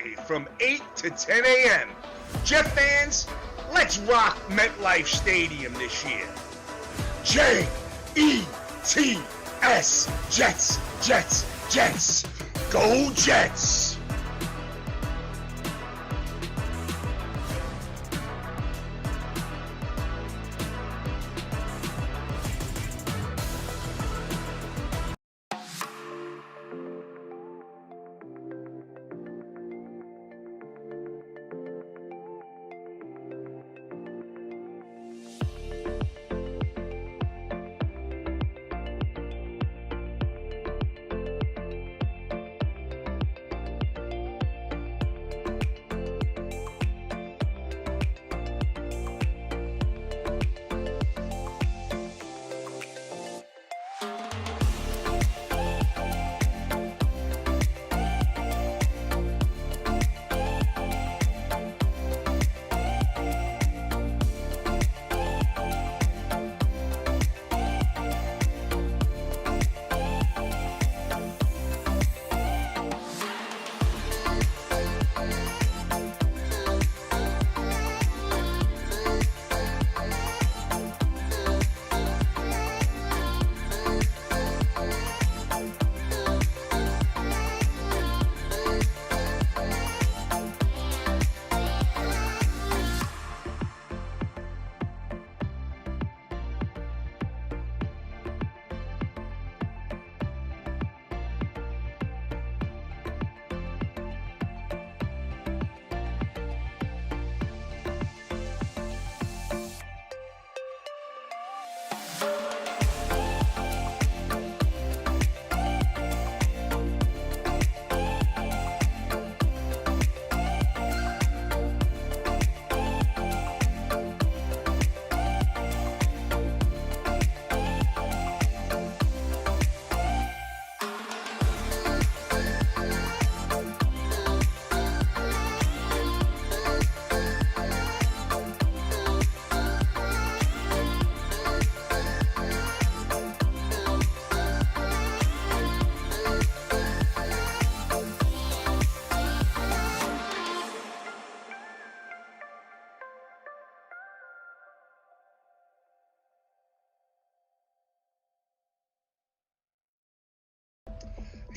Friday from 8 to 10 a.m. Jet fans, let's rock MetLife Stadium this year. J-E-T-S, Jets, Jets, Jets. Go Jets!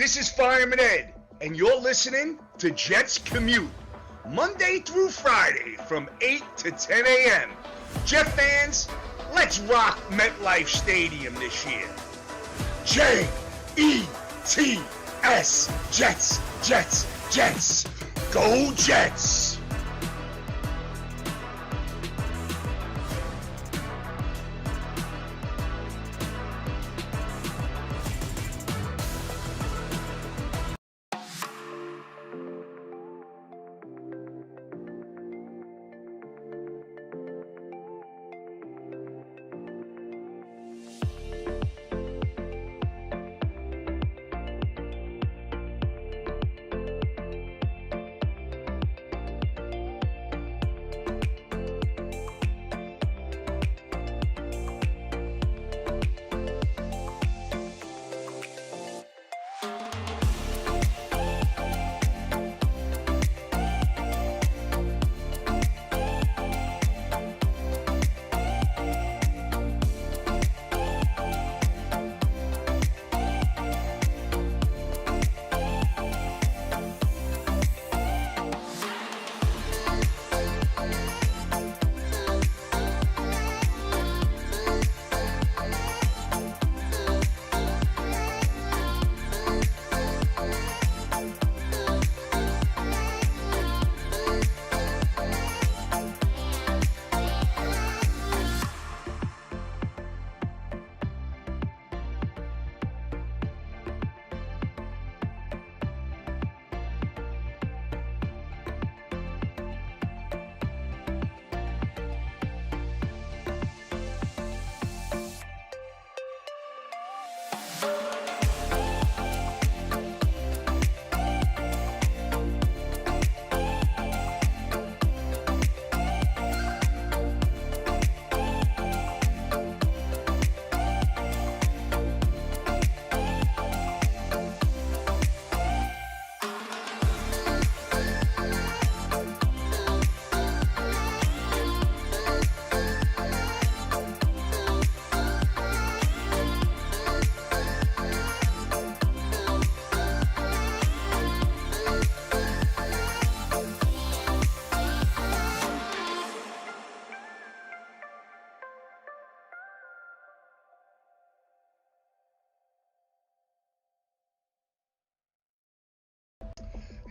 This is Fireman Ed, and you're listening to Jets Commute, Monday through Friday from 8 to 10 a.m. Jet fans, let's rock MetLife Stadium this year. J-E-T-S, Jets, Jets, Jets. Go Jets!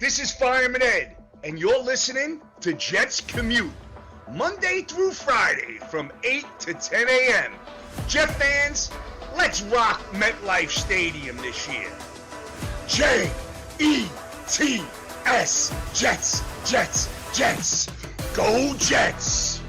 This is Fireman Ed, and you're listening to Jets Commute, Monday through Friday from 8 to 10 a.m. Jet fans, let's rock MetLife Stadium this year. J-E-T-S, Jets, Jets, Jets. Go Jets!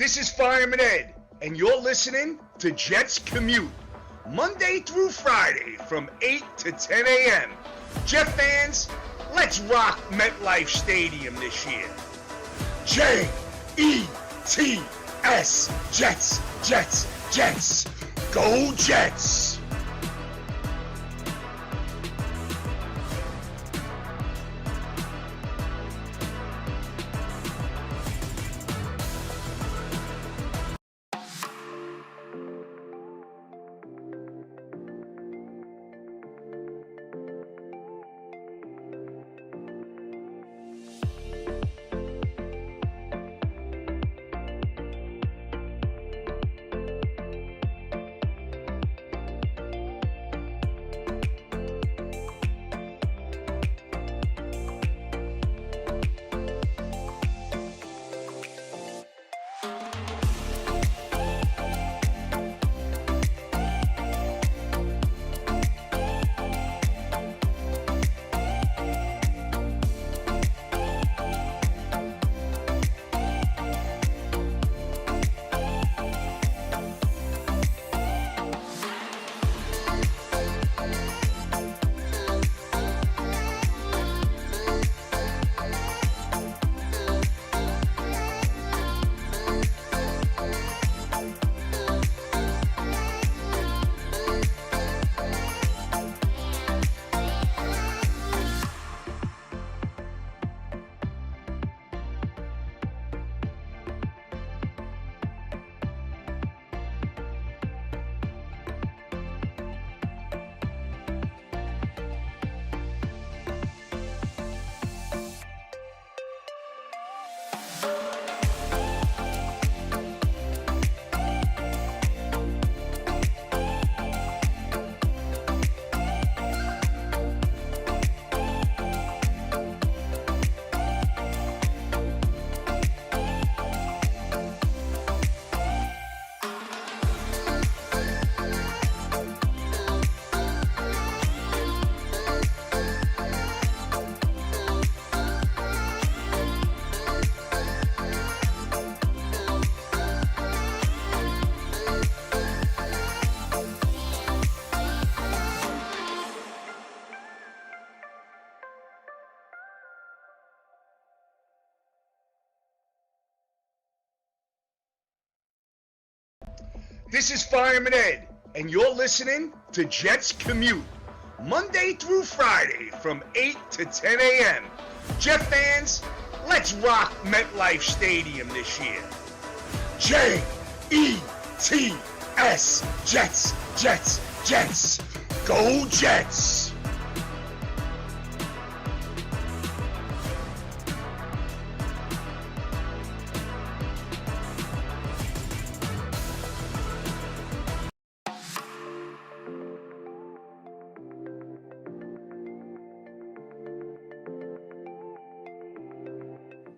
This is Fireman Ed, and you're listening to Jets Commute, Monday through Friday from 8 to 10 a.m. Jet fans, let's rock MetLife Stadium this year. J-E-T-S, Jets, Jets, Jets. Go Jets! This is Fireman Ed, and you're listening to Jets Commute, Monday through Friday from 8 to 10 a.m. Jet fans, let's rock MetLife Stadium this year. J-E-T-S, Jets, Jets, Jets. Go Jets!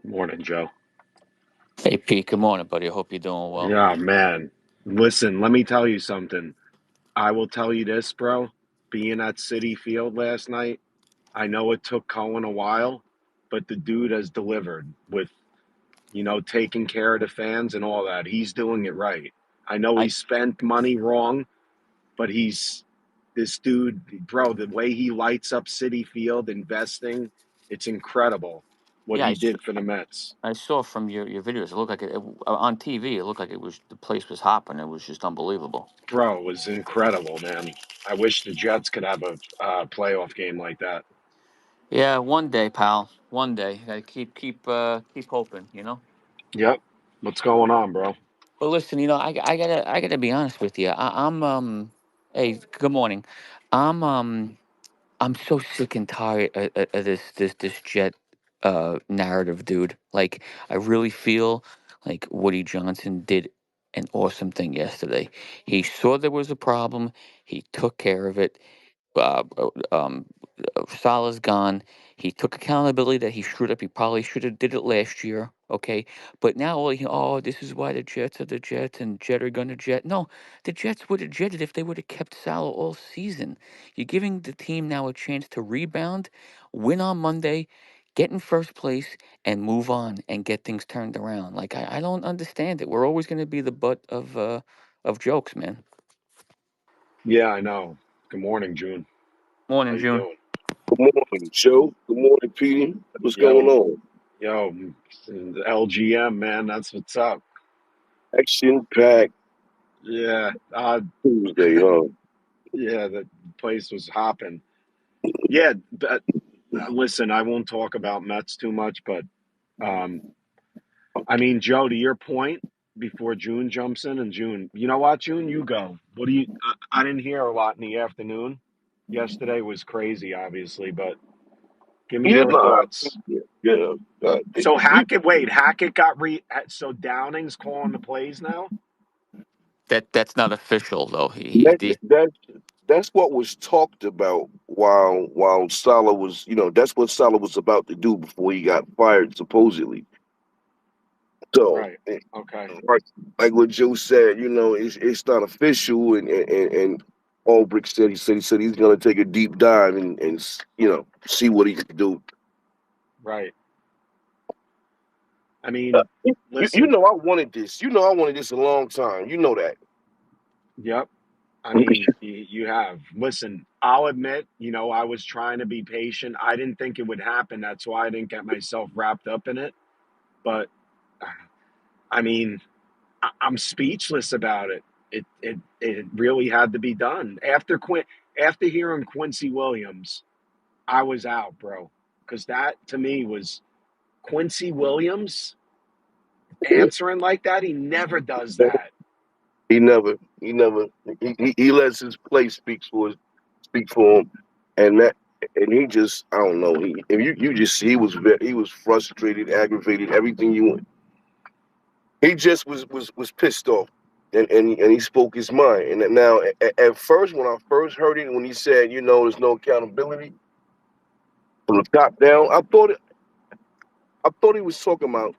Morning, Joe. Hey Pete, good morning, buddy. I hope you're doing well. Yeah, man. Listen, let me tell you something. I will tell you this, bro. Being at City Field last night, I know it took Cohen a while, but the dude has delivered with, taking care of the fans and all that. He's doing it right. I know he I spent money wrong, but this dude, bro, the way he lights up City Field investing, it's incredible what yeah, he did for the Mets. I saw from your videos. It looked like on TV. It looked like the place was hopping. It was just unbelievable. Bro, it was incredible, man. I wish the Jets could have a playoff game like that. Yeah, one day, pal. One day. I keep hoping. Yep. What's going on, bro? But listen, I gotta be honest with you. Hey, good morning. I'm I'm so sick and tired of this Jet narrative, dude. Like, I really feel like Woody Johnson did an awesome thing yesterday. He saw there was a problem. He took care of it. uh, uh, um, Salah's gone. He took accountability that he screwed up. He probably should have did it last year. Okay, but now this is why the Jets are the Jets and Jet are gonna Jet. No, the Jets would have jetted if they would have kept Salah all season. You're giving the team now a chance to rebound, win on Monday, get in first place, and move on and get things turned around. Like, I don't understand it. We're always gonna be the butt of jokes, man. Yeah, I know. Good morning, June. How Morning, you June. doing? Good morning, Joe. Good morning, Petey. What's going Yo, on? yo, LGM, man. That's what's up. Action packed Yeah, Tuesday, huh? yeah. The place was hopping. Yeah, but listen, I won't talk about Mets too much, but um, I mean, Joe, to your point, before June jumps in, and June, you know what, June, you go. What do you? I didn't hear a lot in the afternoon. Yesterday was crazy, obviously, but give me Yeah, your no, thoughts. yeah. So Hackett got so Downing's calling the plays now. That's not official though. that, that's what was talked about while Salah was, that's what Salah was about to do before he got fired, supposedly. So, Right. Okay. like what Joe said, it's not official, and Albrecht said he's gonna take a deep dive and see what he can do. Right. I mean, You listen. know I wanted this. You know I wanted this a long time. You know that. Yep. I mean, you have. Listen, I'll admit, I was trying to be patient. I didn't think it would happen. That's why I didn't get myself wrapped up in it. But I mean, I'm speechless about it. It really had to be done. After hearing Quincy Williams, I was out, bro. Because that to me was Quincy Williams answering like that. He never does that. He lets his play speak for him, and he just I don't know. You just see he was frustrated, aggravated, everything you want. He just was pissed off, and he spoke his mind. And now at first, when I first heard it, when he said, there's no accountability from the top down, I thought he was talking about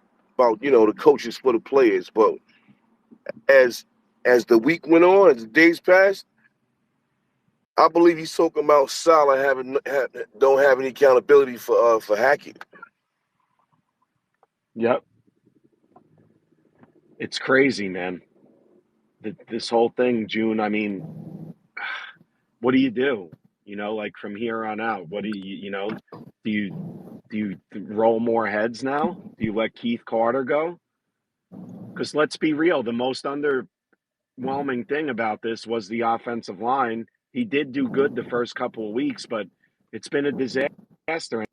the coaches for the players, but as as the week went on, as the days passed, I believe he's talking about Salah don't have any accountability for hacking. Yep. It's crazy, man. This whole thing, June. I mean, what do you do? Like from here on out, what do do you roll more heads now? Do you let Keith Carter go? Because let's be real, the most overwhelming thing about this was the offensive line. He did do good the first couple of weeks, but it's been a disaster.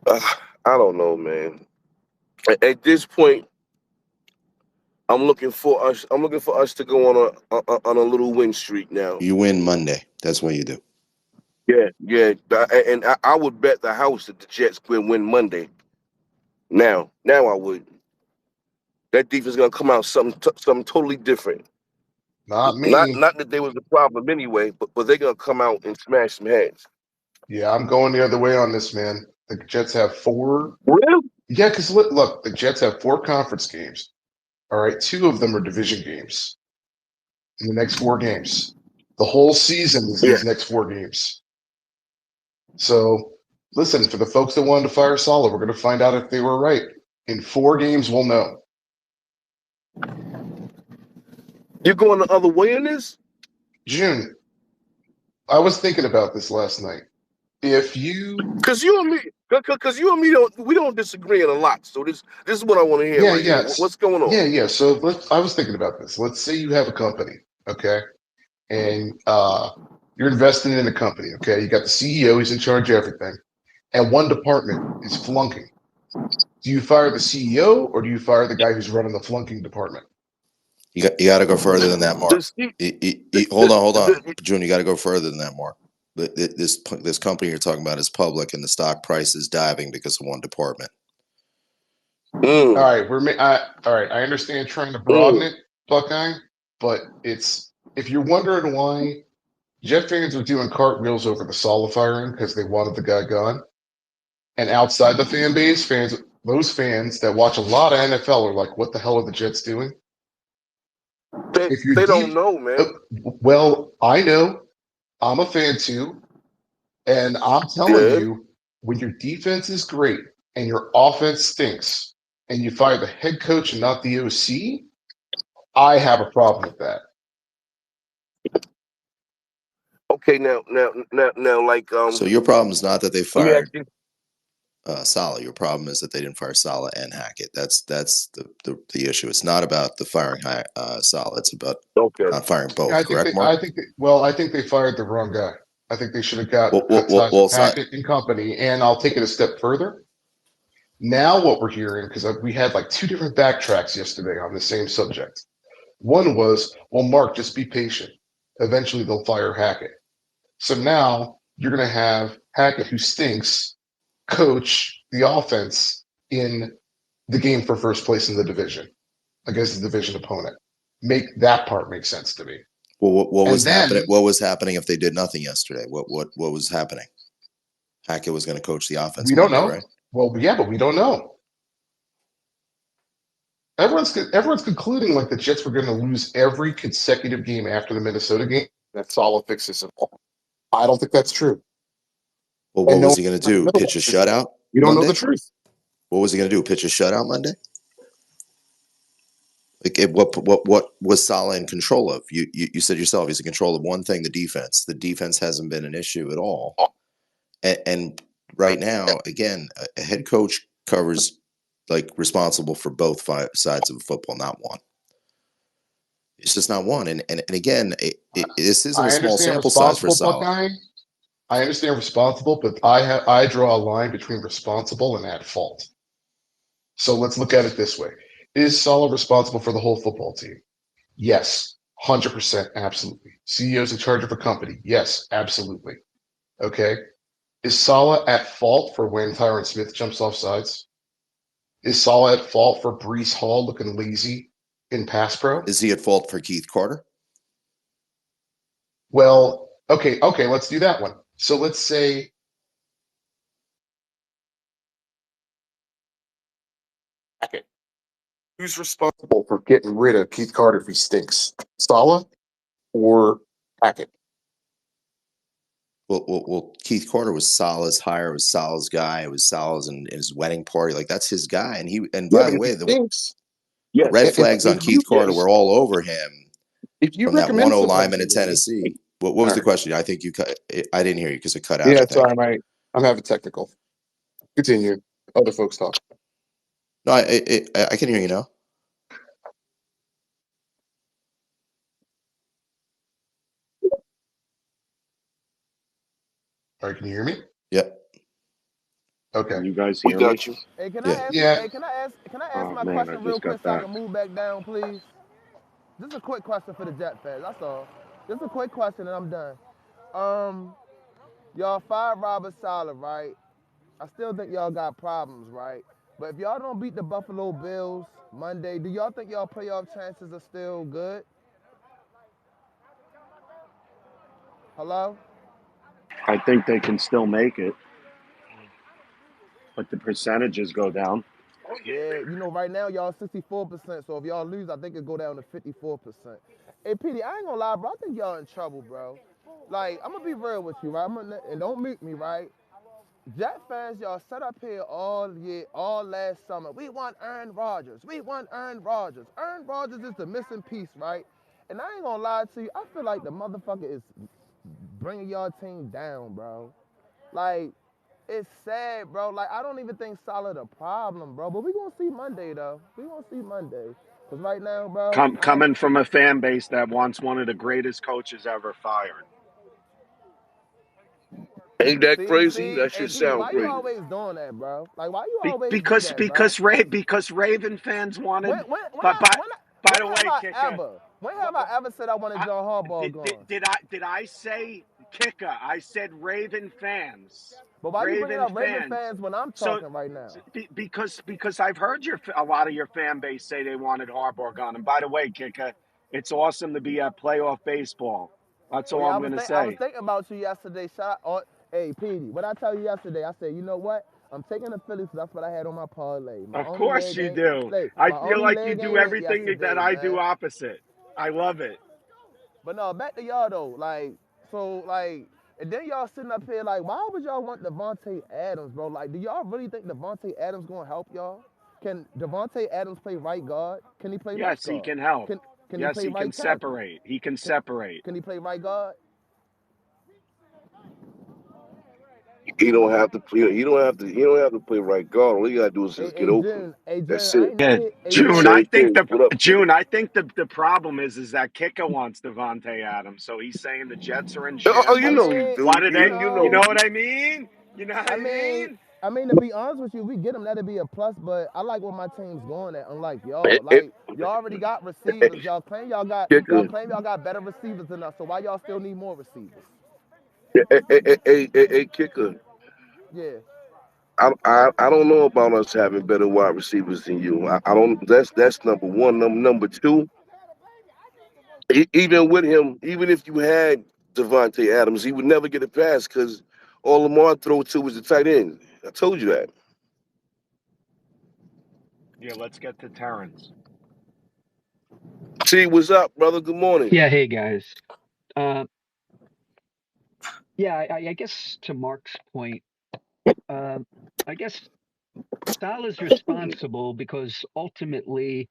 I don't know, man. At this point, I'm looking for us to go on a little win streak now. You win Monday. That's what you do. Yeah. And I would bet the house that the Jets will win Monday. Now I would. That defense is gonna come out something totally different. Not me. Not that they was the problem anyway, but they're gonna come out and smash some heads. Yeah, I'm going the other way on this, man. The Jets have 4. Really? Yeah, because look, the Jets have 4 conference games. All right, 2 of them are division games in the next 4 games. The whole season is these next 4 games. So, listen, for the folks that wanted to fire Saleh, we're going to find out if they were right. In 4 games, we'll know. You're going the other way in this? June, I was thinking about this last night. If you, because you and me don't disagree on a lot. So this is what I want to hear. Yeah, right here. What's going on? Yeah. So I was thinking about this. Let's say you have a company, okay, and you're investing in a company, okay. You got the CEO; he's in charge of everything, and one department is flunking. Do you fire the CEO or do you fire the guy who's running the flunking department? You got to go further than that, Mark. Hold on, June. You got to go further than that, Mark. This company you're talking about is public, and the stock price is diving because of one department. All right, I understand trying to broaden it, Buckeye, but it's if you're wondering why Jet fans are doing cartwheels over the Saleh firing because they wanted the guy gone, and outside the fan base, those fans that watch a lot of NFL are like, "What the hell are the Jets doing?" They don't know, man. Well, I know. I'm a fan too, and I'm telling you, when your defense is great and your offense stinks, and you fire the head coach and not the OC, I have a problem with that. Okay, now, like So your problem is not that they fired Saleh. Your problem is that they didn't fire Saleh and Hackett. That's the issue. It's not about the firing Saleh. It's about not firing both. Yeah, correct, Mark? I think they fired the wrong guy. I think they should have cut ties with Hackett and company. And I'll take it a step further. Now what we're hearing, because we had like 2 different backtracks yesterday on the same subject. One was, well, Mark, just be patient. Eventually they'll fire Hackett. So now you're going to have Hackett, who stinks, coach the offense in the game for first place in the division against the division opponent. Make that part make sense to me. Well, what was happening? What was happening if they did nothing yesterday? What was happening? Hackett was going to coach the offense. We don't know, right? Well, yeah, but we don't know. Everyone's concluding like the Jets were going to lose every consecutive game after the Minnesota game. That Saleh fixes it all. I don't think that's true. Well, what was he going to do? Pitch a shutout? We don't know the truth. What was he going to do? Pitch a shutout Monday? Like what was Saleh in control of? You said yourself he's in control of one thing: the defense. The defense hasn't been an issue at all. And right now, again, a head coach covers like responsible for both sides of the football, not one. It's just not one. And again, this isn't a small sample size for Saleh. I understand responsible, but I draw a line between responsible and at fault. So let's look at it this way. Is Saleh responsible for the whole football team? Yes, 100%, absolutely. CEO's in charge of a company? Yes, absolutely. Okay. Is Saleh at fault for when Tyron Smith jumps off sides? Is Saleh at fault for Breece Hall looking lazy in pass pro? Is he at fault for Keith Carter? Well, okay, let's do that one. So let's say who's responsible for getting rid of Keith Carter if he stinks? Saleh or Hackett? Well, Keith Carter was Saleh's hire. It was Saleh's guy. It was Saleh's in his wedding party. Like that's his guy. And by the way, the red flags on Keith Carter were all over him. If you from that 1-0 lineman in Tennessee. What was the question? I think you cut. I didn't hear you because it cut out. Yeah, sorry, I'm having technical. Continue. Other folks talk. No, I can hear you now. All right, can you hear me? Yep. Okay. Can you guys We hear me? got you. Hey, can I Yeah. ask? Yeah. Hey, can I ask Oh my man, I question real just quick got so I back. can move back down, please? Just a quick question for the Jet fans. That's all. Just a quick question and I'm done. Y'all fired Robert Saleh, right? I still think y'all got problems, right? But if y'all don't beat the Buffalo Bills Monday, do y'all think y'all playoff chances are still good? Hello? I think they can still make it, but the percentages go down. Yeah, you know, right now y'all 64%. So if y'all lose, I think it go down to 54%. Hey, PD, I ain't gonna lie, bro. I think y'all in trouble, bro. Like, I'm gonna be real with you, right? And don't mute me, right? Jet fans, y'all set up here all year, all last summer. We want Aaron Rodgers. We want Aaron Rodgers. Aaron Rodgers is the missing piece, right? And I ain't gonna lie to you, I feel like the motherfucker is bringing y'all team down, bro. Like, it's sad, bro. Like, I don't even think Saleh a problem, bro. But we gonna see Monday, though. We gonna see Monday. Cause right now, bro, Coming from a fan base that wants one of the greatest coaches ever fired. Ain't that see, crazy? see, That hey, should PD, sound why you crazy. always doing that, bro? Like, why you always do that, bro? Because Raven fans When, wanted. when, when, But I, when, I, by when the have way, I Kicker, ever, when have I ever said I wanted I, John Harbaugh gone? did I say Kicker? I said Raven fans. But why you bringing Raven up Raven fans. fans when I'm So talking right now? because I've heard a lot of your fan base say they wanted Harbaugh gone. And by the way, Kicker, it's awesome to be at playoff baseball. That's Oh all yeah, I'm gonna I was say. thinking about you yesterday, shot. Hey, Petey, what I tell you yesterday? I said, you know what? I'm taking the Phillies. That's what I had on my parlay. My Of only course leg you ain't do. play. I My feel only like you leg do ain't went everything that yesterday, I do man. opposite. I love it. But no, back to y'all though. Like, so like, and then y'all sitting up here like, why would y'all want Devontae Adams, bro? Like, do y'all really think Devontae Adams gonna help y'all? Can Devontae Adams play right guard? Can he play left Yes, he guard? can help. Can he Yes, play he can right tackle? separate. He can Can, separate. can he play right guard? He don't have to play. He don't have to. He don't have to play right guard. All he gotta do is Hey, just get hey open. June, hey June, That's I it. ain't never Yeah, hit. Hey June. June, I Same think thing. What up? the problem is that Kicker wants Devontae Adams, so he's saying the Jets are in I You shambles. know you mean, What do. do they? You You know. know no, what I mean? You know what I I mean, mean? to be honest with you, we get him. That'd be a plus. But I like where my team's going at. Unlike It, y'all, it, like y'all already got receivers. Y'all Kicker. claim y'all got better receivers than us. So why y'all still need more receivers? Kicker. Yeah. I don't know about us having better wide receivers than you. I don't. That's number one. Number two. Even with him, even if you had Devontae Adams, he would never get a pass because all Lamar throw to was the tight end. I told you that. Yeah, let's get to Terrence. See, what's up, brother? Good morning. Yeah, hey guys. Uh, yeah, I guess to Mark's point, uh, I guess Sal is responsible because ultimately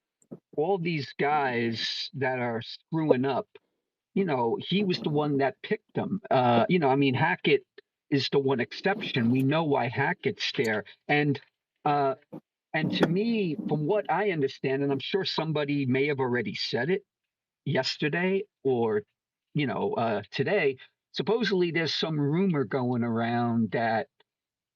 all these guys that are screwing up, he was the one that picked them. I mean, Hackett is the one exception. We know why Hackett's there, uh, and to me, from what I understand, and I'm sure somebody may have already said it yesterday or today, supposedly there's some rumor going around that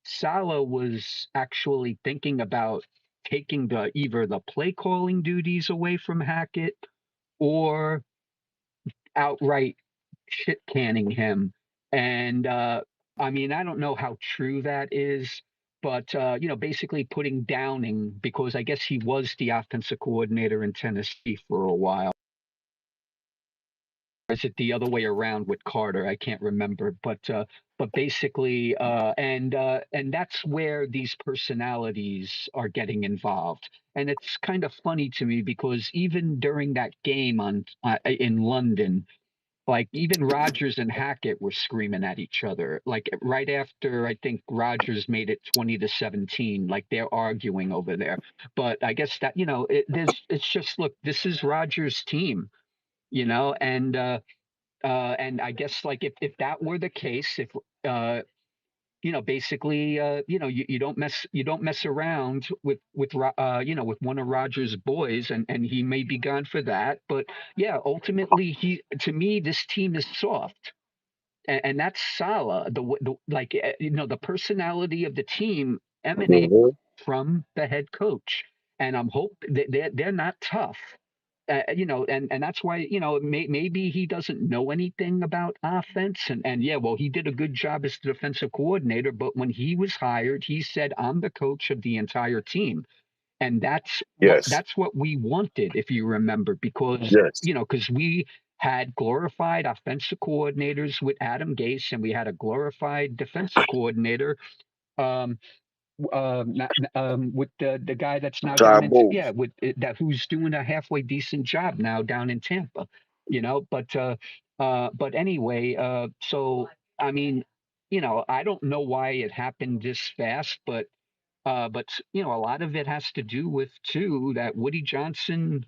Salah was actually thinking about taking either the play calling duties away from Hackett or outright shit canning him. And I mean, I don't know how true that is, but basically putting Downing, because I guess he was the offensive coordinator in Tennessee for a while. Is it the other way around with Carter? I can't remember, but basically, and that's where these personalities are getting involved, and it's kind of funny to me because even during that game in London, like even Rogers and Hackett were screaming at each other, like right after I think Rogers made it 20-17, like they're arguing over there. But I guess that it's just look, this is Rogers' team, and I guess like if that were the case, if basically, you don't mess around with with one of Rogers' boys, and he may be gone for that. But yeah, ultimately, to me, this team is soft, and that's Salah. The personality of the team emanates Mhm. from the head coach, and I'm hope that they're not tough. And that's why maybe he doesn't know anything about offense, and yeah, well, he did a good job as the defensive coordinator, but when he was hired, he said, "I'm the coach of the entire team," and Yes. that's what we wanted, if you remember, because Yes. we had glorified offensive coordinators with Adam Gase, and we had a glorified defensive coordinator. Um, with the guy that's now down Todd in Bowles. with that who's doing a halfway decent job now down in Tampa, but anyway, so I mean, I don't know why it happened this fast, but a lot of it has to do with too that Woody Johnson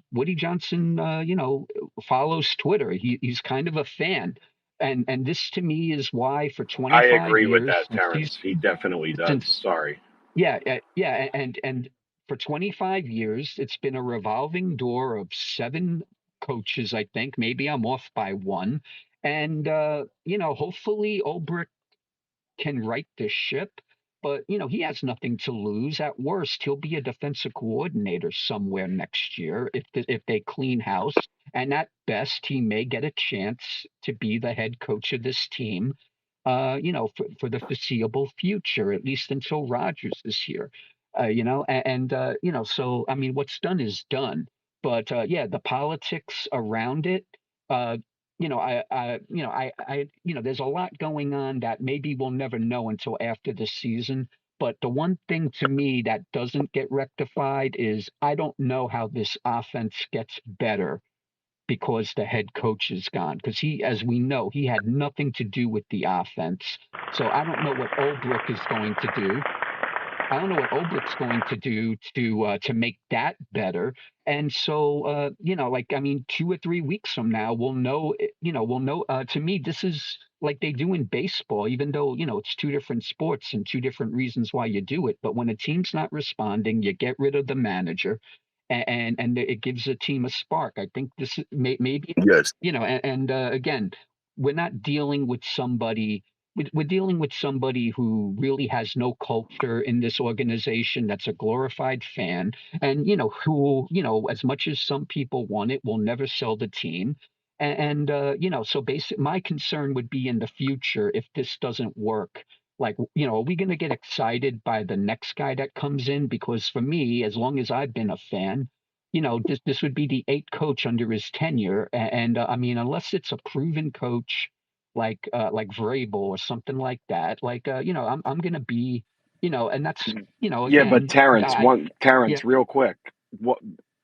follows Twitter. He's kind of a fan, and this to me is why for I 25 agree with years that, Terrence. He definitely does. since Sorry. yeah, yeah, and for 25 years, it's been a revolving door of seven coaches, I think. Maybe I'm off by one. And hopefully Ulbrich can right this ship, but he has nothing to lose. At worst, he'll be a defensive coordinator somewhere next year if they clean house. And at best, he may get a chance to be the head coach of this team. For the foreseeable future, at least until Rodgers is here. So I mean, what's done is done. But yeah, the politics around it. Uh, there's a lot going on that maybe we'll never know until after the season. But the one thing to me that doesn't get rectified is I don't know how this offense gets better because the head coach is gone. Because as we know, he had nothing to do with the offense. So I don't know what Ulbrich is going to do. I don't know what Oblick's going to do to make that better. And so, I mean, 2 or 3 weeks from now, we'll know. We'll know. To me, this is like they do in baseball, even though it's two different sports and two different reasons why you do it. But when a team's not responding, you get rid of the manager, and it gives a team a spark. I think this maybe Yes. again, we're not dealing with somebody we're dealing with somebody who really has no culture in this organization, that's a glorified fan, and who as much as some people want it, will never sell the team. So basic my concern would be in the future if this doesn't work. Like, are we going to get excited by the next guy that comes in? Because for me, as long as I've been a fan, this would be the eighth coach under his tenure. And I mean, unless it's a proven coach like Vrabel or something like that. I'm gonna be, and that's Yeah, but again, yeah, Terrence, real quick. What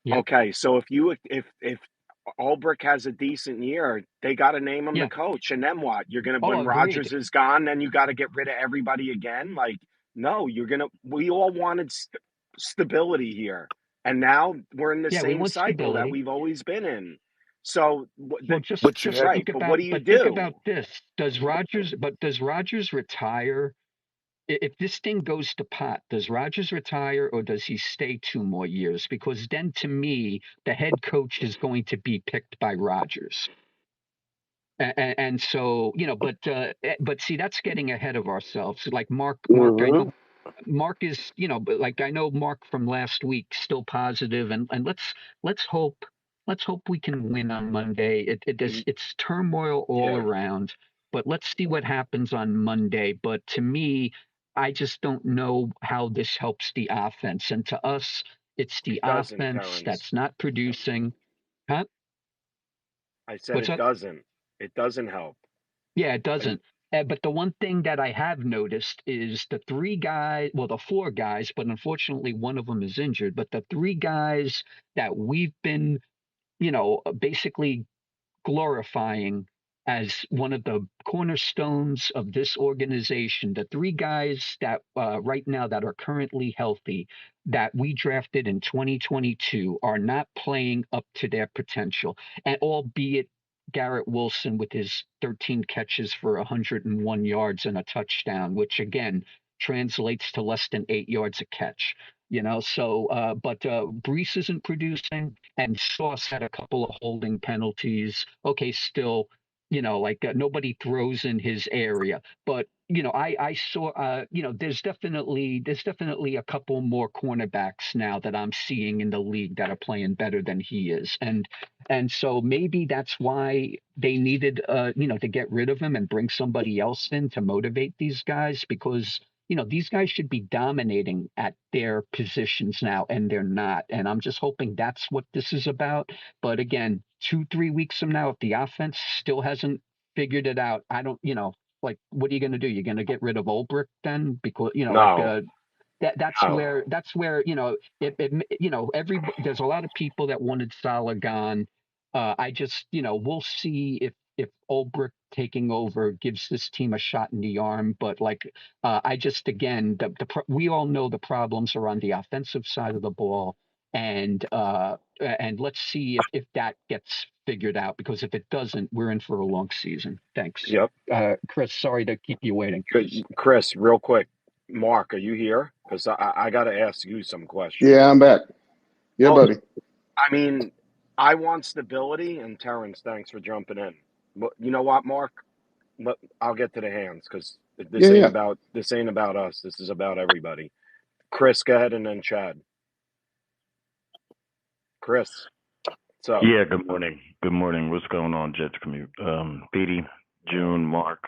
yeah, Okay, so if Ulbrich has a decent year, they gotta name him the yeah. coach, and then what? You're gonna Oh, when agreed. Rodgers is gone, then you gotta get rid of everybody again? Like, no, we all wanted stability here. And now we're in the Yeah, we same want cycle that stability. we've always been in. So Well, just But you just have right, think but what about, do you but think do? about this. Does Rogers retire? If this thing goes to pot, does Rogers retire or does he stay 2 more years? Because then, to me, the head coach is going to be picked by Rogers. And so but see, that's getting ahead of ourselves. Like Mark, I hmm know Mark is, but like I know Mark from last week, still positive, and let's hope we can win on Monday. It's turmoil all Yeah, around, but let's see what happens on Monday. But to me, I just don't know how this helps the offense, and to us, it's the it doesn't, offense Terrence. that's not producing. Huh? I said What's it up? doesn't. It doesn't help. Yeah, it Like, doesn't. But the one thing that I have noticed is the three guys, well, the four guys, but unfortunately one of them is injured. But the three guys that we've been, basically glorifying as one of the cornerstones of this organization, the three guys that right now that are currently healthy that we drafted in 2022 are not playing up to their potential, and albeit Garrett Wilson with his 13 catches for 101 yards and a touchdown, which again translates to less than 8 yards a catch. But Brees isn't producing, and Sauce had a couple of holding penalties. Okay, still, nobody throws in his area, but I saw, there's definitely a couple more cornerbacks now that I'm seeing in the league that are playing better than he is, and so maybe that's why they needed, to get rid of him and bring somebody else in to motivate these guys, because these guys should be dominating at their positions now, and they're not. And I'm just hoping that's what this is about. But again, 2-3 weeks from now, if the offense still hasn't figured it out, I don't, like, what are you going to do? You're going to get rid of Ulbrich then? Because, No, that's no. where there's a lot of people that wanted Salah gone. I just, we'll see if Ulbrich taking over gives this team a shot in the arm. But I just, again, we all know the problems are on the offensive side of the ball, and let's see if that gets figured out, because if it doesn't, we're in for a long season. Thanks. Yep. Chris, sorry to keep you waiting. Chris, real quick. Mark, are you here? Because I got to ask you some questions. Yeah, I'm back. Yeah, buddy. I mean, I want stability, and Terrence, thanks for jumping in. But you know what, Mark? I'll get to the hands, because this ain't about us. This is about everybody. Chris, go ahead, and then Chad. Chris, what's up? Yeah, good morning. Good morning. What's going on, Jets Commute? Petey, June, Mark.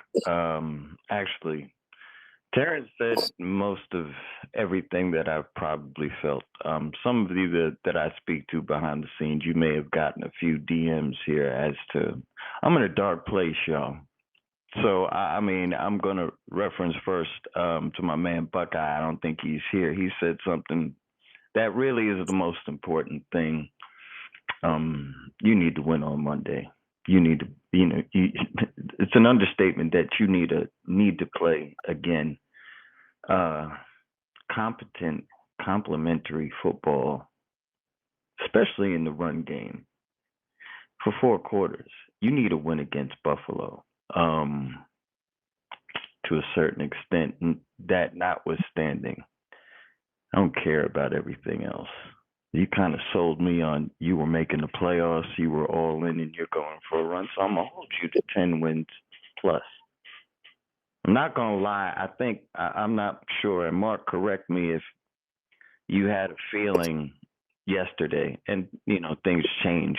Actually, Terrence said most of everything that I've probably felt. Some of you that I speak to behind the scenes, you may have gotten a few DMs here as to, I'm in a dark place, y'all. So, I mean, I'm going to reference first to my man Buckeye. I don't think he's here. He said something that really is the most important thing. You need to win on Monday. You need to, it's an understatement that you need to play again. Competent, complementary football, especially in the run game, for 4 quarters. You need to win against Buffalo, to a certain extent. That notwithstanding, I don't care about everything else. You kind of sold me on you were making the playoffs, you were all in, and you're going for a run. So I'm going to hold you to 10 wins plus. I'm not going to lie. I think, I'm not sure, and Mark, correct me if you had a feeling yesterday, and, things change,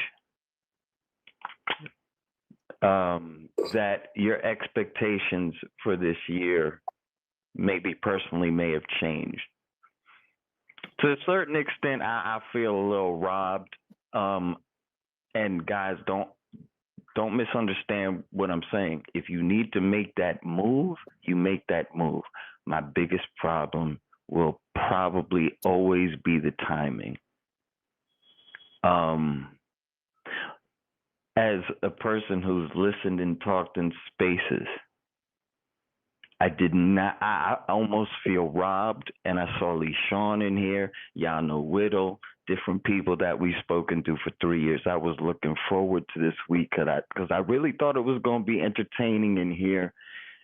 that your expectations for this year maybe personally may have changed. To a certain extent, I feel a little robbed. And guys, don't misunderstand what I'm saying. If you need to make that move, you make that move. My biggest problem will probably always be the timing. As a person who's listened and talked in spaces, I almost feel robbed, and I saw Lee Sean in here, Yano Whittle, different people that we've spoken to for 3 years. I was looking forward to this week because I really thought it was going to be entertaining in here,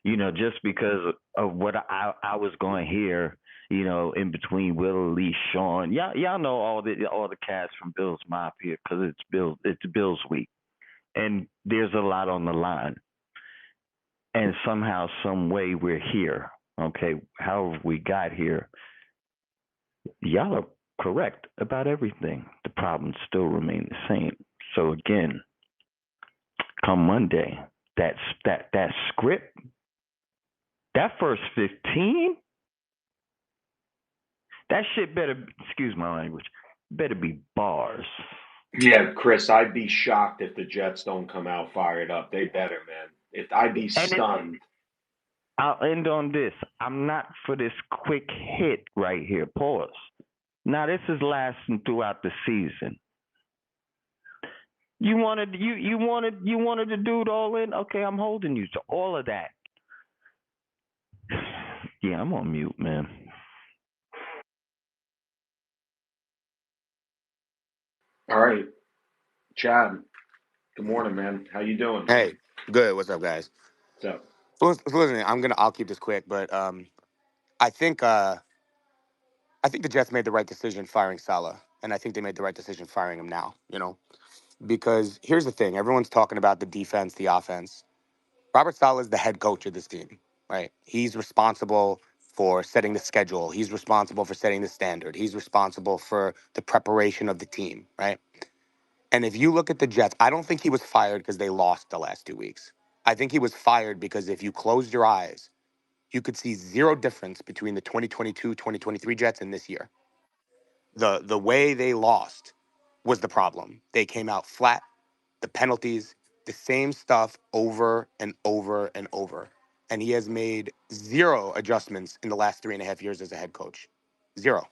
just because of what I was going to hear, in between Will, Lee Sean. Y'all know all the cast from Bills Mafia, because it's Bills week, and there's a lot on the line. And somehow, some way, we're here. Okay, however we got here, y'all are correct about everything. The problems still remain the same. So again, come Monday, that script, that first 15, that shit better, excuse my language, better be bars. Yeah, Chris, I'd be shocked if the Jets don't come out fired up. They better, man. I'd be stunned. I'll end on this. I'm not for this quick hit right here. Pause. Now this is lasting throughout the season. You wanted the dude all in? Okay, I'm holding you to all of that. Yeah, I'm on mute, man. All right, Chad, Good morning, man. How you doing? Hey, good. What's up, guys? So, So listen, I'll keep this quick, but I think uh, I think the Jets made the right decision firing Salah, and I think they made the right decision firing him now. Because here's the thing: everyone's talking about the defense, the offense. Robert Salah is the head coach of this team, right? He's responsible for setting the schedule. He's responsible for setting the standard. He's responsible for the preparation of the team, right? And if you look at the Jets, I don't think he was fired because they lost the last 2 weeks. I think he was fired because if you closed your eyes, you could see zero difference between the 2022-2023 Jets and this year. The way they lost was the problem. They came out flat, the penalties, the same stuff over and over and over. And he has made zero adjustments in the last 3.5 years as a head coach. Zero.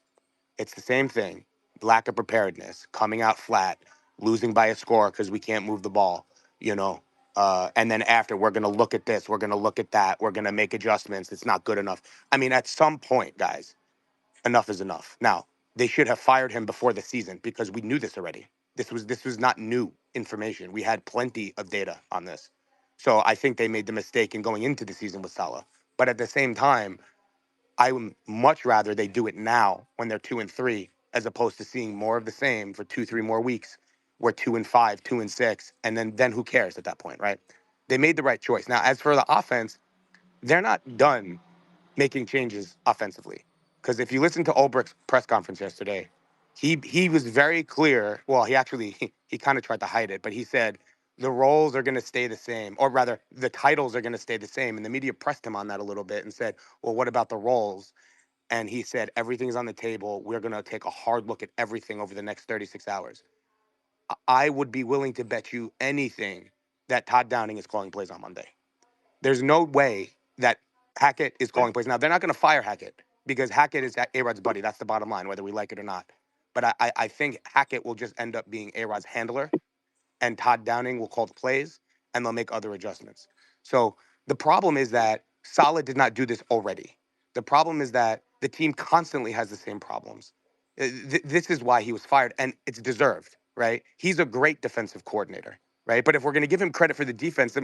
It's the same thing. Lack of preparedness, coming out flat, losing by a score because we can't move the ball, you know. And then after, we're going to look at this, we're going to look at that, we're going to make adjustments. It's not good enough. I mean, at some point, guys, enough is enough. Now, they should have fired him before the season because we knew this already. This was not new information. We had plenty of data on this. So I think they made the mistake in going into the season with Salah. But at the same time, I would much rather they do it now when they're 2-3, as opposed to seeing more of the same for 2, 3 more weeks. We're 2-5, 2-6, and then who cares at that point, right? They made the right choice. Now, as for the offense, they're not done making changes offensively. Because if you listen to Ulbricht's press conference yesterday, he was very clear. Well, he actually he kind of tried to hide it, but he said the roles are going to stay the same, or rather, the titles are going to stay the same. And the media pressed him on that a little bit and said, "Well, what about the roles?" And he said, everything's on the table. We're going to take a hard look at everything over the next 36 hours. I would be willing to bet you anything that Todd Downing is calling plays on Monday. There's no way that Hackett is calling plays. Now, they're not going to fire Hackett because Hackett is A-Rod's buddy. That's the bottom line, whether we like it or not. But I think Hackett will just end up being A-Rod's handler, and Todd Downing will call the plays, and they'll make other adjustments. So the problem is that Saleh did not do this already. The problem is that the team constantly has the same problems. This is why he was fired, and it's deserved, right? He's a great defensive coordinator, right? But if we're going to give him credit for the defense,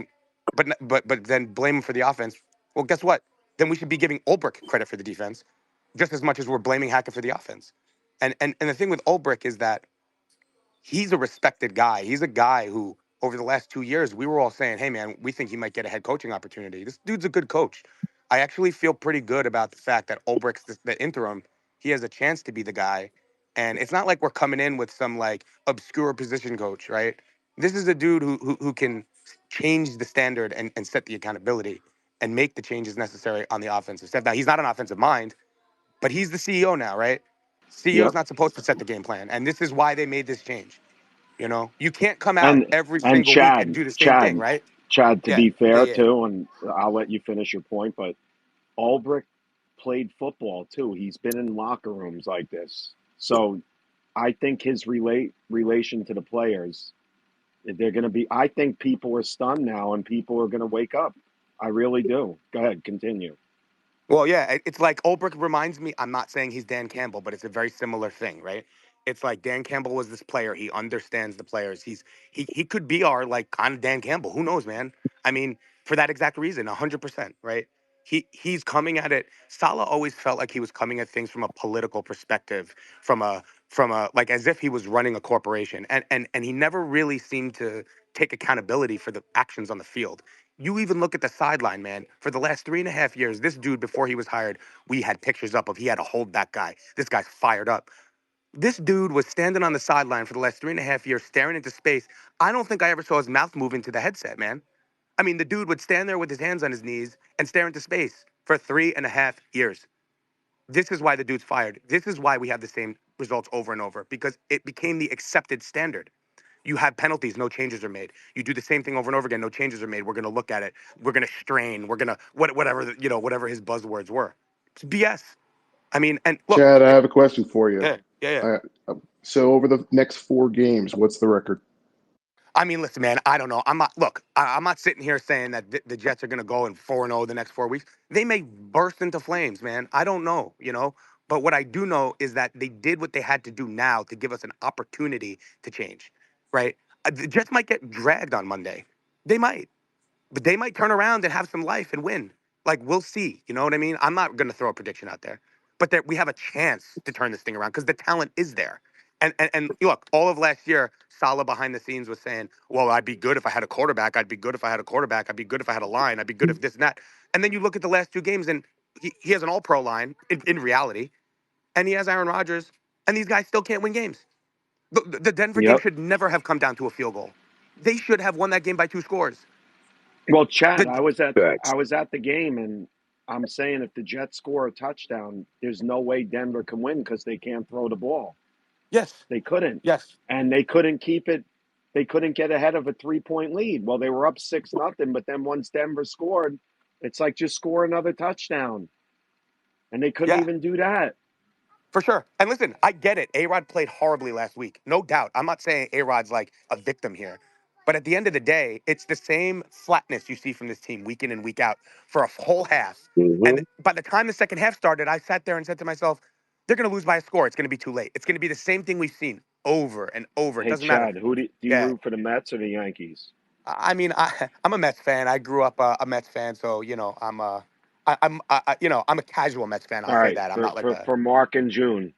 but then blame him for the offense, well, guess what? Then we should be giving Ulbrich credit for the defense just as much as we're blaming Hackett for the offense. And the thing with Ulbrich is that he's a respected guy. He's a guy who, over the last 2 years, we were all saying, hey, man, we think he might get a head coaching opportunity. This dude's a good coach. I actually feel pretty good about the fact that Ulbricht's the interim, he has a chance to be the guy. And it's not like we're coming in with some like obscure position coach, right? This is a dude who can change the standard and set the accountability and make the changes necessary on the offensive staff. Now, he's not an offensive mind, but he's the CEO now, right? CEO is yep. not supposed to set the game plan. And this is why they made this change. You can't come out And every and single week and do the same thing, right? Chad, to Yeah, be yeah, fair yeah. too, and I'll let you finish your point, but Ulbrich played football too. He's been in locker rooms like this. So I think his relation to the players, they're going to be. I think people are stunned now, and people are going to wake up. I really do. Go ahead, continue. Well, yeah, it's like Ulbrich reminds me. I'm not saying he's Dan Campbell, but it's a very similar thing, right? It's like Dan Campbell was this player. He understands the players. He could be our like kind of Dan Campbell. Who knows, man? I mean, for that exact reason, 100%, right? He's coming at it. Salah always felt like he was coming at things from a political perspective, from a like as if he was running a corporation, and he never really seemed to take accountability for the actions on the field. You even look at the sideline, man. For the last 3.5 years, this dude, before he was hired, we had pictures up of he had to hold that guy. This guy's fired up. This dude was standing on the sideline for the last 3.5 years, staring into space. I don't think I ever saw his mouth move into the headset, man. I mean, the dude would stand there with his hands on his knees and stare into space for 3.5 years. This is why the dude's fired. This is why we have the same results over and over, because it became the accepted standard. You have penalties, no changes are made. You do the same thing over and over again, no changes are made. We're going to look at it. We're going to strain. We're going to whatever whatever his buzzwords were. It's BS. I mean, and look, Chad, I have a question for you. yeah, yeah, yeah. Uh, so over the next 4 games, what's the record? I mean, listen, man. I don't know. I'm not. Look, I'm not sitting here saying that the Jets are going to go in 4-0 the next 4 weeks. They may burst into flames, man. I don't know. But what I do know is that they did what they had to do now to give us an opportunity to change, right? The Jets might get dragged on Monday. They might. But they might turn around and have some life and win. Like, we'll see. You know what I mean? I'm not going to throw a prediction out there. But that we have a chance to turn this thing around because the talent is there. And look, all of last year, Salah behind the scenes was saying, well, I'd be good if I had a quarterback. I'd be good if I had a quarterback. I'd be good if I had a line. I'd be good if this and that. And then you look at the last two games, and he has an all-pro line in reality. And he has Aaron Rodgers. And these guys still can't win games. The Denver game Yep. should never have come down to a field goal. They should have won that game by 2 scores. Well, Chad, The, I was at the game, and I'm saying if the Jets score a touchdown, there's no way Denver can win because they can't throw the ball. yes. They couldn't, Yes. and they couldn't keep it. They couldn't get ahead of a 3-point lead. Well, they were up 6-0, but then once Denver scored, it's like just score another touchdown, and they couldn't Yeah, even do that. for sure. And listen, I get it. A-Rod played horribly last week. No doubt. I'm not saying A-Rod's like a victim here. But at the end of the day, it's the same flatness you see from this team week in and week out for a whole half. Mm-hmm. And by the time the second half started, I sat there and said to myself, they're going to lose by a score. It's going to be too late. It's going to be the same thing we've seen over and over. It Hey, doesn't matter. Chad, who do you Yeah. root for, the Mets or the Yankees? I mean, I'm a Mets fan. I grew up a Mets fan. So, I'm a casual Mets fan. I'll All say right, that. I'm not like a. for Mark and June.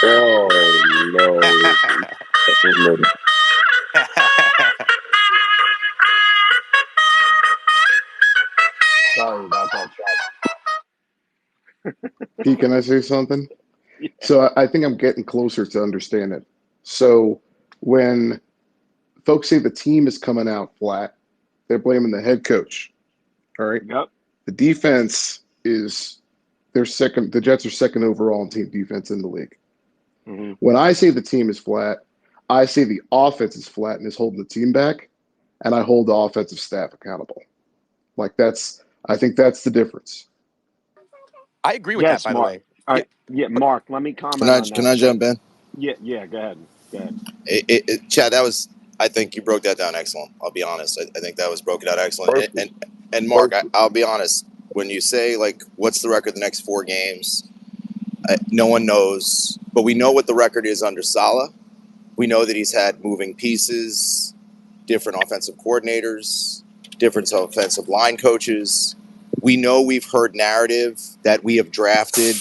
Oh no. Sorry about that, Chad. Pete, can I say something? Yeah. So I think I'm getting closer to understand it. So when folks say the team is coming out flat, they're blaming the head coach. All right. Yep. The defense is they're second. The Jets are second overall in team defense in the league. Mm-hmm. When I say the team is flat, I say the offense is flat and is holding the team back, and I hold the offensive staff accountable. I think that's the difference. I agree with that, Yes, by the Mark. way. All Yeah, right. Yeah, but Mark, let me comment Can I on can that. I So, jump in? yeah, go ahead. Go ahead. Chad, that was, I think you broke that down excellent. I'll be honest. I think that was broken out excellent. Perfect. And Mark, I'll be honest. When you say like, what's the record the next 4 games? No one knows, but we know what the record is under Salah. We know that he's had moving pieces, different offensive coordinators, different offensive line coaches. We know we've heard narrative that we have drafted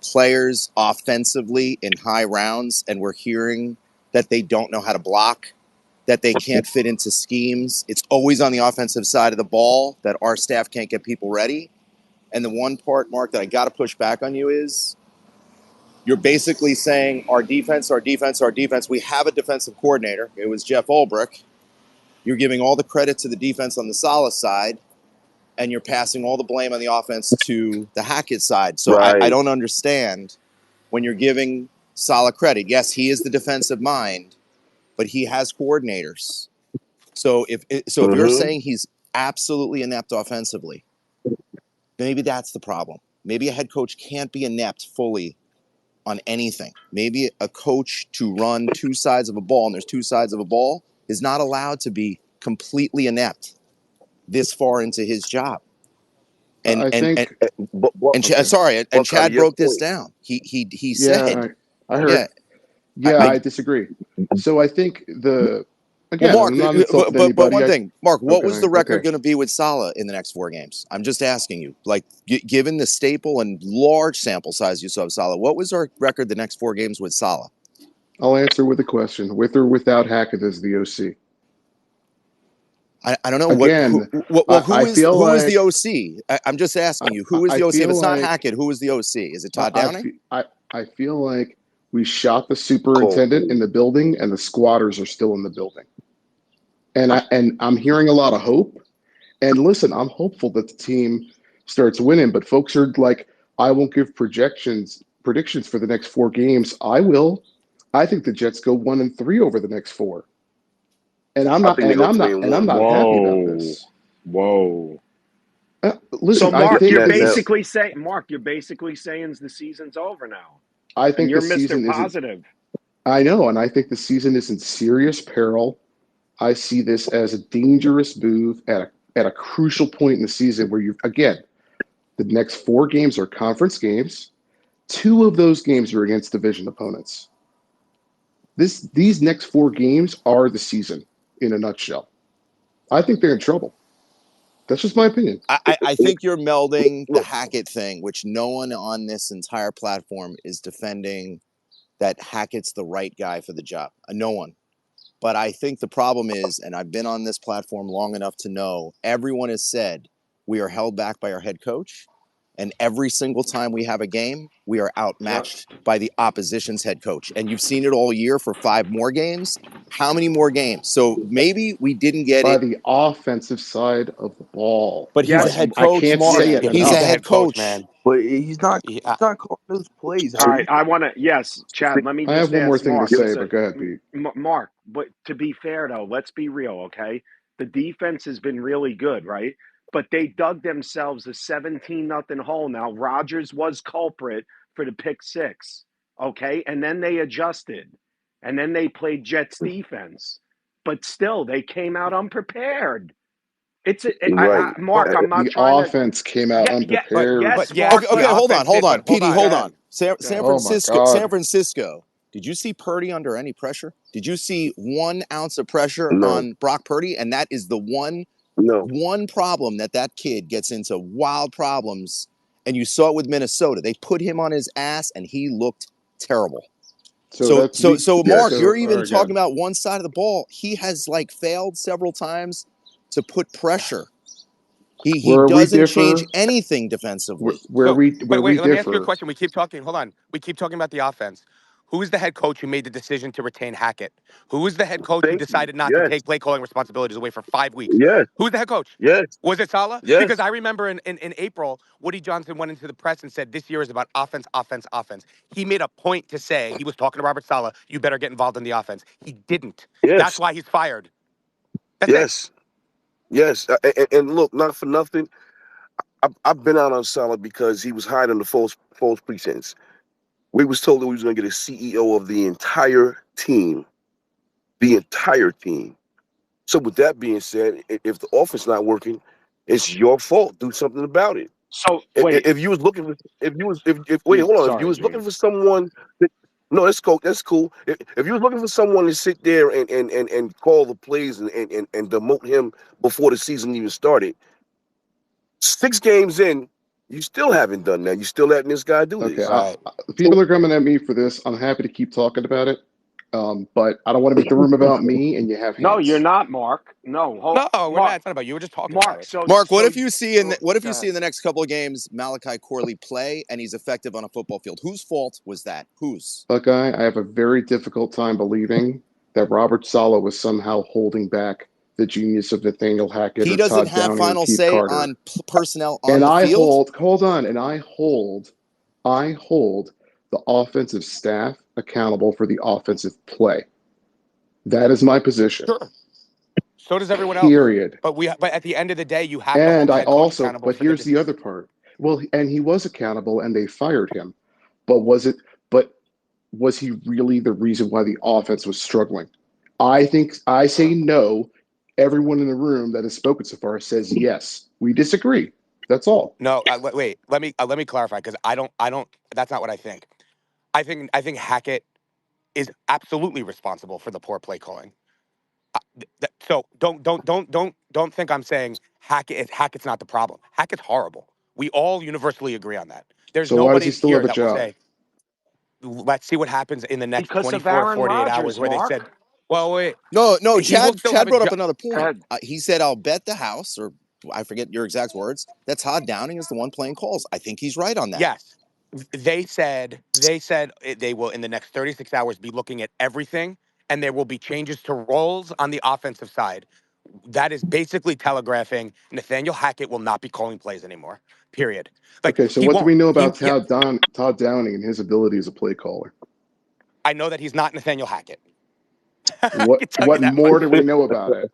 players offensively in high rounds, and we're hearing that they don't know how to block, that they can't fit into schemes. It's always on the offensive side of the ball that our staff can't get people ready. And the one part, Mark, that I got to push back on you is you're basically saying our defense, our defense, our defense. We have a defensive coordinator. It was Jeff Ulbrich. You're giving all the credit to the defense on the Salah side, and you're passing all the blame on the offense to the Hackett side. So I Right. don't understand when you're giving Salah credit. Yes, he is the defensive mind, but he has coordinators. So if you're Mm-hmm. saying he's absolutely inept offensively, maybe that's the problem. Maybe a head coach can't be inept fully on anything. Maybe a coach to run 2 sides of a ball, and there's 2 sides of a ball, is not allowed to be completely inept this far into his job. And I and and, think, and okay. sorry, and Buck, out Chad of your broke this point. down. He Yeah, said, I heard. yeah, Yeah, I I disagree. So I think well, again, Mark, I'm not insulting but anybody. one thing, Mark, what was the record Okay. going to be with Salah in the next 4 games? I'm just asking you. Like, given the staple and large sample size you saw of Salah, what was our record the next 4 games with Salah? I'll answer with a question: with or without Hackett as the OC? I don't know Again, who I is feel the like OC? I'm just asking you, who is I the OC? If feel it's not like Hackett, who is the OC? Is it Todd I Downing? I feel like we shot the superintendent in the building, and the squatters are still in the building. And I'm hearing a lot of hope. And listen, I'm hopeful that the team starts winning, but folks are like, I won't give predictions for the next 4 games. I will. I think the Jets go 1-3 over the next 4. And I'm I not think they and go I'm 3 not and and I'm 1. not happy about Whoa. this. Whoa. Listen, So, I Mark, think you're Now, basically saying the season's over now, I and think you're the Mr. season isn't. Positive. I know, and I think the season is in serious peril. I see this as a dangerous move at a crucial point in the season where the next 4 games are conference games. 2 of those games are against division opponents. These next 4 games are the season in a nutshell. I think they're in trouble. That's just my opinion. I think you're melding the Look, Hackett thing, which no one on this entire platform is defending that Hackett's the right guy for the job. No one. But I think the problem is, and I've been on this platform long enough to know, everyone has said we are held back by our head coach. And every single time we have a game, we are outmatched by the opposition's head coach. And you've seen it all year for 5 more games. How many more games? So maybe we didn't get By it. the offensive side of the ball. But he's a Like, head I coach. can't Mark, say it yeah, He's enough. a head coach. man. But he's not calling those plays. All right, I want to. Yes, Chad. Let me I just have one more ask thing to Mark. say, Listen, but go ahead, Pete. Mark. But to be fair, though, let's be real, okay? The defense has been really good, right? But they dug themselves a 17-0 hole. Now Rodgers was culprit for the pick 6, okay? And then they adjusted, and then they played Jets defense, but still they came out unprepared. It's right. Mark. I'm not The trying to. offense came out Yeah, unprepared. But yes, yeah, Mark. Okay, the hold on, offense did, but Petey, hold on. San Oh my Francisco, God. San Francisco. Did you see Purdy under any pressure? Did you see 1 ounce of pressure No, on Brock Purdy? And that is the one problem that kid gets into wild problems. And you saw it with Minnesota. They put him on his ass, and he looked terrible. So Mark, you're even talking about one side of the ball. He has like failed several times to put pressure. He doesn't change anything defensively. Where we Wait, let me ask you a differ. question. We keep talking. Hold on. We keep talking about the offense. Who is the head coach who made the decision to retain Hackett? Who is the head coach who thank you. decided not to take play calling responsibilities away for 5 weeks? Yes, Who's the head coach? yes, Was it Saleh? yes, Because I remember in April, Woody Johnson went into the press and said, this year is about offense, offense, offense. He made a point to say, he was talking to Robert Saleh, you better get involved in the offense. He didn't. yes, That's why he's fired. That's it. yes. And look, not for nothing. I've been out on Solid because he was hired under false pretense. We was told that we was going to get a CEO of the entire team. The entire team. So with that being said, if the offense not working, it's your fault. Do something about it. So wait. If you was looking for, wait, hold on. If you was looking for someone, no, that's cool. That's cool. If you was looking for someone to sit there and call the plays and demote him before the season even started, 6 games in, you still haven't done that. You still letting this guy do this. Right. People are coming at me for this. I'm happy to keep talking about it. But I don't want to make the room about me and you have hands. No, you're not, Mark. No, No, we're not. It's not about you. We're just talking about it. Mark, what if you see in the next couple of games Malachi Corley play and he's effective on a football field? Whose fault was that? Whose? Buckeye, I have a very difficult time believing that Robert Saleh was somehow holding back the genius of Nathaniel Hackett. He or doesn't Todd have Downing final or Keith say Carter. on personnel on and the I field. I hold the offensive staff accountable for the offensive play. That is my position. Sure. So does everyone else. Period. But at the end of the day, you have to And hold the I head coach also, accountable. but here's the other part. Well, and he was accountable, and they fired him. But was he really the reason why the offense was struggling? I say no. Everyone in the room that has spoken so far says yes. We disagree. That's all. No, wait. Let me clarify because I don't. That's not what I think. I think Hackett is absolutely responsible for the poor play calling. So don't think I'm saying Hackett's not the problem. Hackett's horrible. We all universally agree on that. There's So why does nobody he still here have a that will job? say, let's see what happens in the next because of 24, Aaron 48 Rodgers, hours where Mark. they said, well, wait. No. He will Chad still have a brought up job. another point. He said, "I'll bet the house," or I forget your exact words, that Todd Downing is the one playing calls. I think he's right on that. Yes. They said they will in the next 36 hours be looking at everything, and there will be changes to roles on the offensive side. That is basically telegraphing Nathaniel Hackett will not be calling plays anymore. Period. Okay, so what do we know about Todd Downing and his ability as a play caller? I know that he's not Nathaniel Hackett. What more do we know about it?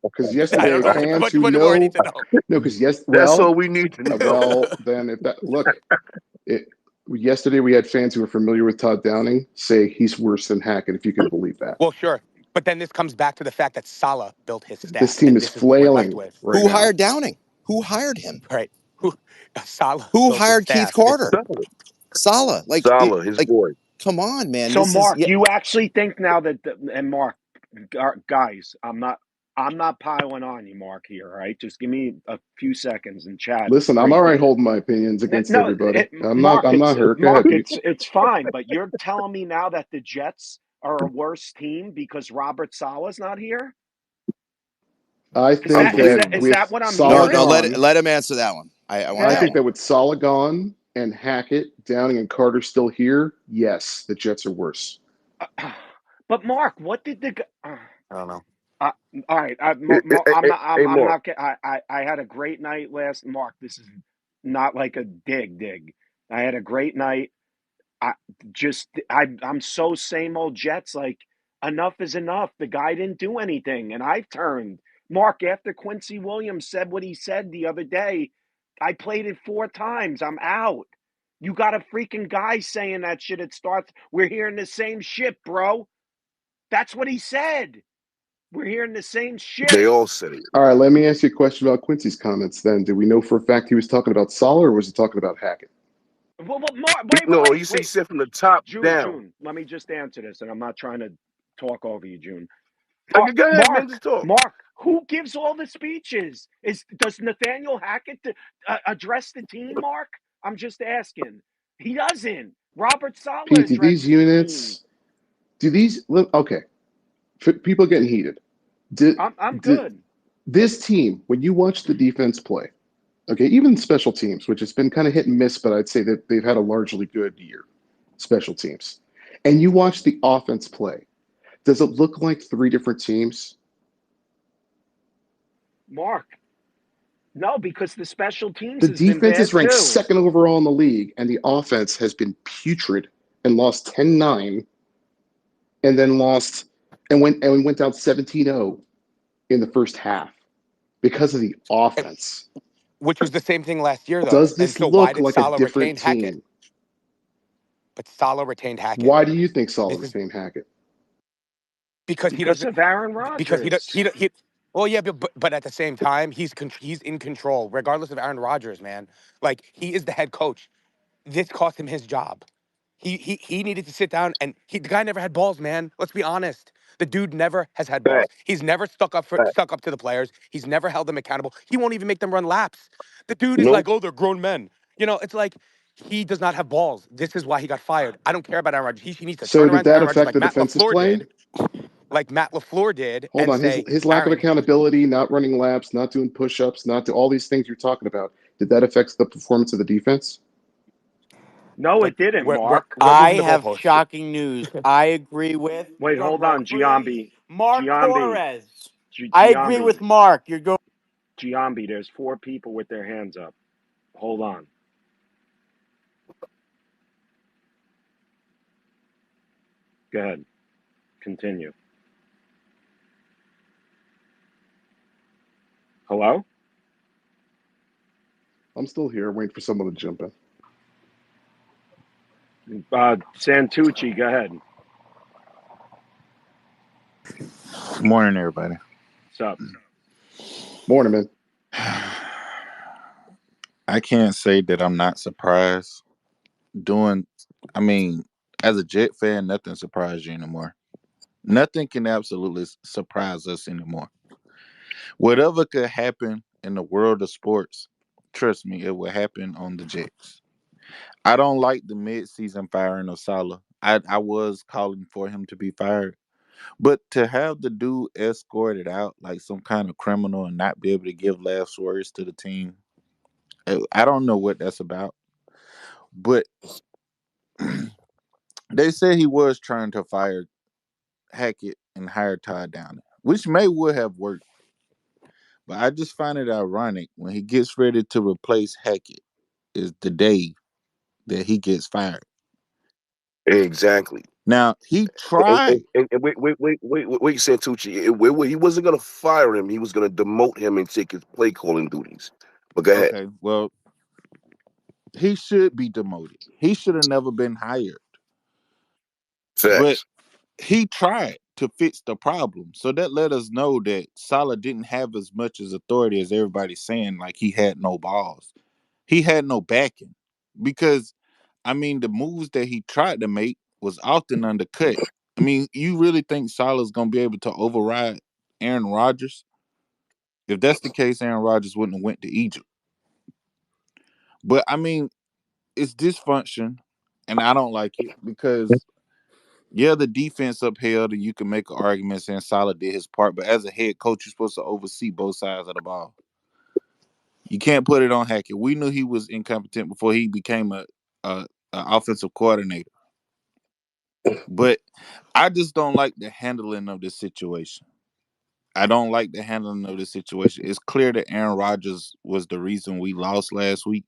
Because yesterday, fans who know, I need to know. No, because that's all we need to know. Well, then yesterday we had fans who were familiar with Todd Downing say he's worse than Hackett, if you can believe that. Well, sure, but then this comes back to the fact that Saleh built his staff. This team is flailing right Who now. hired Downing? Who hired him? Right. Saleh. Who hired Keith Carter? Saleh. Saleh, his boy. Come on, man. So, This is Mark, you actually think now that and Mark, guys, I'm not piling on you, Mark. Here, all right? Just give me a few seconds in chat. Listen, I'm Right all right there. holding my opinions against No, everybody. Mark, I'm not hurt. Go ahead, Pete. it's fine. But you're telling me now that the Jets are a worse team because Robert Saleh's not here? I Is think that is that that is with that what I'm no, hearing? no. Salah gone, Let him answer that one. I Go want I that think ahead. one. that with Salah gone and Hackett, Downing, and Carter still here, yes, the Jets are worse. But Mark, what did the? I don't know. Uh, all right, Hey, I'm not. hey, I'm Mark. not. I had a great night last. Mark, this is not like a dig. I had a great night. I'm so same old Jets. Like enough is enough. The guy didn't do anything, and I've turned. Mark, after Quincy Williams said what he said the other day, I played it 4 times. I'm out. You got a freaking guy saying that shit. It starts. We're hearing the same shit, bro. That's what he said. We're hearing the same They shit. all said it. All right, let me ask you a question about Quincy's comments then. Do we know for a fact he was talking about Salah or was he talking about Hackett? Well, Mark, No, he wait. said from the top down. June, let me just answer this, and I'm not trying to talk over you, June. Okay, go ahead, man. Just talk. Mark, who gives all the speeches? Does Nathaniel Hackett address the team? Mark, I'm just asking. He doesn't. Robert Saleh Pete, do these addresses the team. units, okay, people are getting heated. I'm Did good. this team, when you watch the defense play, okay, even special teams, which has been kind of hit and miss, but I'd say that they've had a largely good year, special teams, and you watch the offense play, does it look like 3 different teams? Mark, no, because the special teams The has been defense is bad ranked too. second overall in the league, and the offense has been putrid and lost 10-9, and then lost and went down 17-0 in the first half because of the offense. Which was the same thing last year, though. Does And this so why look did like a Salah retain different Hackett? team? But Salah retained Hackett. Why do you think Salah This is retained Hackett? because he Because doesn't. of Aaron Because Rodgers. he well, yeah, but at the same time, he's in control, regardless of Aaron Rodgers, man. Like he is the head coach. This cost him his job. He needed to sit down, and the guy never had balls, man. Let's be honest. The dude never has had balls. Fact, He's never fact. stuck up to the players. He's never held them accountable. He won't even make them run laps. The dude is Nope. like, oh, they're grown men. It's like he does not have balls. This is why he got fired. I don't care about Aaron Rodgers. He needs to So turn did around to that Aaron Rodgers affect like the Matt defensive LaFleur play? did, Hold and on, say, his lack of Aaron, accountability, not running laps, not doing push-ups, not do all these things you're talking about. Did that affect the performance of the defense? No, it didn't, we're Mark. I moving the have goalposts. shocking news. I agree with Wait, hold drumroll on, please, Giambi. Mark Giambi. Torres. I agree with Mark. You're going. Giambi, there's 4 people with their hands up. Hold on. Go ahead. Continue. Hello? I'm still here, waiting for someone to jump in. Santucci, go ahead. Morning, everybody. What's up? Morning, man. I can't say that I'm not surprised. As a Jet fan, nothing surprises you anymore. Nothing can absolutely surprise us anymore. Whatever could happen in the world of sports, trust me, it will happen on the Jets. I don't like the mid-season firing of Salah. I was calling for him to be fired. But to have the dude escorted out like some kind of criminal and not be able to give last words to the team, I don't know what that's about. But they said he was trying to fire Hackett and hire Todd Downing, which would have worked. But I just find it ironic when he gets ready to replace Hackett is the day that he gets fired. Exactly. Now he And, tried. and wait, Santucci. He wasn't gonna fire him. He was gonna demote him and take his play calling duties. But go ahead. Okay, well, he should be demoted. He should have never been hired. But Facts. he tried to fix the problem. So that let us know that Salah didn't have as much as authority as everybody's saying, like he had no balls. He had no backing. Because, the moves that he tried to make was often undercut. I mean, you really think Salah's gonna be able to override Aaron Rodgers? If that's the case, Aaron Rodgers wouldn't have went to Egypt. But I mean, it's dysfunction, and I don't like it because the defense upheld, and you can make an argument saying Salah did his part. But as a head coach, you're supposed to oversee both sides of the ball. You can't put it on Hackett. We knew he was incompetent before he became a offensive coordinator. But I just don't like the handling of this situation. I don't like the handling of this situation. It's clear that Aaron Rodgers was the reason we lost last week,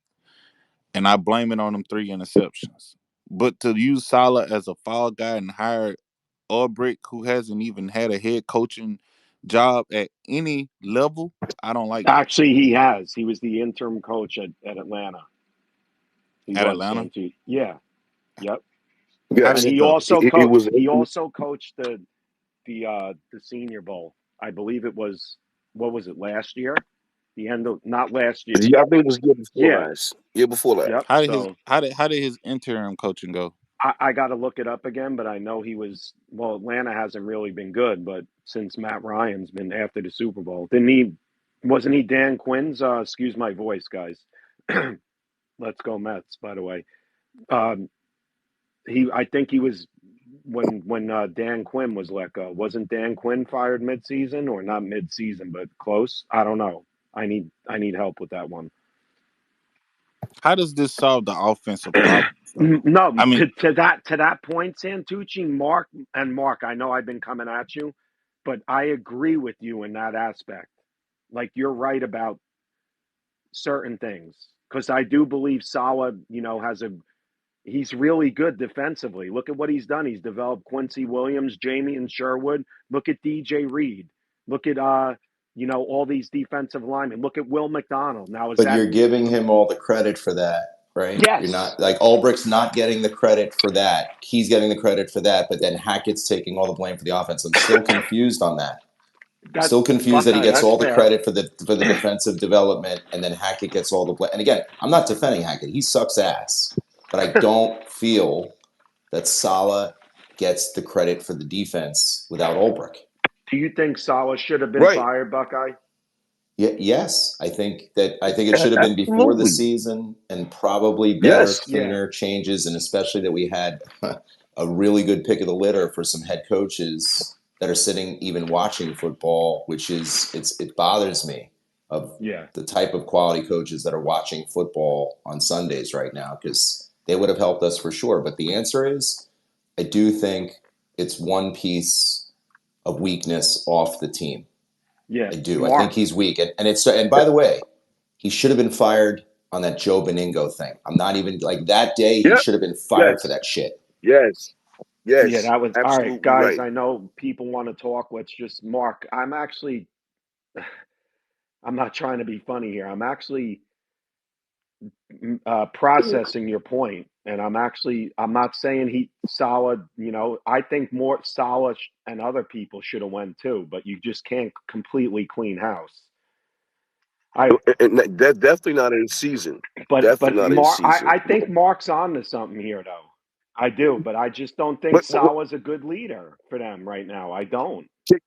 and I blame it on them 3 interceptions. But to use Salah as a fall guy and hire Ulbrich, who hasn't even had a head coaching job at any level, I don't like that. Actually, he has. He was the interim coach at Atlanta. He At was Atlanta? Santee. Yeah. Yep. How And did Yes, it he go? also it was. he also coached the Senior Bowl. I believe it was, what was it, last year? The end of, not last year. Yeah, I think it was year before Yeah. last. Year before last. Yep. How did his So how did his interim coaching go? I got to look it up again, but I know he was, well, Atlanta hasn't really been good, but since Matt Ryan's been after the Super Bowl, wasn't he Dan Quinn's, excuse my voice, guys. Let's go Mets, by the way. Um, I think he was, when Dan Quinn was let go. Wasn't Dan Quinn fired midseason, or not midseason, but close? I don't know. I need help with that one. How does this solve the offensive problem, though? No, I mean, to that point, Santucci, Mark, I know I've been coming at you, but I agree with you in that aspect. Like, you're right about certain things, because I do believe Salah, he's really good defensively. Look at what he's done. He's developed Quincy Williams, Jamie and Sherwood. Look at DJ Reed. Look at all these defensive linemen. Look at Will McDonald. Now, is But that, you're giving him all the credit for that, right? You're yes, not like Ulbricht's not getting the credit for that. He's getting the credit for that, but then Hackett's taking all the blame for the offense. I'm still confused on that. Still confused that he Buckeye, gets that's all the fair. credit for the defensive development, and then Hackett gets all the blame. And again, I'm not defending Hackett; he sucks ass. But I don't feel that Salah gets the credit for the defense without Ulbrich. Do you think Salah should have been Right. fired, Buckeye? Yes, I think it should have been before the Absolutely. season, and probably better, Yes. Yeah. cleaner changes, and especially that we had a really good pick of the litter for some head coaches that are sitting even watching football, which is it bothers me of Yeah. the type of quality coaches that are watching football on Sundays right now, because they would have helped us for sure. But the answer is, I do think it's one piece of weakness off the team. Yeah. I do. I think Mark. he's weak, and by the way, he should have been fired on that Joe Beningo thing. I'm not even like that day. He Yep. should have been fired for Yes. that shit. Yes. Yeah, Yes. that was all right, Absolutely guys. right. I know people want to talk. Let's just Mark. I'm not trying to be funny here. I'm actually processing your point, and I'm not saying Salah. I think more Salah and other people should have went too, but you just can't completely clean house. And that's definitely not in season. Definitely But not in Mark, season. I think Mark's on to something here, though. I do, but I just don't think But Salah's a good leader for them right now. I don't. can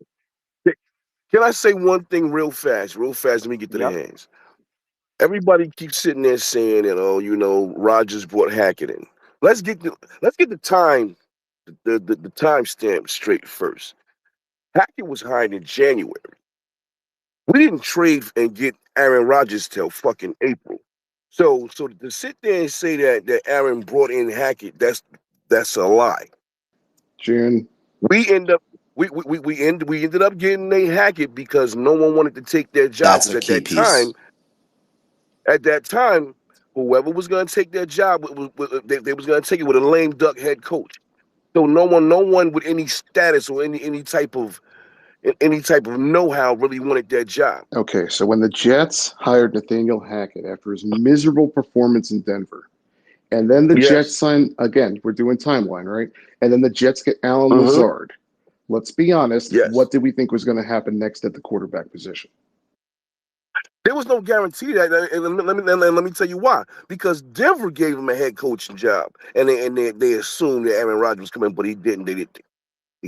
can I say one thing real fast? Real fast. Let me get to the Yep. hands. Everybody keeps sitting there saying that, oh, Rogers brought Hackett in. Let's get the time the timestamp straight first. Hackett was hired in January. We didn't trade and get Aaron Rodgers till fucking April. So to sit there and say that Aaron brought in Hackett, that's a lie. June. We end up we ended up getting Nate Hackett because no one wanted to take their job, That's because a key piece. at that time, whoever was going to take their job, they was going to take it with a lame duck head coach. So no one with any status or any type of know-how really wanted that job. Okay, so when the Jets hired Nathaniel Hackett after his miserable performance in Denver, and then the Jets Yes. signed, again, we're doing timeline, right? And then the Jets get Alan Mm-hmm. Lazard. Let's be honest, Yes. what did we think was going to happen next at the quarterback position? There was no guarantee that. And let me tell you why. Because Denver gave him a head coaching job, and they assumed that Aaron Rodgers was coming, but he didn't. He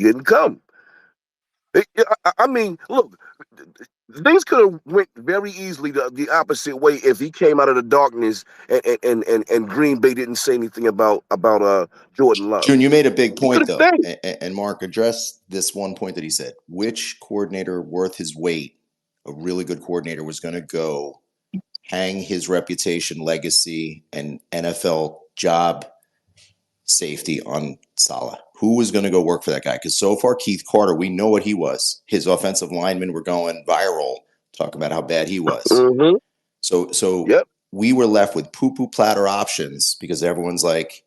didn't come. I mean, look, things could have went very easily the opposite way if he came out of the darkness and Green Bay didn't say anything about Jordan Love. June, you made a big He point could have though, stayed. and Mark addressed this one point that he said: which coordinator worth his weight, a really good coordinator, was going to go hang his reputation, legacy, and NFL job safety on Saleh? Who was going to go work for that guy? Because so far, Keith Carter, we know what he was. His offensive linemen were going viral, talking about how bad he was. Mm-hmm. So Yep. we were left with poo-poo platter options because everyone's like,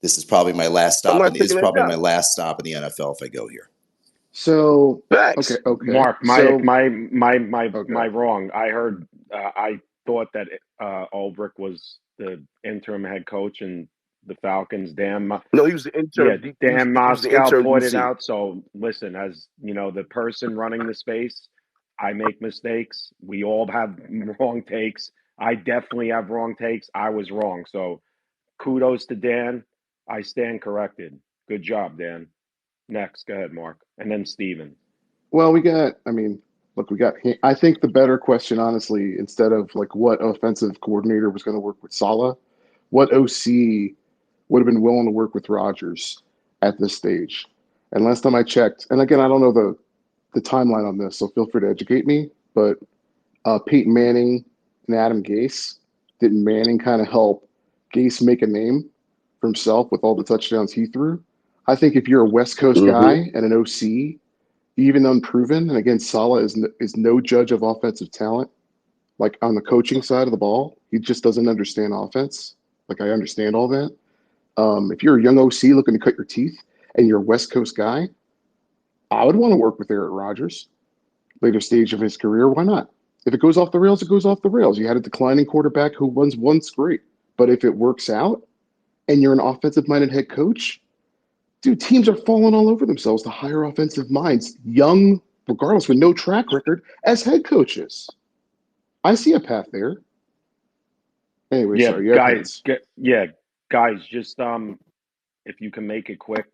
this is probably my last I'm stop, not and is taking that probably job. my last stop in the NFL if I go here. So Facts. okay. Mark, So my okay. wrong. I heard. I thought that Ulbrich was the interim head coach and the Falcons. No, he was the Yeah, intern. Dan He was the Moscow intern pointed DC. out. So listen, as you know, the person running the space, I make mistakes. We all have wrong takes. I definitely have wrong takes. I was wrong. So kudos to Dan. I stand corrected. Good job, Dan. Next, go ahead, Mark, and then Steven. Well, I mean, look, I think the better question, honestly, instead of like what offensive coordinator was going to work with Saleh, what OC would have been willing to work with Rodgers at this stage. And last time I checked, and again, I don't know the timeline on this, so feel free to educate me, but Peyton Manning and Adam Gase, didn't Manning kind of help Gase make a name for himself with all the touchdowns he threw? I think if you're a West Coast Mm-hmm. guy and an OC, even unproven, and again, Saleh is no judge of offensive talent. Like on the coaching side of the ball, he just doesn't understand offense. Like I understand all that. If you're a young OC looking to cut your teeth and you're a West Coast guy, I would want to work with Aaron Rodgers later stage of his career. Why not? If it goes off the rails, it goes off the rails. You had a declining quarterback who was once great, but if it works out and you're an offensive minded head coach, dude, teams are falling all over themselves to hire offensive minds, young, regardless, with no track record as head coaches. I see a path there. Anyway, Yeah, sorry, you have hands. guys, just if you can make it quick,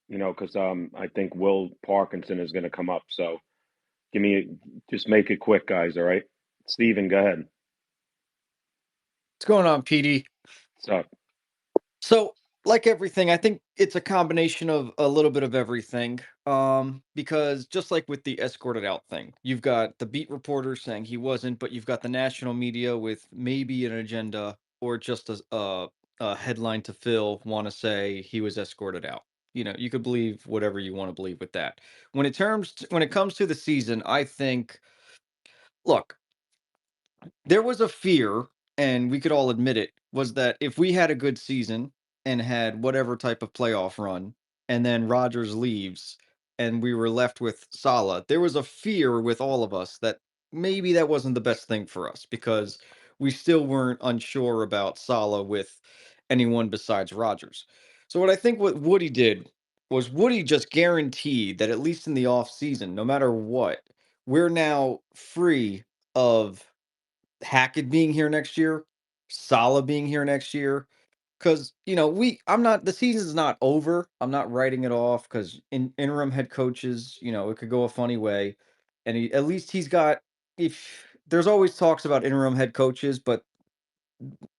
because I think Will Parkinson is going to come up. So just make it quick, guys. All right, Steven, go ahead. What's going on, PD? What's up? So, like everything, I think it's a combination of a little bit of everything. Because just like with the escorted out thing, you've got the beat reporter saying he wasn't, but you've got the national media with maybe an agenda or just a headline to fill want to say he was escorted out. You could believe whatever you want to believe with that. When it comes to the season, I think, look, there was a fear, and we could all admit it, was that if we had a good season and had whatever type of playoff run, and then Rodgers leaves and we were left with Salah, there was a fear with all of us that maybe that wasn't the best thing for us because we still weren't unsure about Salah with anyone besides Rodgers. So what I think what Woody did was Woody just guaranteed that at least in the off season, no matter what, we're now free of Hackett being here next year, Salah being here next year. Because, I'm not, the season's not over. I'm not writing it off because interim head coaches, it could go a funny way. And at least he's got, if there's always talks about interim head coaches, but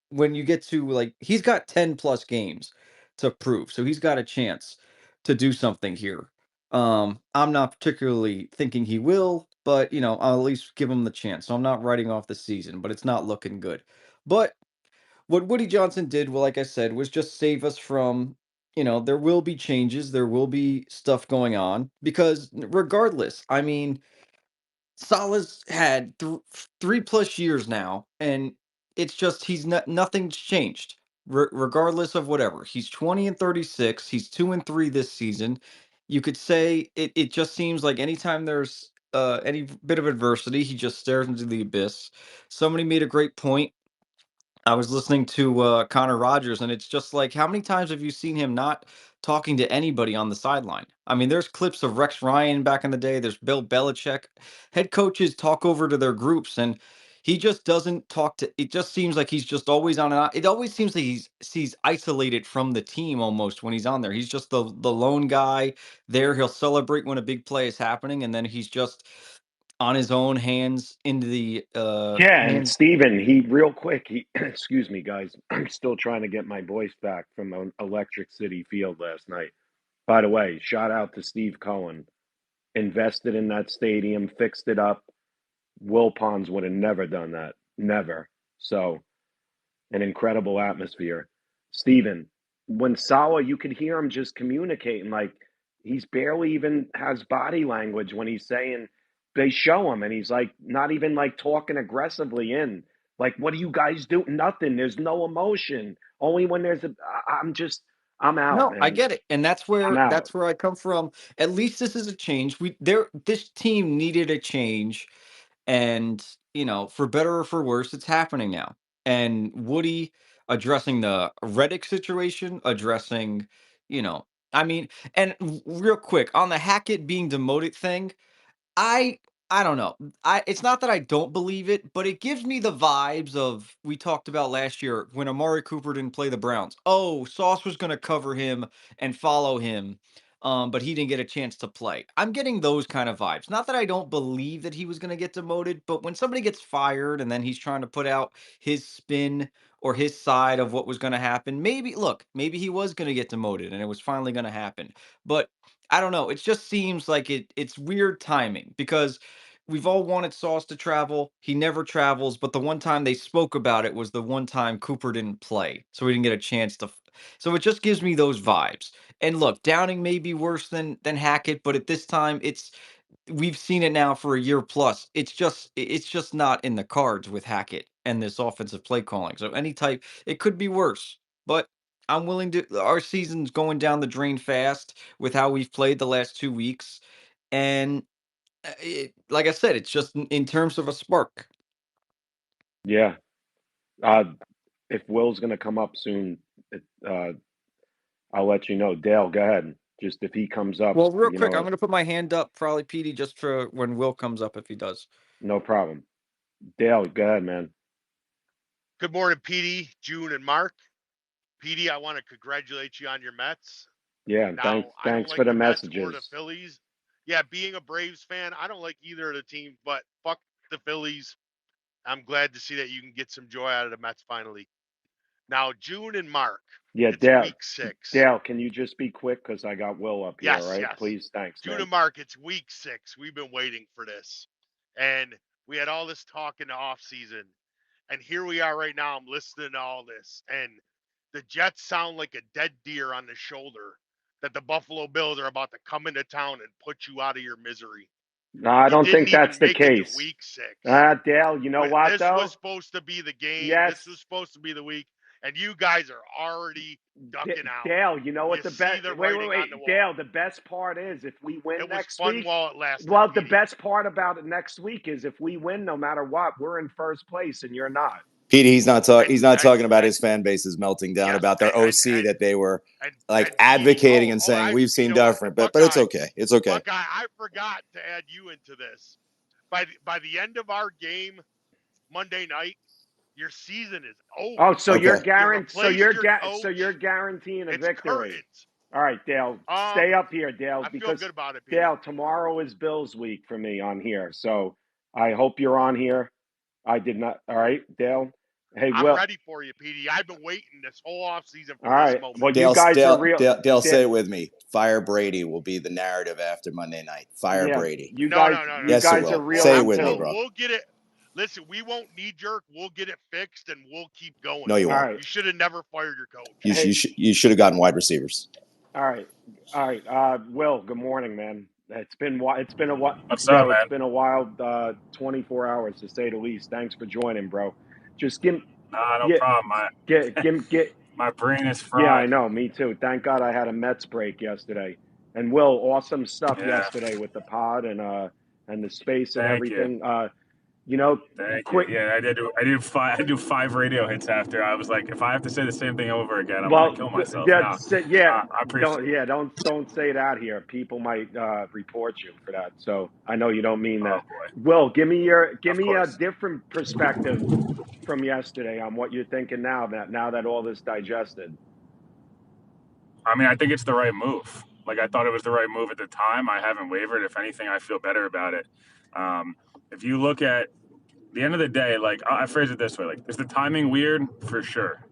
when you get to like, he's got 10 plus games to prove. So he's got a chance to do something here. I'm not particularly thinking he will, but I'll at least give him the chance. So I'm not writing off the season, but it's not looking good. But what Woody Johnson did, well, like I said, was just save us from, there will be changes, there will be stuff going on because regardless, I mean, Salah's had 3+ years now, and it's just nothing's changed. Regardless of whatever, he's 20 and 36. He's 2 and 3 this season. You could say it just seems like anytime there's any bit of adversity, he just stares into the abyss. Somebody made a great point. I was listening to Connor Rogers, and it's just like, how many times have you seen him not talking to anybody on the sideline? I mean, there's clips of Rex Ryan back in the day. There's Bill Belichick. Head coaches talk over to their groups, and he just doesn't talk to. It just seems like he's just always on and it always seems like he's isolated from the team almost when he's on there. He's just the lone guy there. He'll celebrate when a big play is happening, and then he's just on his own, hands into the Yeah, and hands. Steven, he real quick, he excuse me guys, I'm still trying to get my voice back from Electric City Field last night. By the way, shout out to Steve Cohen. Invested in that stadium, fixed it up. Will Pons would have never done that. Never. So, an incredible atmosphere. Steven, when Salah, you could hear him just communicating. Like, he's barely even has body language when he's saying, they show him, and he's like, not even like talking aggressively in. Like, what do you guys do? Nothing. There's no emotion. Only when there's I'm out, No, I man. get it, and I'm out. that's where I come from. At least this is a change. This team needed a change, and for better or for worse, it's happening now. And Woody addressing the Reddick situation, addressing, you know, I mean, and real quick on the Hackett being demoted thing. I I don't know. It's not that I don't believe it, but it gives me the vibes of we talked about last year when Amari Cooper didn't play the Browns. Oh, Sauce was going to cover him and follow him, but he didn't get a chance to play. I'm getting those kind of vibes. Not that I don't believe that he was going to get demoted, but when somebody gets fired and then he's trying to put out his spin or his side of what was going to happen, maybe he was going to get demoted and it was finally going to happen. But I don't know. It just seems like it's weird timing because we've all wanted Sauce to travel. He never travels, but the one time they spoke about it was the one time Cooper didn't play. So we didn't get a chance to so it just gives me those vibes. And look, Downing may be worse than Hackett, but at this time we've seen it now for a year plus. It's just not in the cards with Hackett and this offensive play calling. So it could be worse. But I'm willing to our season's going down the drain fast with how we've played the last 2 weeks. And like I said, it's just in terms of a spark. Yeah. If Will's going to come up soon, uh, I'll let you know. Dale, go ahead. Just if he comes up, Well, real quick, I'm going to put my hand up, probably Petey, just for when Will comes up if he does. No problem. Dale, go ahead, man. Good morning, Petey, June, and Mark. Petey, I want to congratulate you on your Mets. Yeah, Now, I don't thanks for like the the Mets or the messages. Phillies. Yeah, being a Braves fan, I don't like either of the teams, but fuck the Phillies. I'm glad to see that you can get some joy out of the Mets finally. Now, June and Mark, Yeah, it's week 6. Dale, can you just be quick because I got Will up here, Yes, right? yes. Please, thanks, June man. and Mark, it's week 6. We've been waiting for this. And we had all this talk in the off season. And here we are right now. I'm listening to all this. And the Jets sound like a dead deer on the shoulder that the Buffalo Bills are about to come into town and put you out of your misery. No, I don't think that's the Make it to case. week 6. Dale, you know what, This though? was supposed to be the game. Yes. This was supposed to be the week. And you guys are already ducking out. Dale, you know what the best? Wait. Dale, the best part is if we win next week. It was fun while it lasted. Well, the best part about it next week is if we win, no matter what, we're in first place and you're not. Petey, he's not talking about his fan base is melting down about their OC that they were advocating and saying we've seen different, but it's okay. It's okay. Buckeye, I forgot to add you into this. By the end of our game Monday night, your season is over. Oh, so okay. you're guaranteeing a victory. Curtains. All right, Dale, stay up here, Dale. I feel good about it, Pete. Dale, tomorrow is Bills week for me on here, so I hope you're on here. I did not. All right, Dale. Hey, I'm ready for you, Petey. I've been waiting this whole offseason for this moment. Well, you guys are real. Dale, say it with me. Fire Brady will be the narrative after Monday night. Fire Brady. You guys, no. Yes, you guys it will. are real. Say it with me, bro. We'll get it. Listen, we won't knee jerk. We'll get it fixed, and we'll keep going. No, you won't. Right. You should have never fired your coach. You should have gotten wide receivers. All right. Will, good morning, man. It's been a while. It's been a wild 24 hours to say the least. Thanks for joining, bro. Just give. No problem. My brain is fried. Yeah, I know. Me too. Thank God I had a Mets break yesterday. And Will, awesome stuff yesterday with the pod and the space and everything. You know, Thank you. quick. Yeah, I do 5 radio hits after. I was like, if I have to say the same thing over again, I'm gonna Well, kill myself. No, that's yeah. I appreciate. Don't say that here. People might report you for that. So I know you don't mean Oh that. boy, Will, give me of a course. different perspective from yesterday on what you're thinking now that all this digested. I mean, I think it's the right move. Like I thought it was the right move at the time. I haven't wavered. If anything, I feel better about it. If you look at the end of the day, like I phrase it this way: like, is the timing weird? For sure.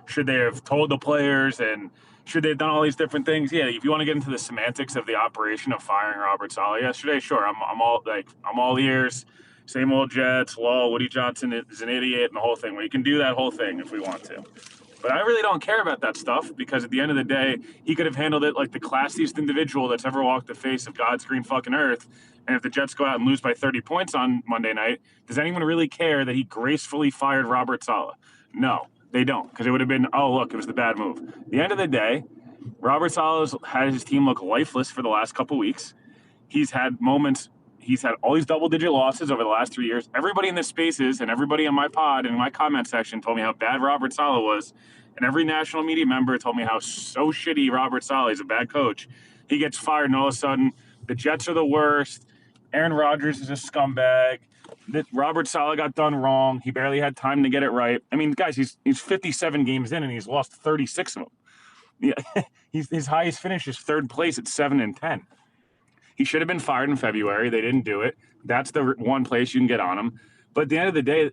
Should they have told the players and should they have done all these different things? Yeah. If you want to get into the semantics of the operation of firing Robert Saleh yesterday, sure. I'm all ears. Same old Jets. Lol. Woody Johnson is an idiot, and the whole thing. We can do that whole thing if we want to. But I really don't care about that stuff because at the end of the day, he could have handled it like the classiest individual that's ever walked the face of God's green fucking earth. And if the Jets go out and lose by 30 points on Monday night, does anyone really care that he gracefully fired Robert Saleh? No, they don't, because it would have been, oh, look, it was the bad move. At the end of the day, Robert Saleh's had his team look lifeless for the last couple weeks. He's had moments. He's had all these double-digit losses over the last 3 years. Everybody in this spaces and everybody in my pod and in my comment section told me how bad Robert Saleh was, and every national media member told me how so shitty Robert Saleh is, a bad coach. He gets fired, and all of a sudden, the Jets are the worst. Aaron Rodgers is a scumbag. That Robert Saleh got done wrong. He barely had time to get it right. I mean, guys, he's 57 games in, and he's lost 36 of them. Yeah, his highest finish is third place at 7-10. He should have been fired in February. They didn't do it. That's the one place you can get on him. But at the end of the day,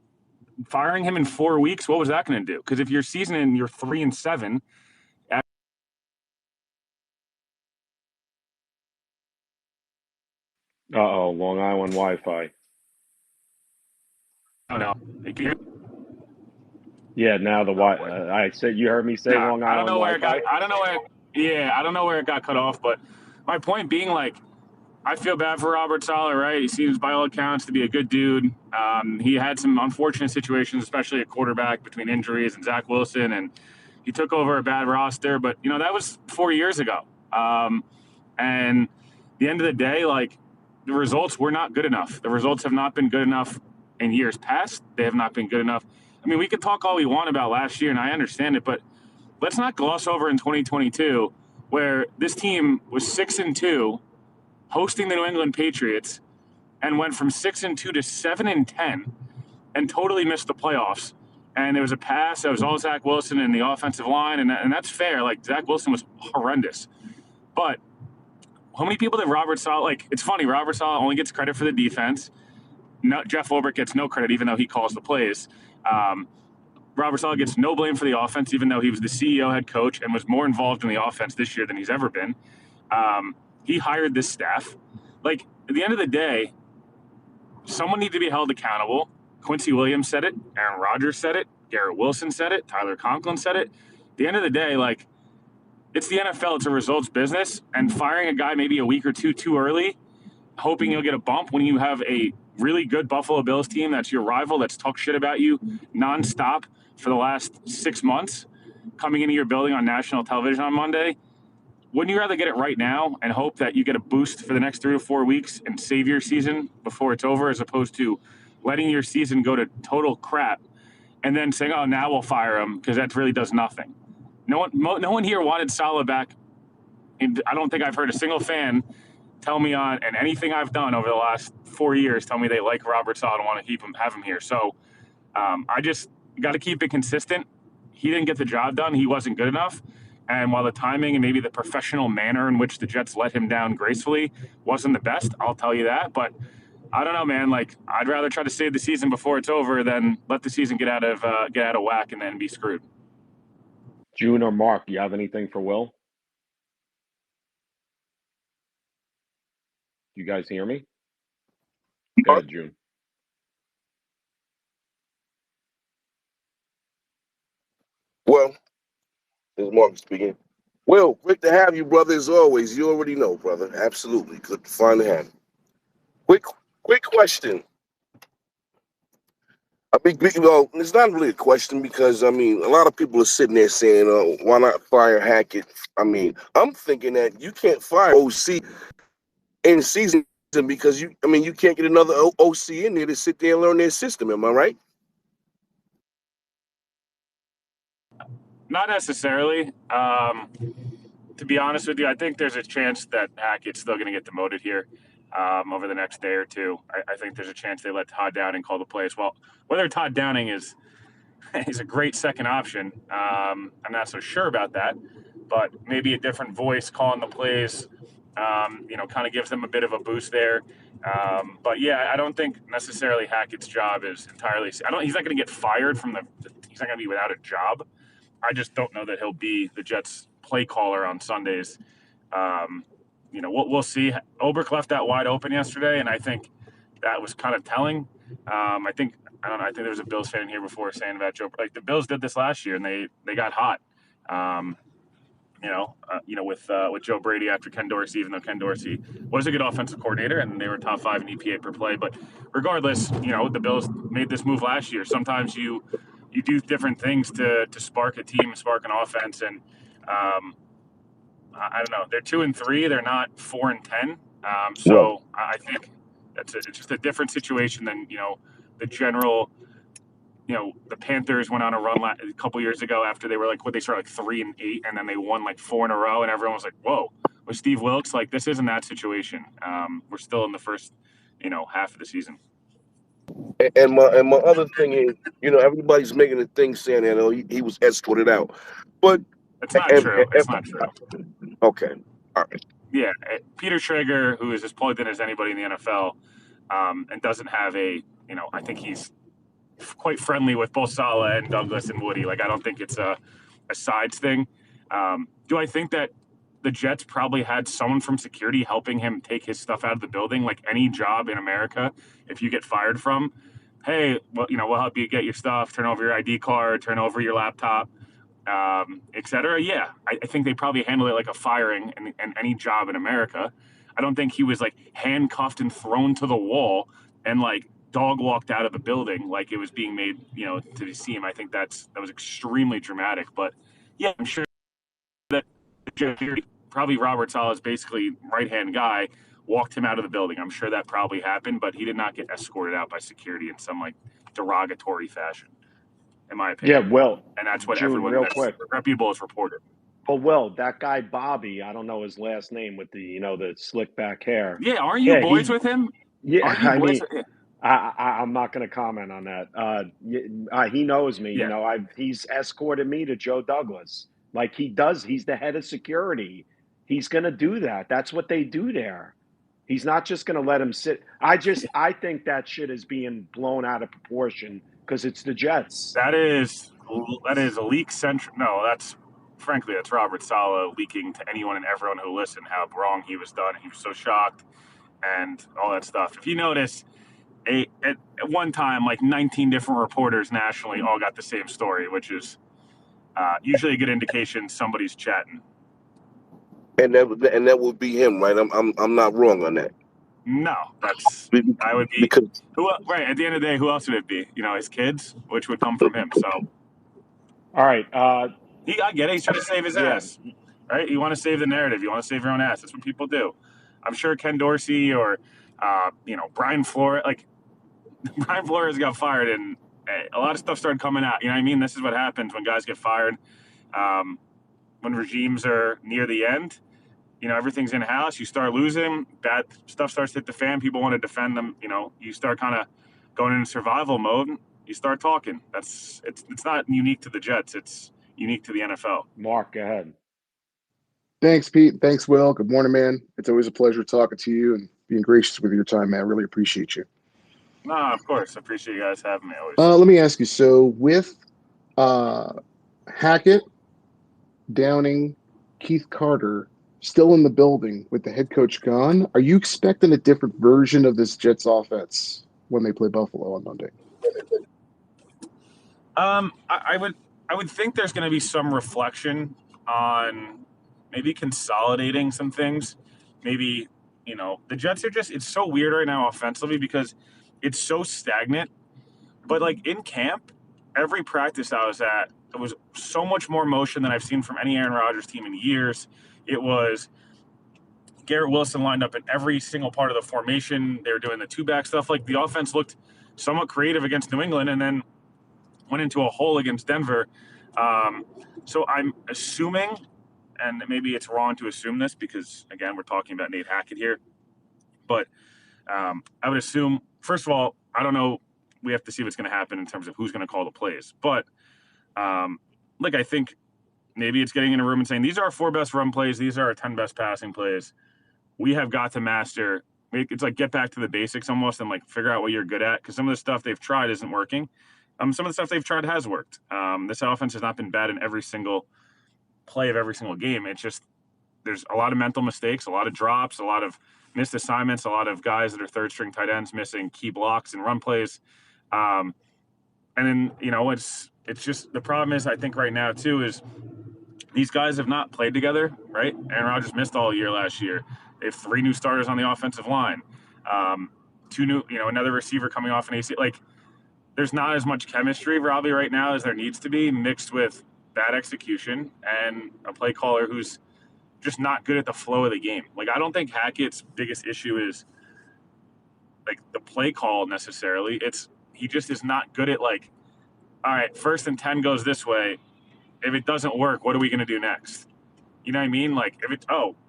firing him in 4 weeks, what was that going to do? Because if your season and you're 3-7, Long Island Wi-Fi. oh no, Yeah, now I said you heard me say nah, Long I don't Island know where it Wi-Fi. got. I don't know where. Yeah, I don't know where it got cut off. But my point being, like, I feel bad for Robert Saleh, right? He seems, by all accounts, to be a good dude. He had some unfortunate situations, especially at quarterback between injuries and Zach Wilson, and he took over a bad roster. But, you know, that was 4 years ago. And at the end of the day, like, the results were not good enough. The results have not been good enough in years past. They have not been good enough. I mean, we could talk all we want about last year, and I understand it, but let's not gloss over in 2022 where this team was 6-2 hosting the New England Patriots and went from 6-2 to 7-10 and totally missed the playoffs. And it was a pass. It was all Zach Wilson and the offensive line, and that's fair. Like, Zach Wilson was horrendous. But how many people did Robert Saleh, like, it's funny, Robert Saleh only gets credit for the defense. No, Jeff Ulbrich gets no credit, even though he calls the plays. Robert Saleh gets no blame for the offense, even though he was the CEO, head coach, and was more involved in the offense this year than he's ever been. He hired this staff. Like, at the end of the day, someone needs to be held accountable. Quincy Williams said it. Aaron Rodgers said it. Garrett Wilson said it. Tyler Conklin said it. At the end of the day, like, it's the NFL. It's a results business. And firing a guy maybe a week or two too early, hoping you'll get a bump when you have a really good Buffalo Bills team that's your rival, that's talked shit about you nonstop for the last 6 months, coming into your building on national television on Monday. Wouldn't you rather get it right now and hope that you get a boost for the next 3 to 4 weeks and save your season before it's over, as opposed to letting your season go to total crap and then saying, oh, now we'll fire him, because that really does nothing. No one here wanted Saleh back. And I don't think I've heard a single fan tell me on, and anything I've done over the last 4 years, tell me they like Robert Saleh and want to have him here. So I just got to keep it consistent. He didn't get the job done. He wasn't good enough. And while the timing and maybe the professional manner in which the Jets let him down gracefully wasn't the best, I'll tell you that. But I don't know, man. Like, I'd rather try to save the season before it's over than let the season get out of whack and then be screwed. June or Mark, do you have anything for Will? You guys hear me? Go ahead, June. Well, this is Mark speaking. Will, great to have you, brother, as always. You already know, brother. Absolutely. Good to finally have you. Quick question. Well, it's not really a question because, I mean, a lot of people are sitting there saying, why not fire Hackett? I mean, I'm thinking that you can't fire OC in season system because you can't get another OC in there to sit there and learn their system. Am I right? Not necessarily. To be honest with you, I think there's a chance that Hackett's still going to get demoted here over the next day or two. I think there's a chance they let Todd Downing call the plays. Well, whether Todd Downing is a great second option, I'm not so sure about that. But maybe a different voice calling the plays, kind of gives them a bit of a boost there. But yeah, I don't think necessarily Hackett's job is entirely. He's not going to get fired from He's not going to be without a job. I just don't know that he'll be the Jets play caller on Sundays. We'll see. Oberk left that wide open yesterday, and I think that was kind of telling. I think there was a Bills fan here before saying about Joe. Like the Bills did this last year, and they got hot. With Joe Brady after Ken Dorsey, even though Ken Dorsey was a good offensive coordinator and they were top 5 in EPA per play. But regardless, the Bills made this move last year. Sometimes you do different things to spark a team, spark an offense, and I don't know. They're 2-3. They're not 4-10. So I think it's just a different situation than the general. The Panthers went on a run a couple years ago after they were they started 3-8, and then they won 4 in a row, and everyone was like, "Whoa!" With Steve Wilkes, this isn't that situation. We're still in the first, half of the season. And my other thing is, everybody's making a thing saying that he was escorted out, but it's not true. It's not true. Okay, all right. Yeah, Peter Schrager, who is as plugged in as anybody in the NFL, and doesn't have I think he's quite friendly with both Saleh and Douglas and Woody. I don't think it's a sides thing. Do I think that the Jets probably had someone from security helping him take his stuff out of the building? Like any job in America, if you get fired from, hey, we'll help you get your stuff, turn over your ID card, turn over your laptop, etc. Yeah, I think they probably handle it like a firing in any job in America. I don't think he was handcuffed and thrown to the wall and dog walked out of the building like it was being made, to see him. I think that was extremely dramatic. But yeah, I'm sure that probably Robert Saleh's basically right-hand guy walked him out of the building. I'm sure that probably happened, but he did not get escorted out by security in some derogatory fashion, in my opinion. Yeah, Will. And that's what June, everyone real that's quick. reputable has reported. But Will, that guy Bobby, I don't know his last name with the the slick back hair. Yeah, aren't you boys with him? Yeah, aren't you boys with him? I'm not going to comment on that. He knows me. Yeah. He's escorted me to Joe Douglas. He does. He's the head of security. He's going to do that. That's what they do there. He's not just going to let him sit. I think that shit is being blown out of proportion because it's the Jets. That is a leak central. No, that's Robert Saleh leaking to anyone and everyone who listened how wrong he was done. He was so shocked and all that stuff. If you notice, at one time, 19 different reporters nationally all got the same story, which is usually a good indication somebody's chatting. And that would be him, right? I'm not wrong on that. No, I would be because right at the end of the day, who else would it be? His kids, which would come from him. So, all right, I get it. He's trying to save his ass, right? You want to save the narrative. You want to save your own ass. That's what people do. I'm sure Ken Dorsey or Brian Flores, Brian Flores got fired, and a lot of stuff started coming out. You know what I mean? This is what happens when guys get fired. When regimes are near the end, everything's in house. You start losing, bad stuff starts to hit the fan. People want to defend them. You start kind of going into survival mode. You start talking. It's not unique to the Jets. It's unique to the NFL. Mark, go ahead. Thanks, Pete. Thanks, Will. Good morning, man. It's always a pleasure talking to you and being gracious with your time, man. I really appreciate you. No, of course. I appreciate you guys having me always. Let me ask you. So with Hackett, Downing, Keith Carter still in the building with the head coach gone, are you expecting a different version of this Jets offense when they play Buffalo on Monday? I would think there's going to be some reflection on maybe consolidating some things. Maybe, the Jets are it's so weird right now offensively because it's so stagnant. But in camp, every practice I was at, it was so much more motion than I've seen from any Aaron Rodgers team in years. It was Garrett Wilson lined up in every single part of the formation. They were doing the two-back stuff. Like, the offense looked somewhat creative against New England and then went into a hole against Denver. So I'm assuming, and maybe it's wrong to assume this because, again, we're talking about Nate Hackett here, but I would assume, first of all, I don't know. We have to see what's going to happen in terms of who's going to call the plays. But, I think maybe it's getting in a room and saying, these are our 4 best run plays. These are our 10 best passing plays. We have got to master. It's like get back to the basics almost and figure out what you're good at, because some of the stuff they've tried isn't working. Some of the stuff they've tried has worked. This offense has not been bad in every single play of every single game. It's just there's a lot of mental mistakes, a lot of drops, a lot of missed assignments, a lot of guys that are third string tight ends missing key blocks and run plays. And then, it's just the problem is, I think right now too, is these guys have not played together, right? Aaron Rodgers missed all year last year. They have 3 new starters on the offensive line. 2 new, another receiver coming off an AC. There's not as much chemistry probably right now as there needs to be, mixed with bad execution and a play caller who's just not good at the flow of the game. I don't think Hackett's biggest issue is the play call necessarily. He just is not good at all right, 1st and 10 goes this way. If it doesn't work, what are we going to do next? You know what I mean?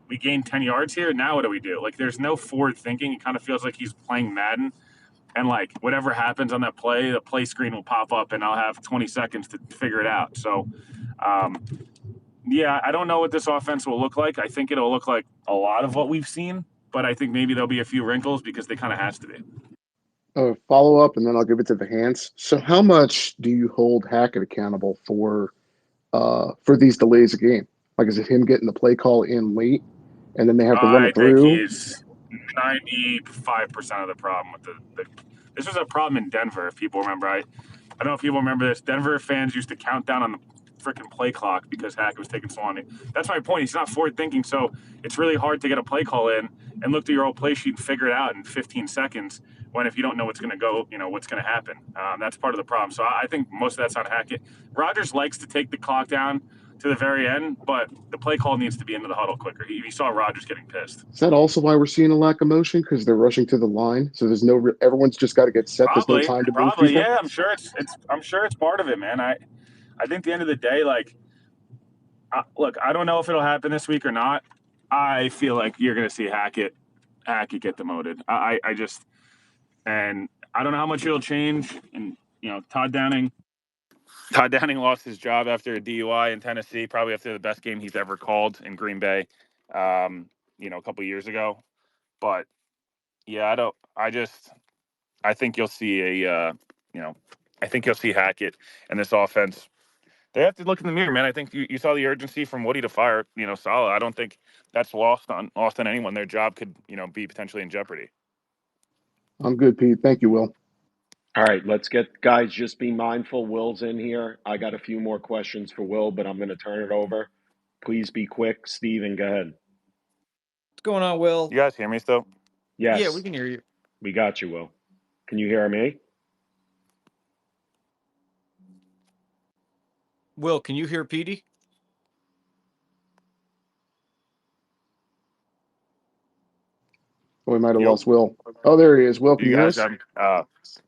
We gained 10 yards here. Now what do we do? There's no forward thinking. It kind of feels like he's playing Madden. And whatever happens on that play, the play screen will pop up and I'll have 20 seconds to figure it out. So, I don't know what this offense will look like. I think it'll look like a lot of what we've seen, but I think maybe there'll be a few wrinkles because they kind of has to be. Follow up, and then I'll give it to the hands. So how much do you hold Hackett accountable for these delays of game? Is it him getting the play call in late and then they have to run I it think through? he's 95% of the problem with the this was a problem in Denver, if people remember. I don't know if people remember this. Denver fans used to count down on the freaking play clock because Hackett was taking so long. That's my point. He's not forward thinking, so it's really hard to get a play call in and look through your old play sheet and figure it out in 15 seconds when if you don't know what's going to go, what's going to happen. That's part of the problem. So I think most of that's on Hackett. Rodgers likes to take the clock down to the very end, but the play call needs to be into the huddle quicker. You saw Rodgers getting pissed. Is that also why we're seeing a lack of motion? Because they're rushing to the line, so there's no. Everyone's just got to get set. There's no time to move people. Yeah. I'm sure it's part of it, man. I think at the end of the day, look, I don't know if it'll happen this week or not. I feel like you're going to see Hackett get demoted. I just, and I don't know how much it'll change. And Todd Downing lost his job after a DUI in Tennessee, probably after the best game he's ever called in Green Bay, a couple years ago. But yeah, I think you'll see I think you'll see Hackett and this offense. They have to look in the mirror, man. I think you saw the urgency from Woody to fire, Saleh. I don't think that's lost on anyone. Their job could, be potentially in jeopardy. I'm good, Pete. Thank you, Will. All right, let's get guys. Just be mindful. Will's in here. I got a few more questions for Will, but I'm going to turn it over. Please be quick. Steven, go ahead. What's going on, Will? You guys hear me still? Yes. Yeah, we can hear you. We got you, Will. Can you hear me? Will, can you hear Petey? We might have lost Will. Oh, there he is. Will, can you hear us?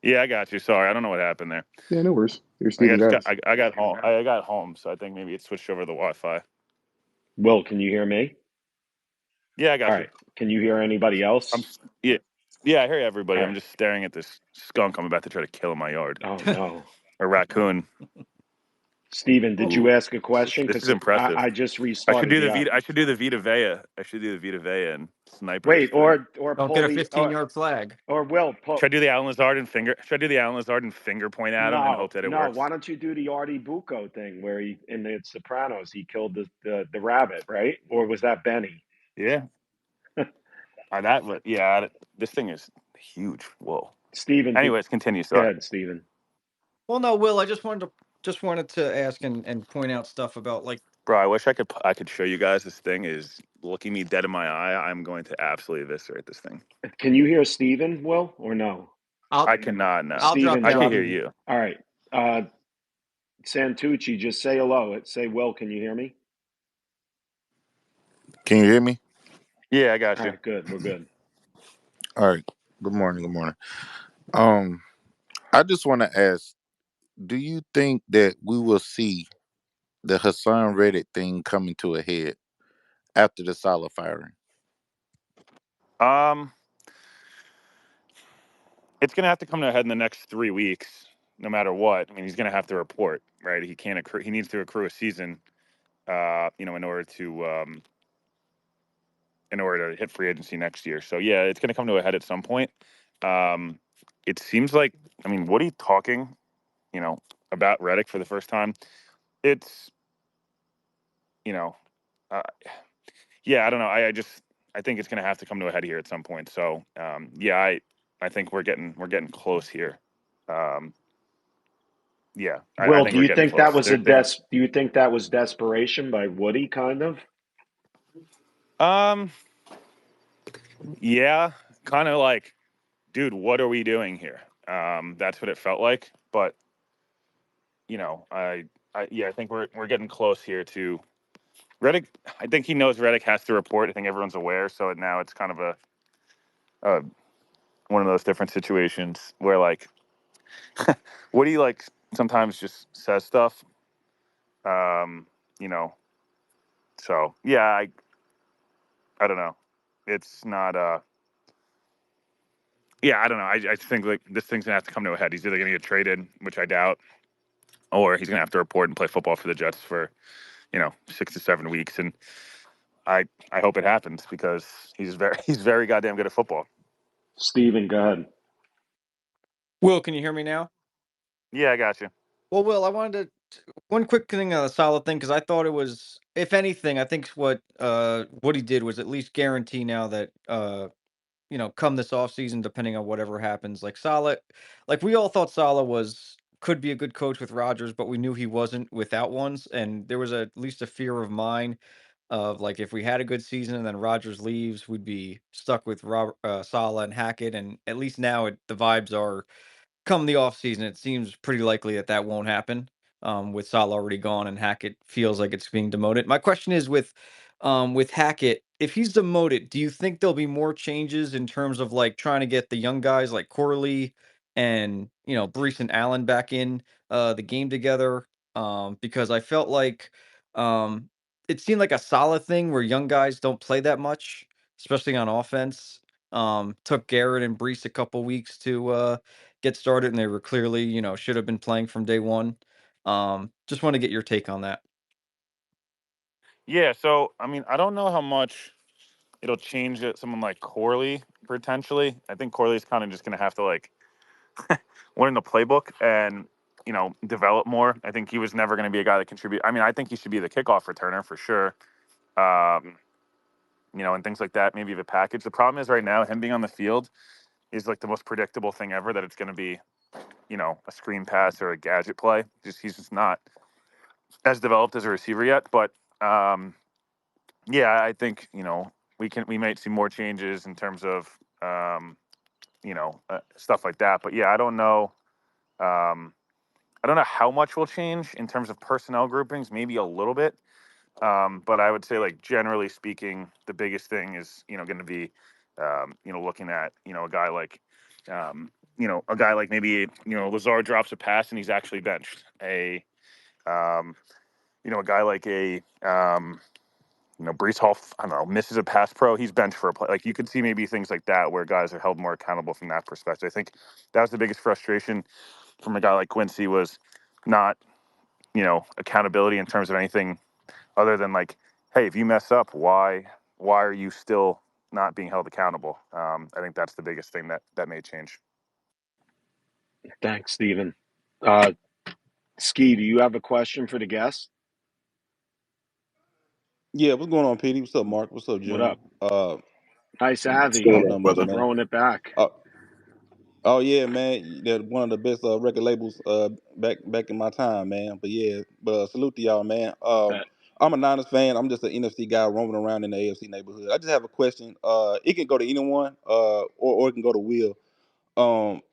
Yeah, I got you. Sorry, I don't know what happened there. Yeah, no worries. You're Steven. I got home. I got home, so I think maybe it switched over to the Wi-Fi. Will, can you hear me? Yeah, I got you. All right. Can you hear anybody else? Yeah, I hear everybody. I'm just staring at this skunk I'm about to try to kill in my yard. Oh no, a raccoon. Steven, did you ask a question? This is impressive. I just restarted. I should do the Vita Vea. I should do the Vita Vea and sniper. Wait, or don't get a 15-yard flag. Or Will, should I do the Alan Lazard and finger? Should I do the Alan Lazard and finger point at him and hope that it works? No, why don't you do the Artie Bucco thing where he in the Sopranos he killed the rabbit, right? Or was that Benny? Yeah. This thing is huge. Whoa. Steven. Anyways, continue. Go ahead, Steven. Well, no, Will, I just wanted to ask and point out stuff about Bro, I wish I could show you guys this thing is looking me dead in my eye. I'm going to absolutely eviscerate this thing. Can you hear Steven, Will, or no? I cannot now. Steven, I can hear you. All right. Santucci, just say hello. Say, Will, can you hear me? Can you hear me? Yeah, I got All you. right, good. We're good. All right. Good morning. Good morning. Um, I just want to ask: do you think that we will see the Hassan Reddick thing coming to a head after the Salah firing? Um, it's going to have to come to a head in the next 3 weeks, no matter what. I mean, he's going to have to report, right? He can't accrue. He needs to accrue a season, in order to hit free agency next year. So yeah, it's going to come to a head at some point. Um, it seems like, I mean, Woody talking, you know, about Reddick for the first time. It's, you know, uh, yeah, I don't know. I think it's going to have to come to a head here at some point. So yeah, I think we're getting close here. Um, yeah, I Will, think do we're you getting think that close. was do you think that was desperation by Woody kind of? Um, yeah, kind of like, dude, what are we doing here? That's what it felt like. But yeah, I think we're getting close here to Reddick. I think he knows Reddick has to report. I think everyone's aware. So now it's kind of a one of those different situations where like Woody like sometimes just says stuff. Um, you know. So yeah, I don't know. It's not yeah, I don't know. I think like this thing's gonna have to come to a head. He's either gonna get traded, which I doubt, or he's gonna have to report and play football for the Jets for 6 to 7 weeks. And I hope it happens because he's very goddamn good at football. Steven, go ahead. Will, can you hear me now? Yeah, I got you. Well, Will, I wanted to one quick thing on the solid thing because I thought it was, if anything, I think what he did was at least guarantee now that come this off season, depending on whatever happens, like Salah, like we all thought Salah could be a good coach with Rodgers, but we knew he wasn't without ones, and there was at least a fear of mine of like if we had a good season and then Rodgers leaves, we'd be stuck with Salah and Hackett, and at least now the vibes are come the off season, it seems pretty likely that that won't happen. With Salah already gone and Hackett feels like it's being demoted. My question is with Hackett, if he's demoted, do you think there'll be more changes in terms of like trying to get the young guys like Corley and Brees and Allen back in the game together? Because I felt like um, it seemed like a solid thing where young guys don't play that much, especially on offense. Took Garrett and Brees a couple weeks to get started, and they were clearly, should have been playing from day one. Just want to get your take on that. Yeah, so I mean, I don't know how much it'll change it. Someone like Corley potentially. I think Corley's kind of just gonna have to like learn the playbook and develop more. I think he was never going to be a guy that contribute. I mean, I think he should be the kickoff returner for sure. Um, and things like that. Maybe the package. The problem is right now, him being on the field is like the most predictable thing ever. That it's going to be a screen pass or a gadget play. He's just not as developed as a receiver yet. But yeah, I think we might see more changes in terms of stuff like that. But yeah, I don't know. Um, I don't know how much will change in terms of personnel groupings. Maybe a little bit. But I would say, like generally speaking, the biggest thing is going to be looking at a guy like maybe Lazard drops a pass and he's actually benched. Um, a guy like Brees Hall, I don't know, misses a pass pro, he's benched for a play. Like you could see maybe things like that where guys are held more accountable from that perspective. I think that was the biggest frustration from a guy like Quincy was not accountability in terms of anything other than like, hey, if you mess up, why are you still not being held accountable? I think that's the biggest thing that may change. Thanks, Steven. Ski, do you have a question for the guest? Yeah, what's going on, Petey? What's up, Mark? What's up, What Junior? up? Nice to have What's you going Not here. on, done much, brother? man. Throwing it back. Oh yeah, man. They're one of the best record labels back in my time, man. But yeah, salute to y'all, man. Bet. I'm a Niners fan. I'm just an NFC guy roaming around in the AFC neighborhood. I just have a question. It can go to anyone, or it can go to Will.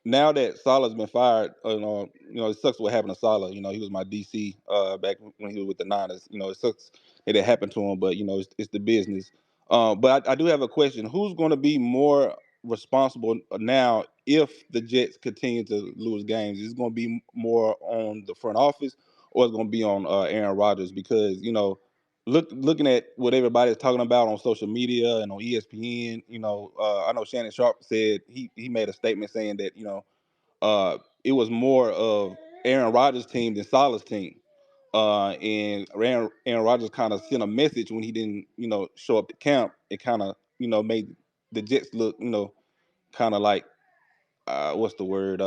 Now that Salah's been fired, it sucks what happened to Salah. He was my DC back when he was with the Niners. It sucks that it happened to him, but it's the business. But I do have a question. Who's going to be more responsible now if the Jets continue to lose games? Is it going to be more on the front office, or is it going to be on Aaron Rodgers? Because looking at what everybody's talking about on social media and on ESPN, I know Shannon Sharp said he made a statement saying that it was more of Aaron Rodgers' team than Salah's team. And Aaron Rodgers kind of sent a message when he didn't, show up to camp. It kind of, made the Jets look, kind of like, what's the word,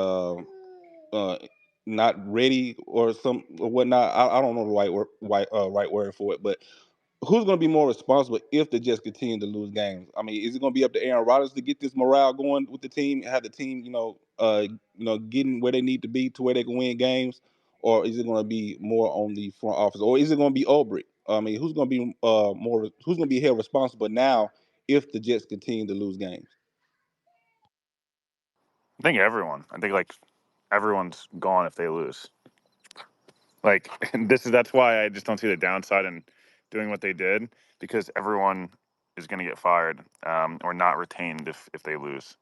not ready or whatnot. I don't know the right word for it, but who's going to be more responsible if the Jets continue to lose games? I mean, is it going to be up to Aaron Rodgers to get this morale going with the team, have the team, getting where they need to be to where they can win games, or is it going to be more on the front office, or is it going to be Ulbrich? I mean, who's going to be who's going to be held responsible now if the Jets continue to lose games? I think everyone. I think like everyone's gone if they lose. Like that's why I just don't see the downside in doing what they did, because everyone is going to get fired or not retained if they lose.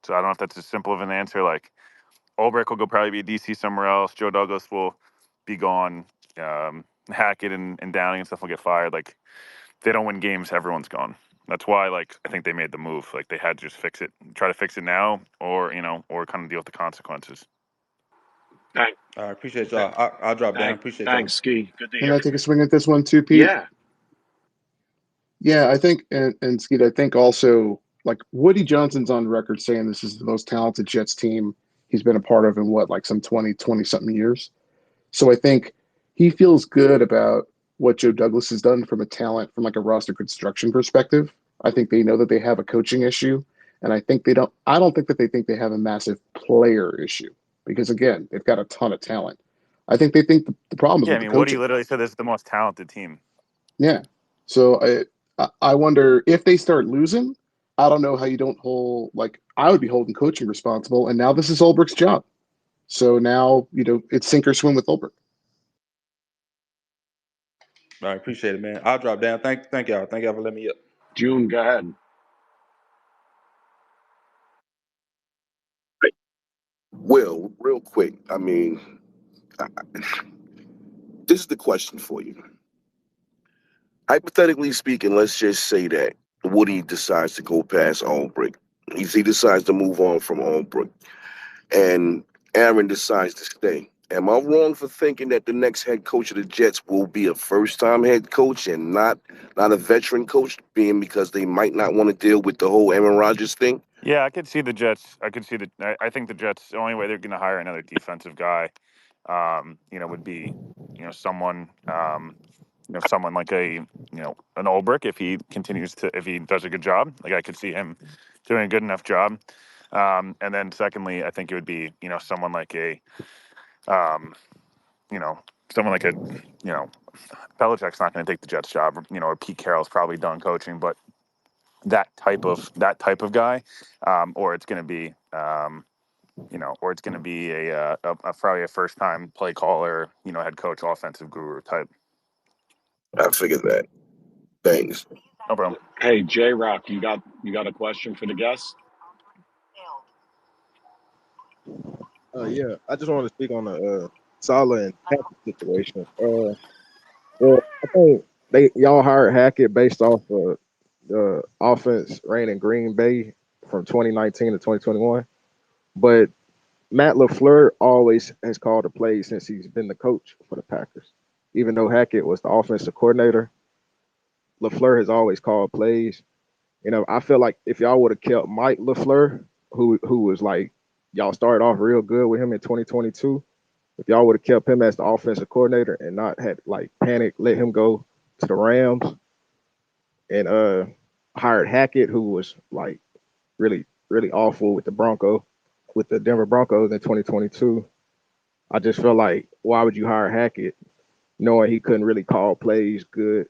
So I don't know if that's as simple of an answer. Like Ulbrich will go probably be a DC somewhere else. Joe Douglas will be gone. Hackett and Downing and stuff will get fired. Like if they don't win games, everyone's gone. That's why, like, I think they made the move. Like they had to just fix it, try to fix it now, or or kind of deal with the consequences. Thank, I appreciate thank, y'all. I'll drop down. Appreciate y'all. thanks, Ski. Good to Can hear I from take a you. swing at this one too, Pete? Yeah. Yeah, I think, and Skeet, I think also, like, Woody Johnson's on record saying this is the most talented Jets team he's been a part of in what, like some 20 something years. So I think he feels good about what Joe Douglas has done from a talent, from like a roster construction perspective. I think they know that they have a coaching issue, and I don't think that they think they have a massive player issue, because again, they've got a ton of talent. I think they think the problem is Yeah, I with the mean, Woody coaching. literally said this is the most talented team. Yeah. So I wonder if they start losing. I don't know how you don't hold, like, I would be holding coaching responsible, and now this is Ulbrich's job. So now it's sink or swim with Ulbrich. All right, appreciate it, man. I'll drop down. Thank y'all. Thank y'all for letting me up. June, go ahead. Well, real quick, I mean, this is the question for you. Hypothetically speaking, let's just say that Woody decides to go past Albrecht. He decides to move on from Albrecht, and Aaron decides to stay. Am I wrong for thinking that the next head coach of the Jets will be a first-time head coach and not a veteran coach, being because they might not want to deal with the whole Aaron Rodgers thing? Yeah, I could see the Jets. I think the Jets. The only way they're going to hire another defensive guy, would be, someone, someone like an Ulbrich if he does a good job. Like I could see him doing a good enough job. And then secondly, I think it would be, someone like um, you know, Belichick's not going to take the Jets job. Or Pete Carroll's probably done coaching, but that type of guy, or it's going to be, or it's going to be a probably a first time play caller, head coach, offensive guru type. I figured that. Thanks. No problem. Hey, J Rock, you got a question for the guest? Yeah, I just want to speak on the Salah and Hackett situation. Well, I think y'all hired Hackett based off of the offense ran in Green Bay from 2019 to 2021, but Matt LaFleur always has called the plays since he's been the coach for the Packers. Even though Hackett was the offensive coordinator, LaFleur has always called plays. I feel like if y'all would have kept Mike LaFleur, who was like y'all started off real good with him in 2022. If y'all would have kept him as the offensive coordinator and not had like panic, let him go to the Rams and hired Hackett, who was like really, really awful with the Denver Broncos in 2022. I just feel like why would you hire Hackett knowing he couldn't really call plays good?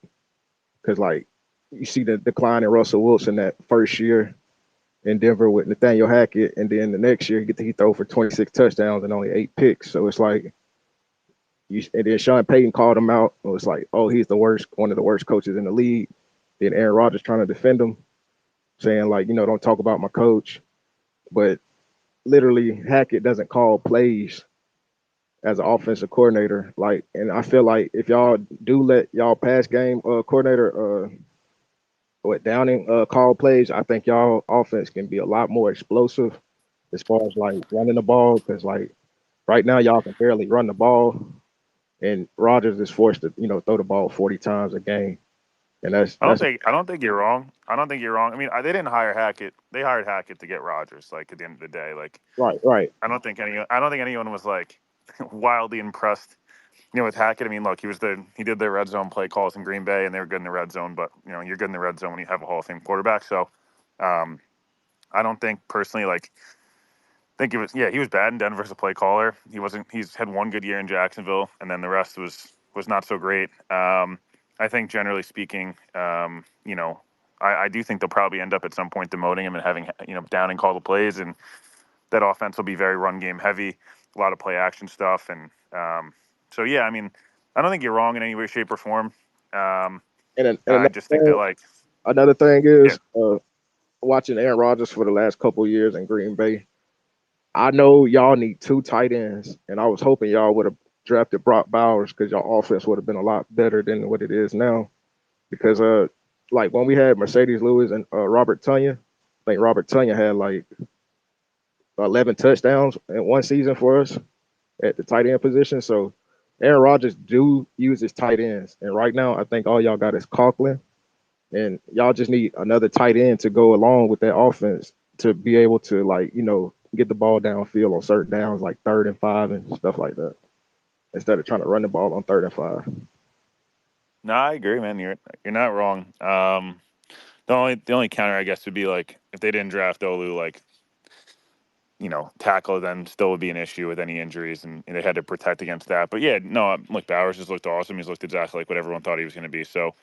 Because like you see the decline in Russell Wilson that first year in Denver with Nathaniel Hackett, and then the next year he throw for 26 touchdowns and only 8 picks. So it's like and then Sean Payton called him out and was like, "Oh, he's one of the worst coaches in the league." Then Aaron Rodgers trying to defend him, saying like, don't talk about my coach. But literally, Hackett doesn't call plays as an offensive coordinator. Like, and I feel like if y'all do let y'all pass game coordinator what Downing call plays, I think y'all offense can be a lot more explosive as far as like running the ball. Because like right now, y'all can barely run the ball, and Rodgers is forced to throw the ball 40 times a game, and that's I don't think you're wrong. I don't think you're wrong. I mean, they didn't hire Hackett. They hired Hackett to get Rodgers. Like at the end of the day, like right. I don't think anyone was like wildly impressed. With Hackett, I mean, look, he did their red zone play calls in Green Bay, and they were good in the red zone. But you're good in the red zone when you have a Hall of Fame quarterback. So, um, I don't think personally, like, think it was he was bad in Denver as a play caller. He's had one good year in Jacksonville, and then the rest was not so great. I think generally speaking, I do think they'll probably end up at some point demoting him and having Downing call the plays, and that offense will be very run game heavy, a lot of play action stuff, and so yeah, I mean, I don't think you're wrong in any way, shape, or form. And I just think that like another thing yeah, is watching Aaron Rodgers for the last couple of years in Green Bay. I know y'all need two tight ends, and I was hoping y'all would have drafted Brock Bowers because y'all offense would have been a lot better than what it is now. Because like when we had Mercedes Lewis and Robert Tunyon, I think Robert Tunyon had like 11 touchdowns in one season for us at the tight end position. So Aaron Rodgers do use his tight ends, and right now I think all y'all got is Conklin, and y'all just need another tight end to go along with that offense to be able to like get the ball downfield on certain downs like 3rd and 5 and stuff like that instead of trying to run the ball on 3rd and 5. no, I agree, man. You're not wrong. The only counter I guess would be like if they didn't draft Olu, like tackle then still would be an issue with any injuries, and they had to protect against that. But yeah, no, like Bowers just looked awesome. He's looked exactly like what everyone thought he was going to be. So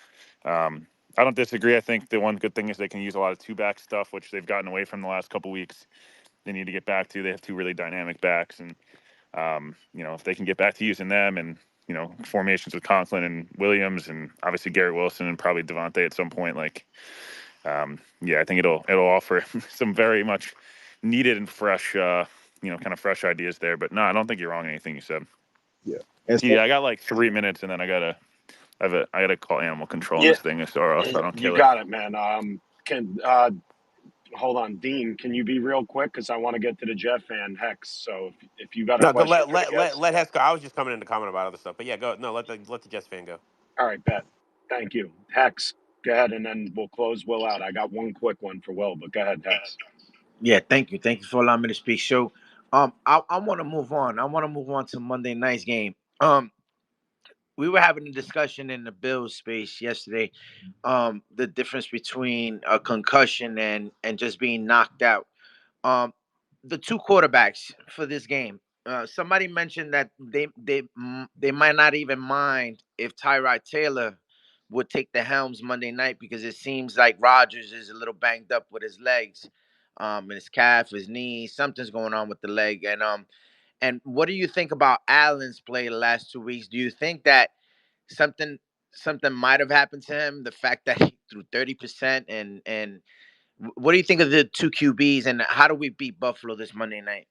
I don't disagree. I think the one good thing is they can use a lot of two-back stuff, which they've gotten away from the last couple weeks. They need to get back to. They have two really dynamic backs, and if they can get back to using them, and formations with Conklin and Williams, and obviously Garrett Wilson and probably Devontae at some point, like I think it'll offer some very much needed and fresh, kind of fresh ideas there. But no, I don't think you're wrong in anything you said. Yeah. And Yeah, so, I got like 3 minutes, and then I gotta call animal control on Yeah, this thing, or else I don't you kill it. got it, man. Can hold on, Dean? Can you be real quick? Because I want to get to the Jet fan Hex. So if you got a No, go question let for the let let guest, let Hess go. I was just coming in to comment about other stuff, but yeah, go. No, let the Jets fan go. all right, bet. Thank you, Hex. Go ahead, and then we'll close Will out. I got one quick one for Will, but go ahead, Hex. Yeah, thank you. Thank you for allowing me to speak. So, I want to move on. I want to move on to Monday night's game. We were having a discussion in the Bills space yesterday. The difference between a concussion and just being knocked out. Um, the two quarterbacks for this game. Somebody mentioned that they might not even mind if Tyrod Taylor would take the helms Monday night because it seems like Rodgers is a little banged up with his legs, and his calf, his knee, something's going on with the leg. And what do you think about Allen's play the last 2 weeks? Do you think that something something might have happened to him? The fact that he threw 30% and what do you think of the two QBs and how do we beat Buffalo this Monday night?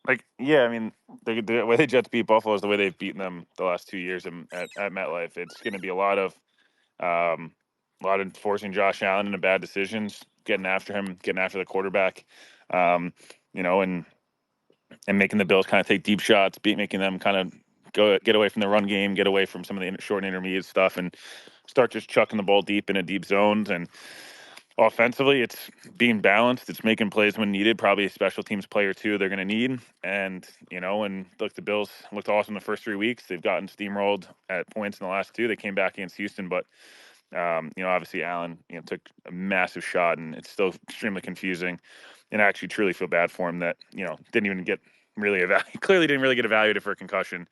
Like, yeah, I mean, the way the Jets beat Buffalo is the way they've beaten them the last 2 years at MetLife. It's going to be um, a lot of forcing Josh Allen into bad decisions, getting after him, getting after the quarterback, and making the Bills kind of take deep shots, making them kind of get away from the run game, get away from some of the short and intermediate stuff, and start just chucking the ball deep into deep zones. And offensively, it's being balanced. It's making plays when needed. Probably a special teams player too. They're going to need. And look, the Bills looked awesome the first 3 weeks. They've gotten steamrolled at points in the last two. They came back against Houston, but obviously Allen, took a massive shot, and it's still extremely confusing. And I actually truly feel bad for him that didn't even get really clearly didn't really get evaluated for a concussion.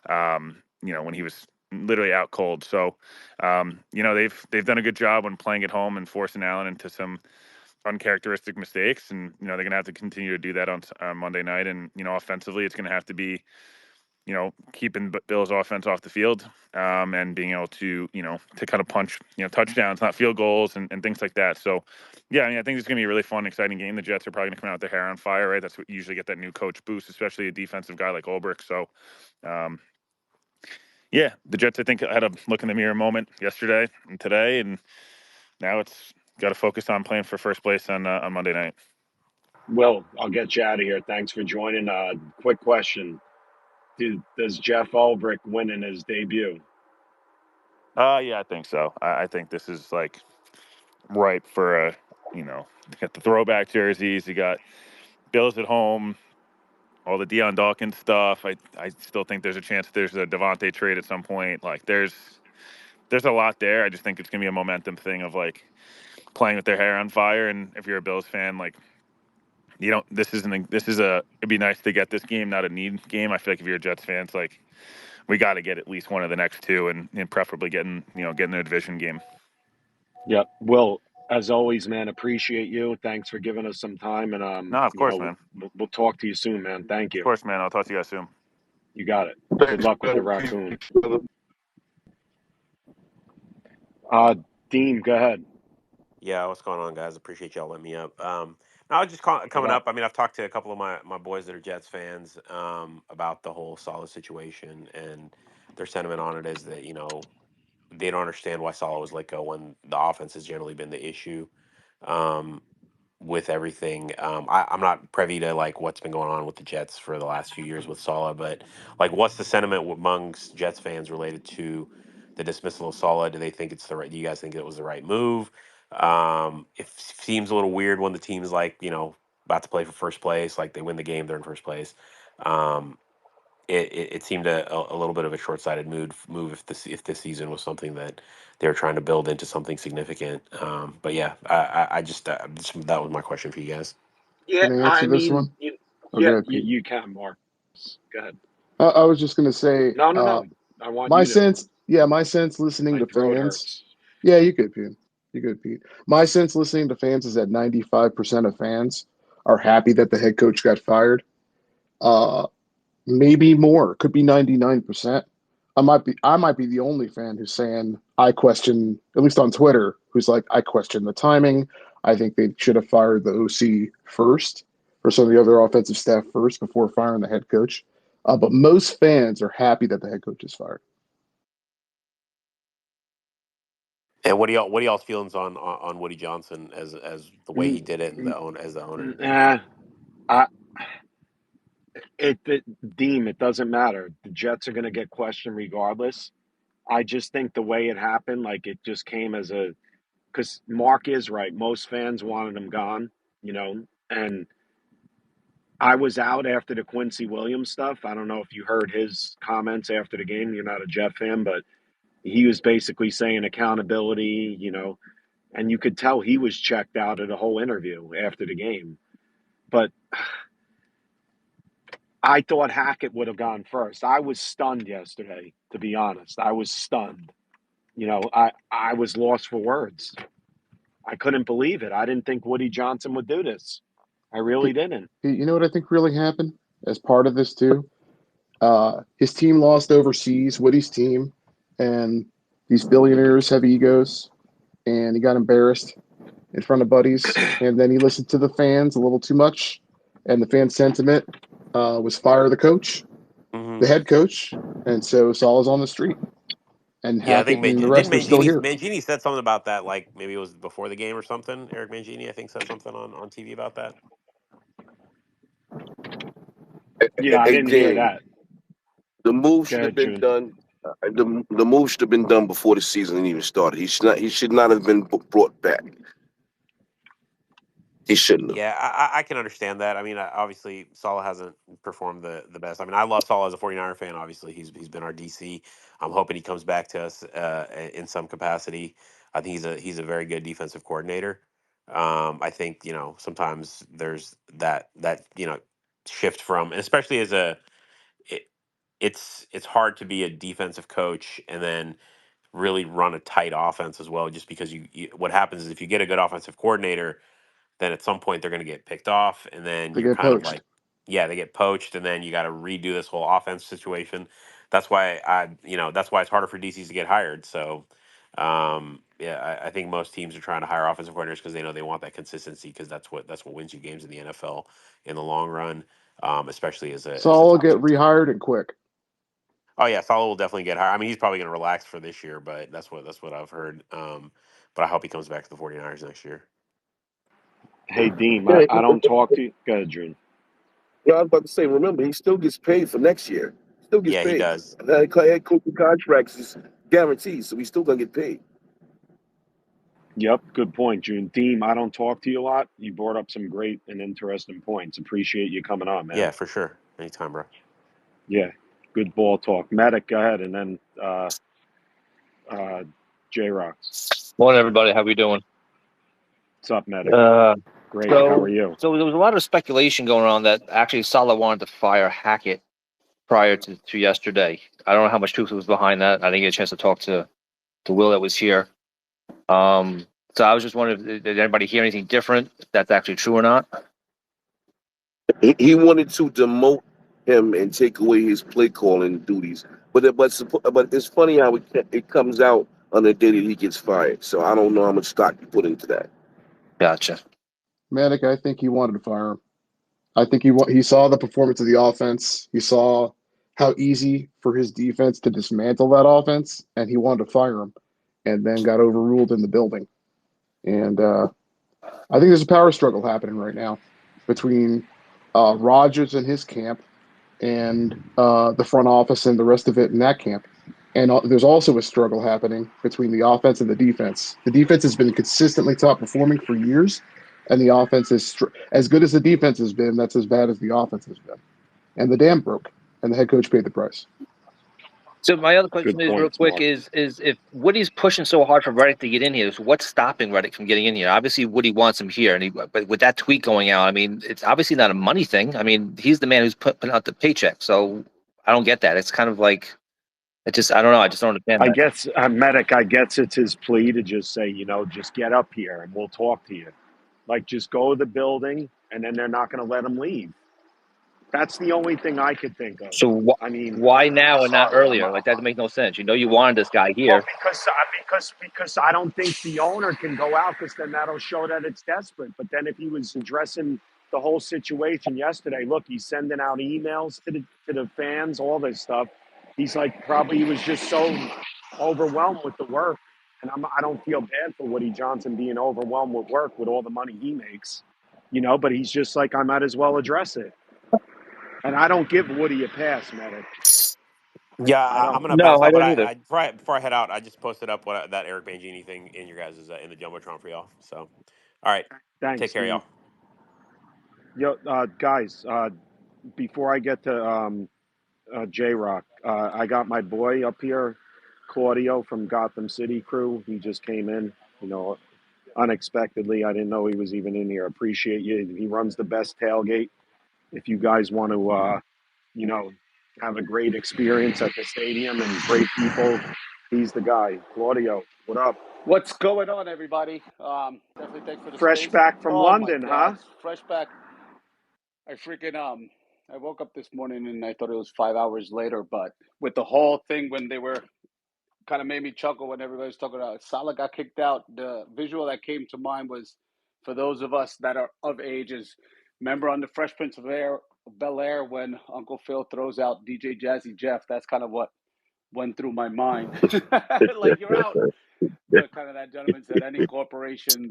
When he was literally out cold. So, they've done a good job when playing at home and forcing Allen into some uncharacteristic mistakes, and they're gonna have to continue to do that on Monday night. And offensively, it's gonna have to be keeping Bill's offense off the field, and being able to, to kind of punch, touchdowns, not field goals, and things like that. So, yeah, I mean, I think it's going to be a really fun, exciting game. The Jets are probably going to come out with their hair on fire, right? That's what you usually get that new coach boost, especially a defensive guy like Ulbrich. So, yeah, the Jets, I think, had a look in the mirror moment yesterday and today, and now it's got to focus on playing for first place on Monday night. Will, I'll get you out of here. Thanks for joining. Quick question. Does Jeff Ulbrich win in his debut? Yeah, I think so. I think this is like ripe for you got the throwback jerseys. You got Bills at home, all the Deion Dawkins stuff. I still think there's a chance there's a Devontae trade at some point. Like there's a lot there. I just think it's gonna be a momentum thing of like playing with their hair on fire. And if you're a Bills fan, like it'd be nice to get this game, not a need game. I feel like if you're a Jets fan, it's like we got to get at least one of the next two, and preferably getting a division game. Yep. Will, as always, man, appreciate you. Thanks for giving us some time, and No, of course, man. We'll talk to you soon, man. Thank you. Of course, man. I'll talk to you guys soon. You got it. Good luck with the raccoon. Dean, go ahead. Yeah, what's going on, guys? Appreciate y'all letting me up. I was just coming up. I mean, I've talked to a couple of my boys that are Jets fans about the whole Salah situation, and their sentiment on it is that they don't understand why Salah was let go when the offense has generally been the issue. Um, with everything. I'm not privy to like what's been going on with the Jets for the last few years with Salah, but like, what's the sentiment amongst Jets fans related to the dismissal of Salah? Do they think it's the right? Do you guys think it was the right move? It seems a little weird when the team's like about to play for first place, like they win the game, they're in first place. Um, it seemed a little bit of a short-sighted move if this season was something that they were trying to build into something significant. But yeah, I just that was my question for you guys. Yeah, Can I answer I this mean, one? Oh, go ahead, Pete. you can, Mark. Go ahead. I was just going to say, No. I want my you to. sense, my sense listening My to throat fans. hurts. Yeah, you good, Pete. You good, Pete. My sense listening to fans is that 95% of fans are happy that the head coach got fired. Uh, Maybe more, could be 99%. I might be the only fan who's saying I question, at least on Twitter, who's like, I question the timing. I think they should have fired the OC first, or some of the other offensive staff first before firing the head coach. But most fans are happy that the head coach is fired. And what are y'all's feelings on Woody Johnson as the way he did it and as the owner? I Deem, it doesn't matter. The Jets are going to get questioned regardless. I just think the way it happened, like it just came as a because Mark is right. Most fans wanted him gone, and I was out after the Quincy Williams stuff. I don't know if you heard his comments after the game. You're not a Jet fan, but he was basically saying accountability, and you could tell he was checked out of the whole interview after the game. But I thought Hackett would have gone first. I was stunned yesterday, to be honest. I was stunned. I was lost for words. I couldn't believe it. I didn't think Woody Johnson would do this. I really didn't. You know what I think really happened as part of this too? His team lost overseas, Woody's team, and these billionaires have egos, and he got embarrassed in front of buddies, and then he listened to the fans a little too much, and the fan sentiment was fire the coach, the head coach, and so Salah's on the street, and Yeah, I think Hackett and the rest are still here. Mangini said something about that, like maybe it was before the game or something. Eric Mangini, I think, said something on TV about that. Yeah, I Hey, didn't hear Dean, that. the move Go should have ahead, been June. done. The move should have been done before the season even started. He should not have been brought back. He shouldn't have. Yeah, I can understand that. I mean, obviously, Salah hasn't performed the best. I mean, I love Salah as a 49er fan. Obviously, he's been our DC. I'm hoping he comes back to us in some capacity. I think he's a very good defensive coordinator. I think sometimes there's that shift from, and especially as it, it's hard to be a defensive coach and then really run a tight offense as well. Just because what happens is if you get a good offensive coordinator, then at some point they're going to get picked off, and then They you're get kind of like, poached. yeah, they get poached, and then you got to redo this whole offense situation. That's why that's why it's harder for DCs to get hired. So, yeah, I think most teams are trying to hire offensive coordinators because they know they want that consistency because that's what wins you games in the NFL in the long run, especially as a Saul will top get team. rehired and quick. Oh yeah, Salah will definitely get hired. I mean, he's probably going to relax for this year, but that's what I've heard. But I hope he comes back to the 49ers next year. Hey, Deem, Yeah, I don't talk to you. Go ahead, Drew. I was about to say, remember, he still gets paid for next year. Still gets Yeah, he paid. does. And that head coaching contracts is guaranteed, so he's still gonna get paid. Yep, good point, June. Deem, I don't talk to you a lot. You brought up some great and interesting points. Appreciate you coming on, man. Yeah, for sure. Anytime, bro. Yeah, good ball talk. Medic, go ahead, and then J Rocks. Morning, everybody. How we doing? What's up, Medic? Uh, Great. How are so you? so there was a lot of speculation going on that actually Salah wanted to fire Hackett prior to yesterday. I don't know how much truth was behind that. I didn't get a chance to talk to Will that was here. So I was just wondering, did anybody hear anything different? If that's actually true or not? He wanted to demote him and take away his play calling duties. But it's funny how it comes out on the day that he gets fired. So I don't know how much stock you put into that. Gotcha. Manic, I think he wanted to fire him. I think he saw the performance of the offense. He saw how easy for his defense to dismantle that offense, and he wanted to fire him, and then got overruled in the building. And I think there's a power struggle happening right now between Rodgers and his camp and the front office and the rest of it in that camp. And there's also a struggle happening between the offense and the defense. The defense has been consistently top performing for years, and the offense is as good as the defense has been. That's as bad as the offense has been. And the dam broke, and the head coach paid the price. So my other question Good is real points, quick Mark. is if Woody's pushing so hard for Reddick to get in here, so what's stopping Reddick from getting in here? Obviously Woody wants him here, but with that tweet going out, I mean, it's obviously not a money thing. I mean, he's the man who's putting out the paycheck, so I don't get that. It's kind of like I don't know. I just don't understand I that. guess, Medic, I guess it's his plea to just say, just get up here and we'll talk to you. Like, just go to the building, and then they're not going to let him leave. That's the only thing I could think of. So I mean, why now and not sorry, earlier? Like that makes no sense. You know, you wanted this guy well, here. because I don't think the owner can go out, because then that'll show that it's desperate. But then if he was addressing the whole situation yesterday, look, he's sending out emails to the fans, all this stuff. He's like, probably he was just so overwhelmed with the work, and I don't feel bad for Woody Johnson being overwhelmed with work with all the money he makes, But he's just like, I might as well address it, and I don't give Woody a pass, Medic. Yeah, I I'm don't. gonna pass No, I out, but don't either. before I head out, I just posted up that Eric Bangini thing in your guys' in the jumbotron for y'all. So, all right, take Thanks, care, Dean. y'all. Yo, guys, before I get to J Rock, I got my boy up here, Claudio from Gotham City Crew. He just came in, unexpectedly. I didn't know he was even in here. Appreciate you. He runs the best tailgate. If you guys want to, have a great experience at the stadium and great people, he's the guy. Claudio, what up? What's going on, everybody? Definitely thanks for the Fresh space. back from Oh my London, huh? God, fresh back. I woke up this morning and I thought it was 5 hours later, but with the whole thing when they were kind of made me chuckle when everybody was talking about Salah got kicked out. The visual that came to mind was for those of us that are of age is remember on the Fresh Prince of Bel Air when Uncle Phil throws out DJ Jazzy Jeff. That's kind of what went through my mind. Like you're out. But kind of that gentleman said any corporation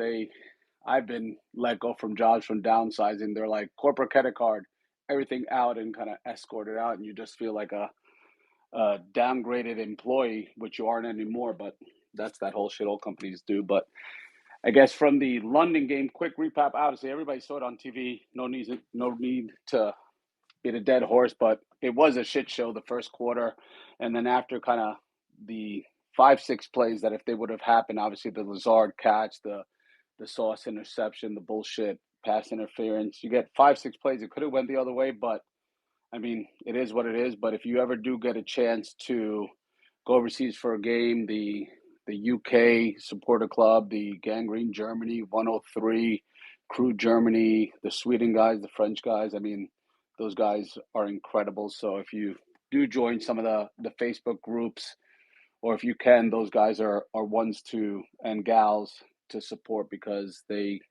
I've been let go from jobs from downsizing. They're like corporate credit card, everything out and kind of escorted out, and you just feel like a downgraded employee, which you aren't anymore. But that's that whole shit all companies do. But I guess from the London game, quick recap. Obviously, everybody saw it on TV. No need to beat a dead horse, but it was a shit show the first quarter, and then after kind of the 5-6 plays that if they would have happened, obviously the Lazard catch, the Sauce interception, the bullshit pass interference, you get 5-6 plays. It could have went the other way, but I mean, it is what it is. But if you ever do get a chance to go overseas for a game, the UK supporter club, the Gangrene Germany 103, Crew Germany, the Sweden guys, the French guys. I mean, Those guys are incredible. So if you do join some of the Facebook groups, or if you can, those guys are ones to and gals to support, because they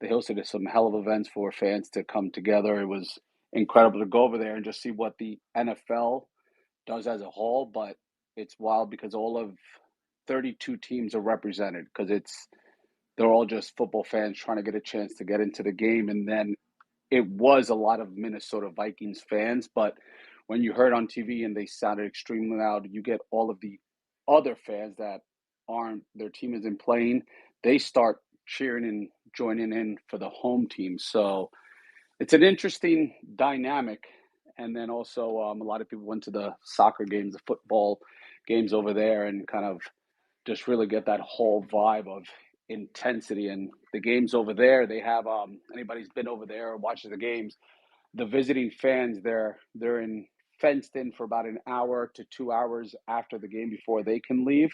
hosted some hell of events for fans to come together. It was incredible to go over there and just see what the NFL does as a whole. But it's wild because all of 32 teams are represented, because they're all just football fans trying to get a chance to get into the game. And then it was a lot of Minnesota Vikings fans, but when you heard on TV and they sounded extremely loud, you get all of the other fans that aren't, their team isn't playing, they start cheering and joining in for the home team. So it's an interesting dynamic. And then also a lot of people went to the soccer games, the football games over there, and kind of just really get that whole vibe of intensity. And the games over there, they have anybody's been over there or watches the games, the visiting fans, they're in fenced in for about an hour to 2 hours after the game before they can leave,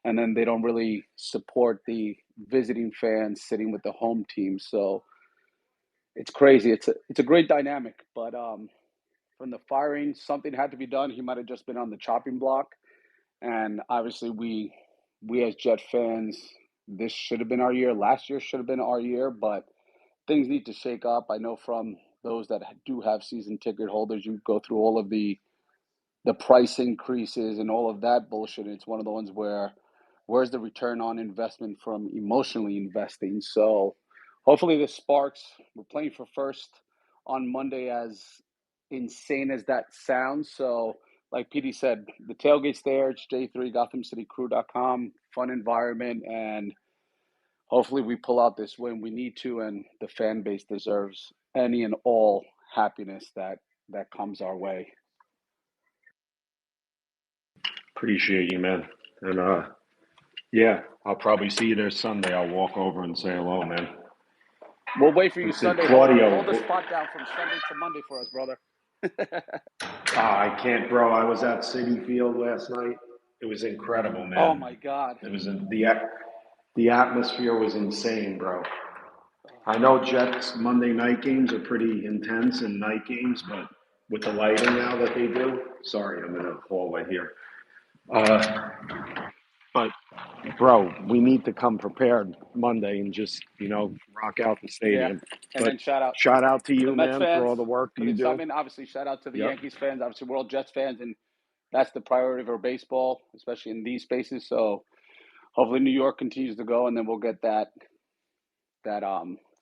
and then they don't really support the visiting fans sitting with the home team. So it's crazy. It's a great dynamic. But from the firing, something had to be done. He might have just been on the chopping block. And obviously, we as Jet fans, this should have been our year. Last year should have been our year, but things need to shake up. I know from those that do have season ticket holders, you go through all of the price increases and all of that bullshit. It's one of the ones where where's the return on investment from emotionally investing? So hopefully this sparks. We're playing for first on Monday, as insane as that sounds. So like PD said, the tailgate's there. It's J3, GothamCityCrew.com, fun environment, and hopefully we pull out this win. We need to, and the fan base deserves any and all happiness that comes our way. Appreciate you, man. And yeah, I'll probably see you there Sunday. I'll walk over and say hello, man. We'll wait for you Listen, Sunday. Claudio. Hold the spot down from Sunday to Monday for us, brother. I can't, bro. I was at City Field last night. It was incredible, man. Oh my God. It was the atmosphere was insane, bro. I know Jets Monday night games are pretty intense and night games, but with the lighting now that they do, sorry, I'm in a hallway here. But bro, we need to come prepared Monday and just, rock out the Yeah. stadium. And But then shout out to to you, the Mets man, for fans all the work for you the do. excitement. Obviously, shout out to the Yep. Yankees fans. Obviously, we're all Jets fans, and that's the priority for baseball, especially in these spaces. So hopefully New York continues to go, and then we'll get that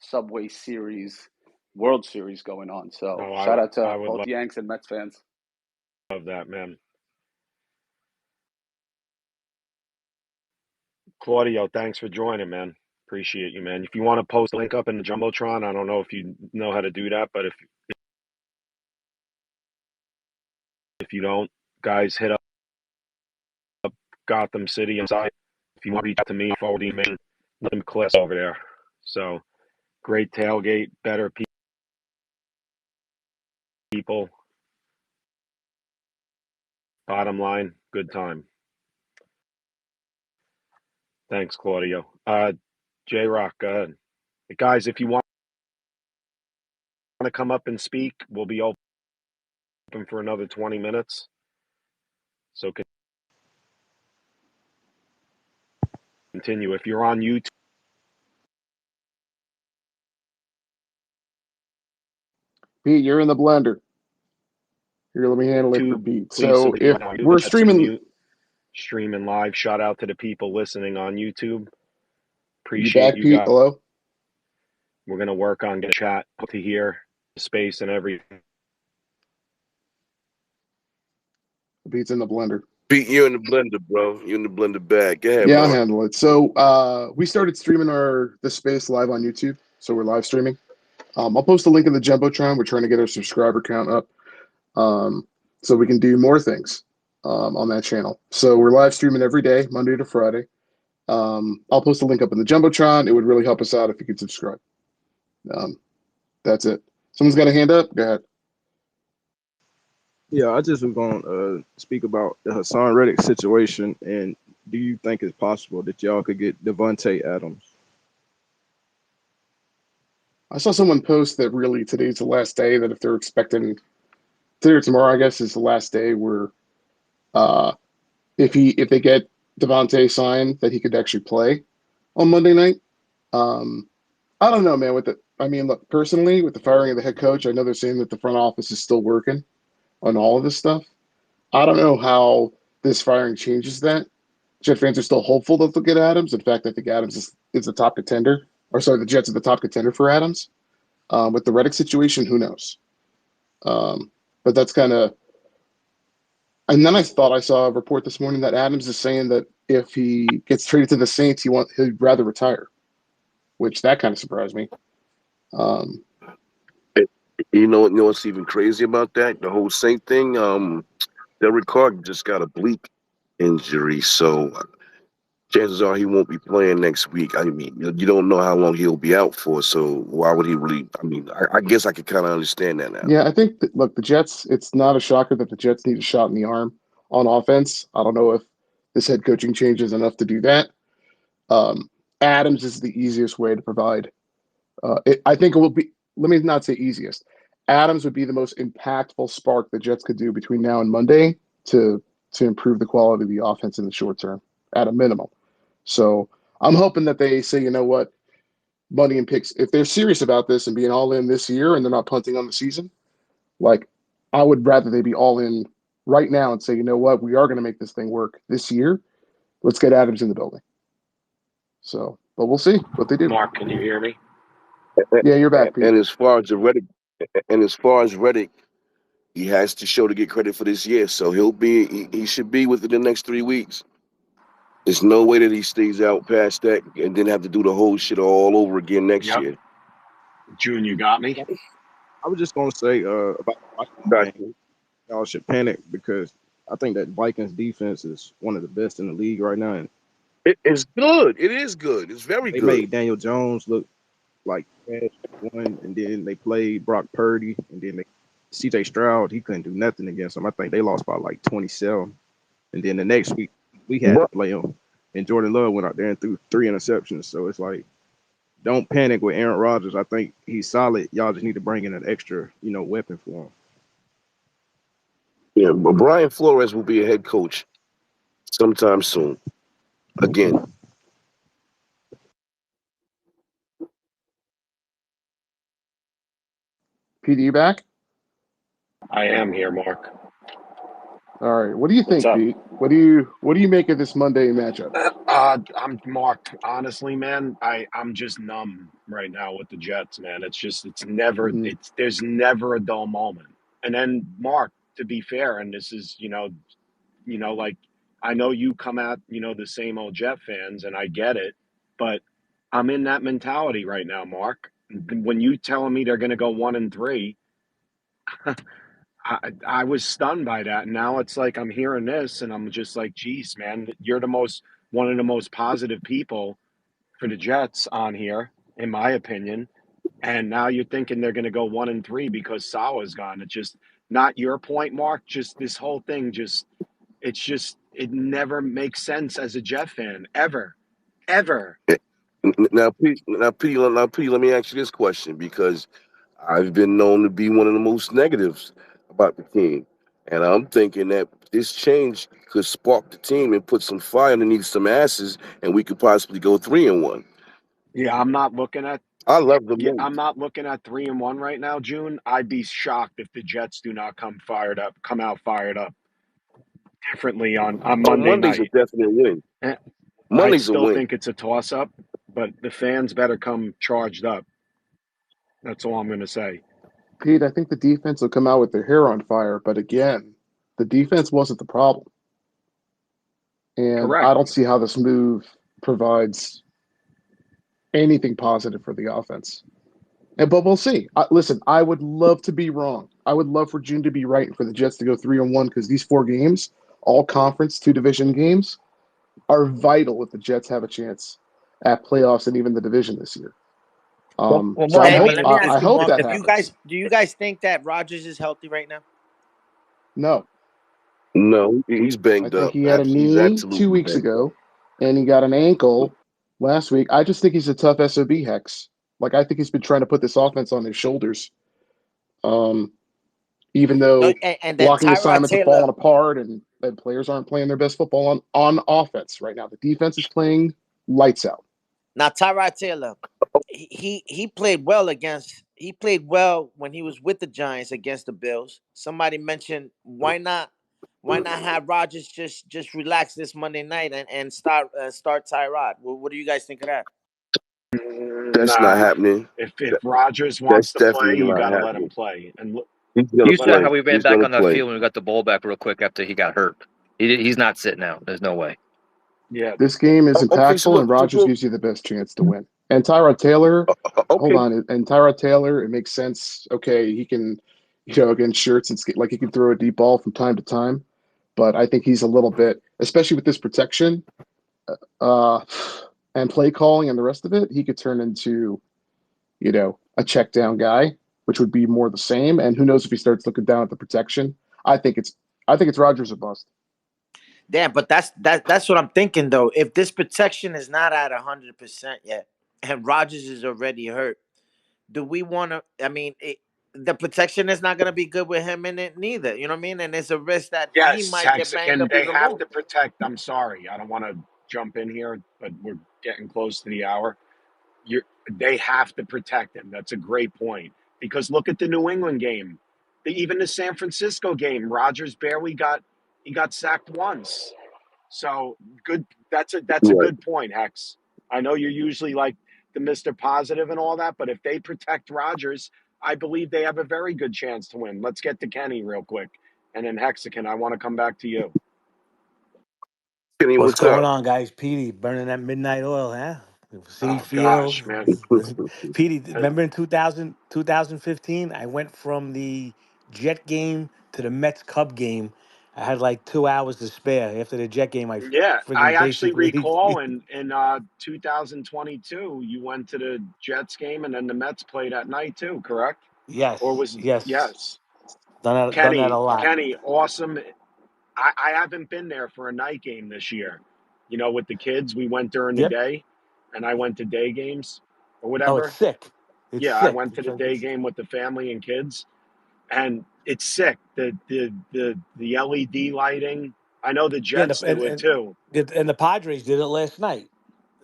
Subway Series, World Series going on. So No, shout out I to would both Yanks and Mets fans. love that, man. Claudio, thanks for joining, man. Appreciate you, man. If you want to post a link up in the Jumbotron, I don't know if you know how to do that, but if you don't, guys, hit up Gotham City inside. If you want to reach out to me, forward email, them clips over there. So great tailgate, better people. Bottom line, good time. Thanks, Claudio. J Rock, go ahead. Guys, if you want to come up and speak, we'll be open for another 20 minutes. So continue. If you're on YouTube, Pete, you're in the blender. Here, let me handle it for Pete. please So if we're streaming live, shout out to the people listening on YouTube. You Appreciate back, you Pete? guys. Hello? We're going to work on getting chat to hear space and everything. Pete's in the blender. Pete, you're in the blender, bro. You're in the blender bag. Go ahead, Yeah, I'll Mark. handle it. So we started streaming the space live on YouTube. So we're live streaming. I'll post a link in the Jumbotron. We're trying to get our subscriber count up so we can do more things on that channel. So we're live streaming every day, Monday to Friday. I'll post a link up in the Jumbotron. It would really help us out if you could subscribe. That's it. Someone's got a hand up? Go ahead. Yeah, I just was going to speak about the Hassan Reddick situation, and do you think it's possible that y'all could get Devontae Adams? I saw someone post that really today's the last day, that if they're expecting today or tomorrow, I guess, is the last day where uh, if they get Devontae signed, that he could actually play on Monday night. Um, I don't know, man. I mean, look, personally, with the firing of the head coach, I know they're saying that the front office is still working on all of this stuff. I don't know how this firing changes that. Jet fans are still hopeful that they'll get Adams. In fact, I think Adams is the top contender. Or sorry, the Jets are the top contender for Adams. With the Reddick situation, who knows? But that's kind of. And then I thought I saw a report this morning that Adams is saying that if he gets traded to the Saints, he'd rather retire, which that kind of surprised me. You know what's even crazy about that? The whole Saint thing. Derek Carr just got a bleep injury, so chances are he won't be playing next week. I mean, you don't know how long he'll be out for, so why would he really? I mean, I guess I could kind of understand that now. Yeah, I think look, the Jets. It's not a shocker that the Jets need a shot in the arm on offense. I don't know if this head coaching change is enough to do that. Um, Adams is the easiest way to provide. I think it will be. Let me not say easiest. Adams would be the most impactful spark the Jets could do between now and Monday to improve the quality of the offense in the short term, at a minimum. So I'm hoping that they say, you know what, money and picks. If they're serious about this and being all in this year, and they're not punting on the season, like I would rather they be all in right now and say, you know what, we are going to make this thing work this year. Let's get Adams in the building. So, but we'll see what they do. Mark, can you hear me? Yeah, you're back, Pete. And as far as Reddick, he has to show to get credit for this year, so he should be within the next 3 weeks. There's no way that he stays out past that and then have to do the whole shit all over again next Yep. year. June, you got me? I was just gonna say about the Vikings Gotcha. game, y'all should panic because I think that Vikings defense is one of the best in the league right now, and It's good. It is good. It's very they good. made Daniel Jones look like trash one, and then they played Brock Purdy, and then CJ Stroud, he couldn't do nothing against them. I think they lost by like 27, and then the next week we had to But play them, and Jordan Love went out there and threw 3 interceptions. So it's like, don't panic with Aaron Rodgers. I think he's solid. Y'all just need to bring in an extra, weapon for him. yeah, but Brian Flores will be a head coach sometime soon. Again, Pete, are you back? I am here, Mark. All right. What do you What's think, up? Pete? What do you make of this Monday matchup? I'm Mark. Honestly, man, I'm just numb right now with the Jets, man. Mm-hmm. There's never a dull moment. And then Mark, to be fair, and this is like I know you come at the same old Jet fans, and I get it, but I'm in that mentality right now, Mark. When you telling me they're going to go 1-3, I was stunned by that. And now it's like I'm hearing this, and I'm just like, geez, man, you're one of the most positive people for the Jets on here, in my opinion. And now you're thinking they're going to go 1-3 because Salah's gone. It's just not your point, Mark. Just this whole thing, it never makes sense as a Jet fan, ever, ever. Pete, let me ask you this question because I've been known to be one of the most negatives about the team, and I'm thinking that this change could spark the team and put some fire underneath some asses, and we could possibly go 3-1. Yeah, I love the yeah, move. I'm not looking at 3-1 right now, June. I'd be shocked if the Jets do not come out fired up differently on Oh, Monday Monday's a night. definite win. Eh, I Monday's a still win. think it's a toss up, but the fans better come charged up. That's all I'm going to say. Pete, I think the defense will come out with their hair on fire, but again, the defense wasn't the problem. And I Correct. don't see how this move provides anything positive for the offense. But we'll see. Listen, I would love to be wrong. I would love for June to be right and for the Jets to go 3-1 because these 4 games, all conference, 2 division games, are vital if the Jets have a chance at playoffs and even the division this year. Well, So Mark, I'm let hope me I, ask I you, hope Mark. that If you happens. guys do you guys think that Rodgers is healthy right now? No, No, he's I banged think up. he had a He's knee two absolutely weeks banged up. ago, and he got an ankle last week. I just think he's a tough SOB, Hex. Like I think he's been trying to put this offense on his shoulders. Even No, though and then blocking Tyrod assignments are falling Taylor. apart and players aren't playing their best football on offense right now. The defense is playing lights out. Now Tyrod Taylor, he played well against. He played well when he was with the Giants against the Bills. Somebody mentioned why not have Rodgers just relax this Monday night and start Tyrod. What do you guys think of that? That's not Nah, happening. if Rodgers That's wants to play, definitely you not got to let him happening. play. And look, He's gonna You let saw him. how play. we ran He's back gonna on that play. field when we got the ball back real quick after he got hurt. He's not sitting out. There's no way. Yeah, This game is Okay, so impactful, and look, Rodgers gives you the best chance to win. And Tyrod Taylor, hold okay, on, and Tyrod Taylor, it makes sense. Okay, he can, against shirts and like he can throw a deep ball from time to time, but I think he's a little bit, especially with this protection, uh, and play calling and the rest of it, he could turn into, a check down guy, which would be more the same. And who knows if he starts looking down at the protection? I think it's Rodgers or bust. Damn, but that's what I'm thinking though. If this protection is not at 100% yet, and Rodgers is already hurt, do we want to? I mean, the protection is not going to be good with him in it neither. You know what I mean? And it's a risk that he yes, might get banged Hexagon. up They even have more. to protect. I'm sorry, I don't want to jump in here, but we're getting close to the hour. You're, they have to protect him. That's a great point because look at the New England game, even the San Francisco game. Rodgers barely got sacked once. So good. That's a right. good point, Hex. I know you're usually like the Mr. Positive and all that, but if they protect Rodgers, I believe they have a very good chance to win. Let's get to Kenny real quick, and then Hexagon. I want to come back to you. Kenny, What's what's going up? on, guys? Petey burning that midnight oil, huh? City Oh Field. gosh, man. Petey, Uh, remember in 2015, I went from the Jet game to the Mets Cub game. I had like 2 hours to spare. After the Jet game, I Yeah, I friggin' actually basically. recall in 2022 you went to the Jets game and then the Mets played at night too, correct? Or Yes, was yes. yes. Done that a lot. Kenny, awesome. I haven't been there for a night game this year. With the kids, we went during the Yep. day and I went to day games or Oh, it's whatever. sick. It's Yeah, I sick. went to the day game with the family and kids and it's sick. The LED lighting. I know the Yeah, Jets do it too. and the Padres did it last night.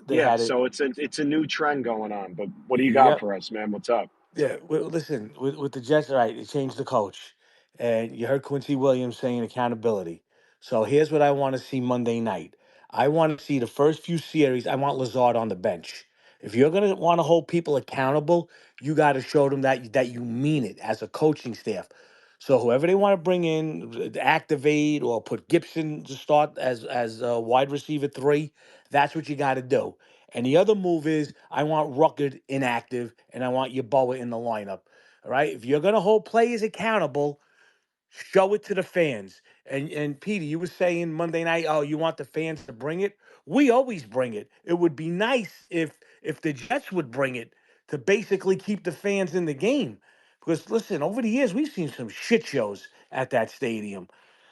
They Yeah, had it. so it's a new trend going on. But what do you got Yep. for us, man? What's up? Yeah, well, listen, with the Jets, all right, they changed the coach. And you heard Quincy Williams saying accountability. So here's what I want to see Monday night. I want to see the first few series. I want Lazard on the bench. If you're going to want to hold people accountable, you got to show them that you mean it as a coaching staff. So whoever they want to bring in, activate or put Gibson to start as a wide receiver 3, that's what you got to do. And the other move is I want Ruckert inactive and I want Yeboah in the lineup. All right. If you're gonna hold players accountable, show it to the fans. And Peter, you were saying Monday night, oh, you want the fans to bring it? We always bring it. It would be nice if the Jets would bring it to basically keep the fans in the game. Because listen, over the years we've seen some shit shows at that stadium.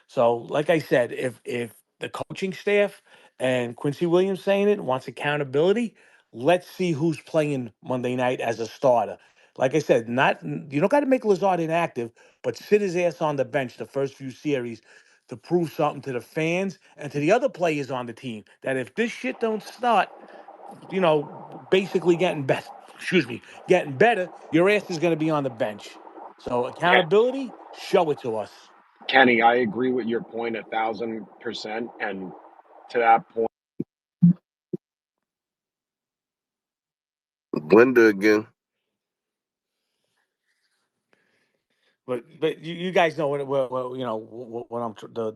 So, like I said, if the coaching staff and Quincy Williams saying it wants accountability, let's see who's playing Monday night as a starter. Like I said, not you don't got to make Lazard inactive, but sit his ass on the bench the first few series to prove something to the fans and to the other players on the team that if this shit don't start, basically getting better, getting better, your ass is going to be on the bench. So accountability, show it to us. Kenny, I agree with your point 1,000%. And to that point, Blender again. But you guys know what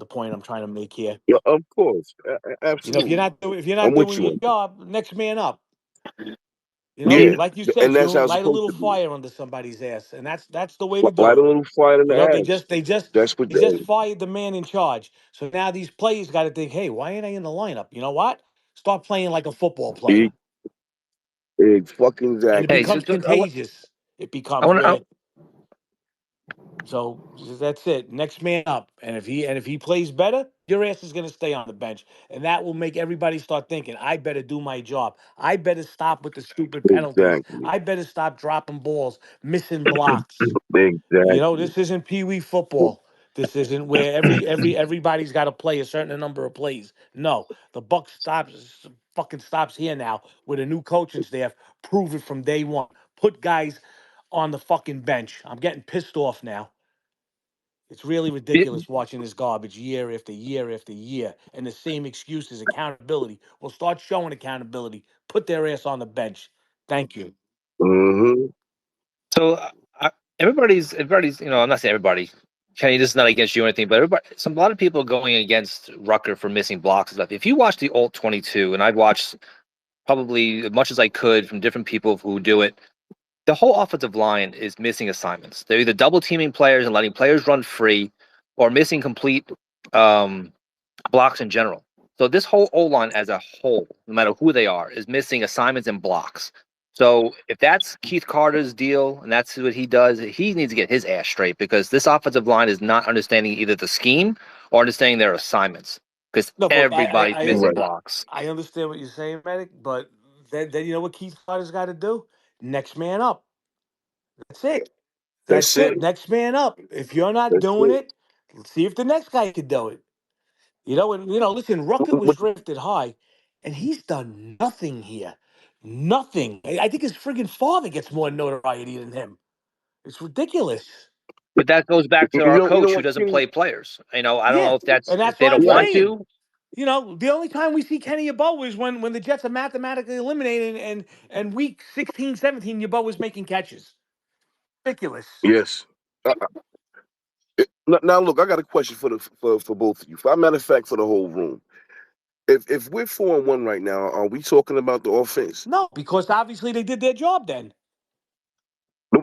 the point I'm trying to make here. Yeah, of course, If you're absolutely. not doing if you're I'm not with doing you your on that. job, next man up. Yeah, Like you said, and that's how June, it's light a supposed little to be. fire under somebody's ass, and that's the way to do Light a it. little fire in the They ass. just they just That's what they just they. fired the man in charge. So now these players got to think, hey, why ain't I in the lineup? You know what? Start playing like a football player, Fucking and it exactly. Hey, becomes contagious. It I becomes want where to. so that's it. Next man up, and if he plays better, Your ass is going to stay on the bench, and that will make everybody start thinking, I better do my job. I better stop with the stupid penalties. Exactly. I better stop dropping balls, missing blocks. You know, Exactly. this isn't Pee Wee football. This isn't where everybody's got to play a certain number of plays. No, the buck fucking stops here now with a new coaching staff. Prove it from day one. Put guys on the fucking bench. I'm getting pissed off now. It's really ridiculous watching this garbage year after year after year, and the same excuses, accountability. We'll start showing accountability. Put their ass on the bench. Thank you. Mm-hmm. So everybody's, I'm not saying everybody. Kenny, this is not against you or anything, but a lot of people going against Rucker for missing blocks and stuff. If you watch the Alt 22, and I'd watched probably as much as I could from different people who do it, the whole offensive line is missing assignments. They're either double teaming players and letting players run free, or missing complete blocks in general. So this whole O line as a whole, no matter who they are, is missing assignments and blocks. So if that's Keith Carter's deal and that's what he does, he needs to get his ass straight, because this offensive line is not understanding either the scheme or understanding their assignments, because No, but everybody's missing Right. blocks. I understand what you're saying, Medic, but then you know what Keith Carter's got to do? Next man up. That's it. That's That's it. it. Next man up. If you're not That's doing it. it, let's see if the next guy can do it. Listen, Rucker was What- drafted high, and he's done nothing here. Nothing. I think his friggin' father gets more notoriety than him. It's ridiculous. But that goes back to our you know coach who what, doesn't Kenny? play players. I don't Yeah, know if and if that's they what I'm don't want Yes. saying. to. The only time we see Kenny Yeboah is when the Jets are mathematically eliminated, and week 16, 17, Yeboah was making catches. Ridiculous. Yes. Now look, I got a question for both of you. For matter of fact, for the whole room. If we're 4-1 right now, are we talking about the offense? No, because obviously they did their job then.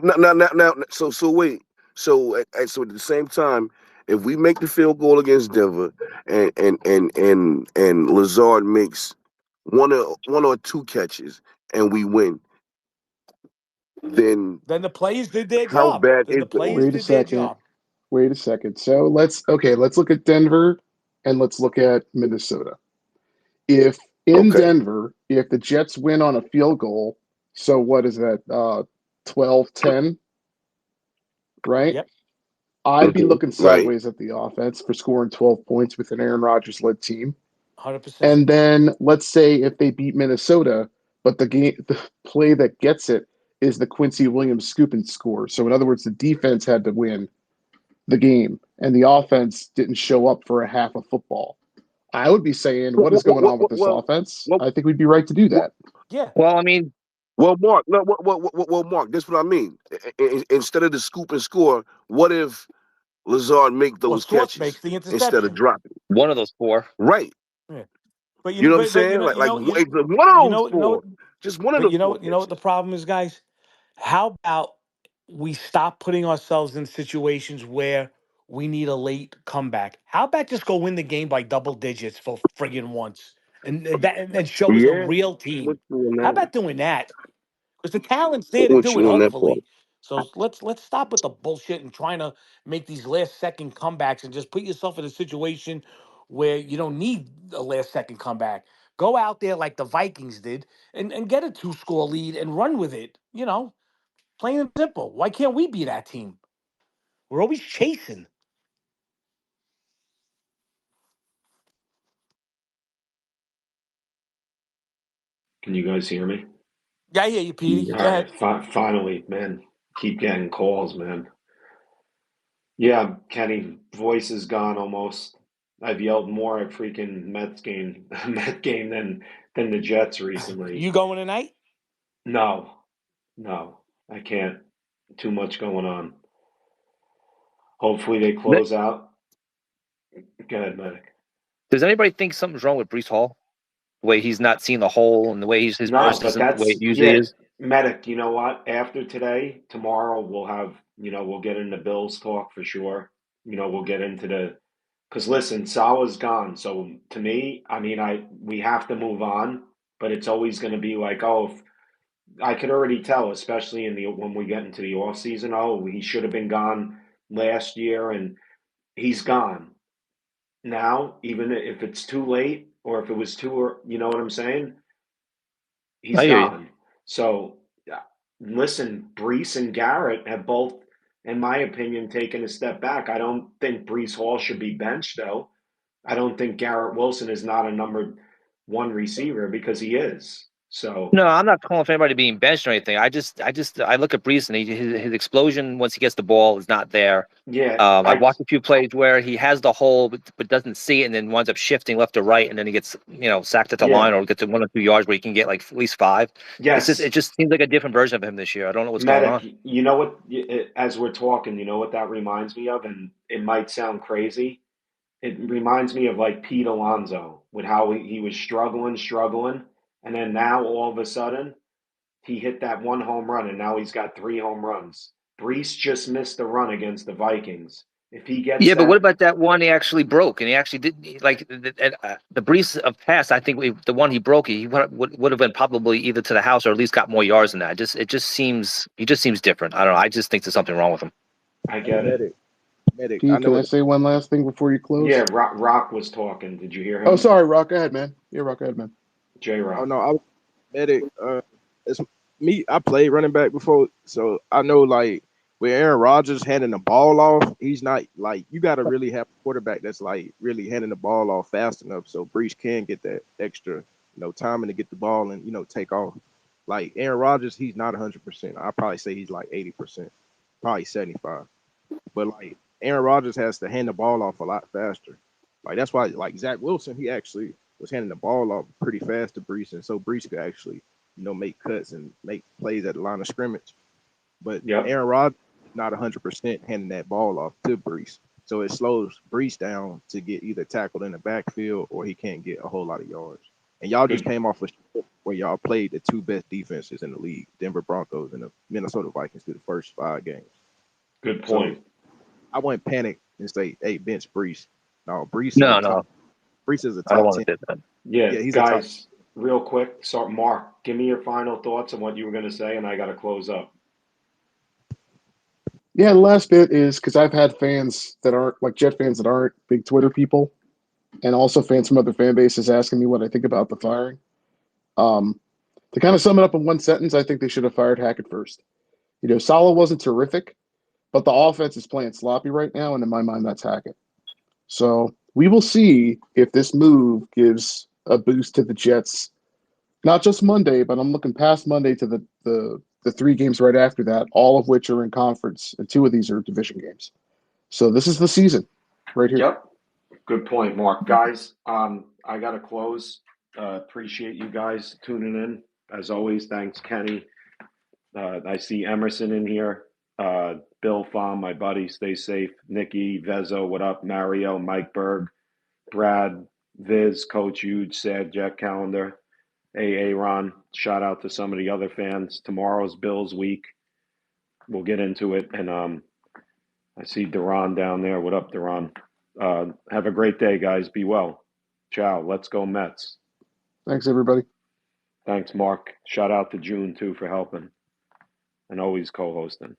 Now, so wait. So at the same time, if we make the field goal against Denver, and Lazard makes one or two catches, and we win, then Then the players did their how job. bad Then is the the players Wait a did their second. job. Wait a second. So let's look at Denver and let's look at Minnesota. If in okay? Denver, if the Jets win on a field goal, so what is that? 12-10, right? Yep, I'd be looking Right. sideways at the offense for scoring 12 points with an Aaron Rodgers led team. 100%. And then let's say if they beat Minnesota, but the play that gets it is the Quincy Williams scoop and score. So in other words, the defense had to win the game, and the offense didn't show up for a half of football. I would be saying, what is going on with this offense? Well, I think we'd be right to do well, that. Yeah. Well, I mean, Mark. No, Mark. That's what I mean. Instead of the scoop and score, what if Lazard make Well, those Sauce makes catches the instead of interception. dropping? one of those four. Right. Yeah. But You know what I'm but saying? Like, it's one you of those know you know what four. Just one of but those four you know what the catches. problem is, guys? How about we stop putting ourselves in situations where we need a late comeback? How about just go win the game by double digits for friggin' once, and show us a Yeah, real I'm with team? you on How that. about doing that? Because the talent's I'm there to with do it, you on that part. hopefully. So let's stop with the bullshit and trying to make these last second comebacks and just put yourself in a situation where you don't need a last second comeback. Go out there like the Vikings did and get a 2-score lead and run with it. Plain and simple. Why can't we be that team? We're always chasing. Can you guys hear me? Yeah, I hear you, Petey. All Go right, ahead. finally, man. Keep getting calls, man. Yeah, Kenny, voice is gone almost. I've yelled more at freaking Mets game, Met game than the Jets recently. You going tonight? No, no, I can't. Too much going on. Hopefully they close out. Go ahead, Medic. Does anybody think something's wrong with Brees Hall? The way he's not seeing the hole, and the way his No, burst but isn't the way it that's usually yeah, is. Medic. You know what? After today, tomorrow we'll have we'll get into Bills talk for sure. We'll get into the because listen, Salah's gone. So to me, I mean, we have to move on. But it's always going to be like, oh, if, I could already tell, especially in the when we get into the off season. Oh, he should have been gone last year, and he's gone. now, even if it's too late or if it was too, you know what I'm saying? He's I hear you. gone. So, listen, Brees and Garrett have both, in my opinion, taken a step back. I don't think Brees Hall should be benched, though. I don't think Garrett Wilson is not a number one receiver because he is. So, No, I'm not calling for anybody being benched or anything. I look at Brees and his explosion once he gets the ball is not there. yeah, I've watched a few plays where he has the hole but doesn't see it and then winds up shifting left to right and then he gets sacked at the yeah, line or gets to 1 or 2 yards where he can get like at least 5. yes, It just seems like a different version of him this year. I don't know what's going Medic. on. You know what? As we're talking, you know what that reminds me of, and it might sound crazy. It reminds me of like Pete Alonso with how he was struggling, and then now all of a sudden he hit that one home run, and now he's got 3 home runs. Brees just missed the run against the Vikings. If he gets Yeah, but what that, about that one he actually broke and he actually did like the Brees of past? I think the one he broke, he would have been probably either to the house or at least got more yards than that. It just seems he just seems different. I don't know. I just think there's something wrong with him. I Hey, get it. medic. I Pete, know can I what. say one last thing before you Yeah, close? Rock was talking. Did you hear Oh, him? sorry, Rock. Go ahead, man. Yeah, Rock, go ahead, man. J Oh Rock. no, I was medic. It's me. I played running back before, so I know like with Aaron Rodgers handing the ball off, he's not like you got to really have a quarterback that's like really handing the ball off fast enough so Brees can get that extra, timing to get the ball and take off. Like Aaron Rodgers, he's not 100%. I probably say he's like 80%, probably 75. But like Aaron Rodgers has to hand the ball off a lot faster. Like that's why like Zach Wilson, he actually was handing the ball off pretty fast to Brees, and so Brees could actually, make cuts and make plays at the line of scrimmage. But Yep. Aaron Rodgers not 100% handing that ball off to Brees. So it slows Brees down to get either tackled in the backfield or he can't get a whole lot of yards. And y'all just Good. came off a trip where y'all played the two best defenses in the league, Denver Broncos and the Minnesota Vikings, through the first 5 games. Good So point. I wouldn't panic and say, "Hey, bench Brees." No, Brees is a No, top. no, Brees is a I don't top want 10. to do that. Yeah, Yeah, he's a top. guys, real quick. So, Mark, give me your final thoughts on what you were going to say, and I got to close up. Yeah, the last bit is because I've had fans that aren't like Jet fans that aren't big Twitter people, and also fans from other fan bases asking me what I think about the firing. To kind of sum it up in one sentence, I think they should have fired Hackett first. Salah wasn't terrific, but the offense is playing sloppy right now, and in my mind, that's Hackett. So we will see if this move gives a boost to the Jets, not just Monday, but I'm looking past Monday to the 3 games right after that, all of which are in conference, and 2 of these are division games. So this is the season right here. Yep. Good point, Mark. Guys, I got to close. Appreciate you guys tuning in. As always, thanks, Kenny. I see Emerson in here. Bill Fahm, my buddy, stay safe. Nikki, Vezo, what up? Mario, Mike Berg, Brad, Viz, Coach Huge, Sad Jack Calendar. Hey, Ron, shout out to some of the other fans. Tomorrow's Bills week. We'll get into it. And I see Duran down there. What up, Duran? Have a great day, guys. Be well. Ciao. Let's go, Mets. Thanks, everybody. Thanks, Mark. Shout out to June, too, for helping and always co hosting.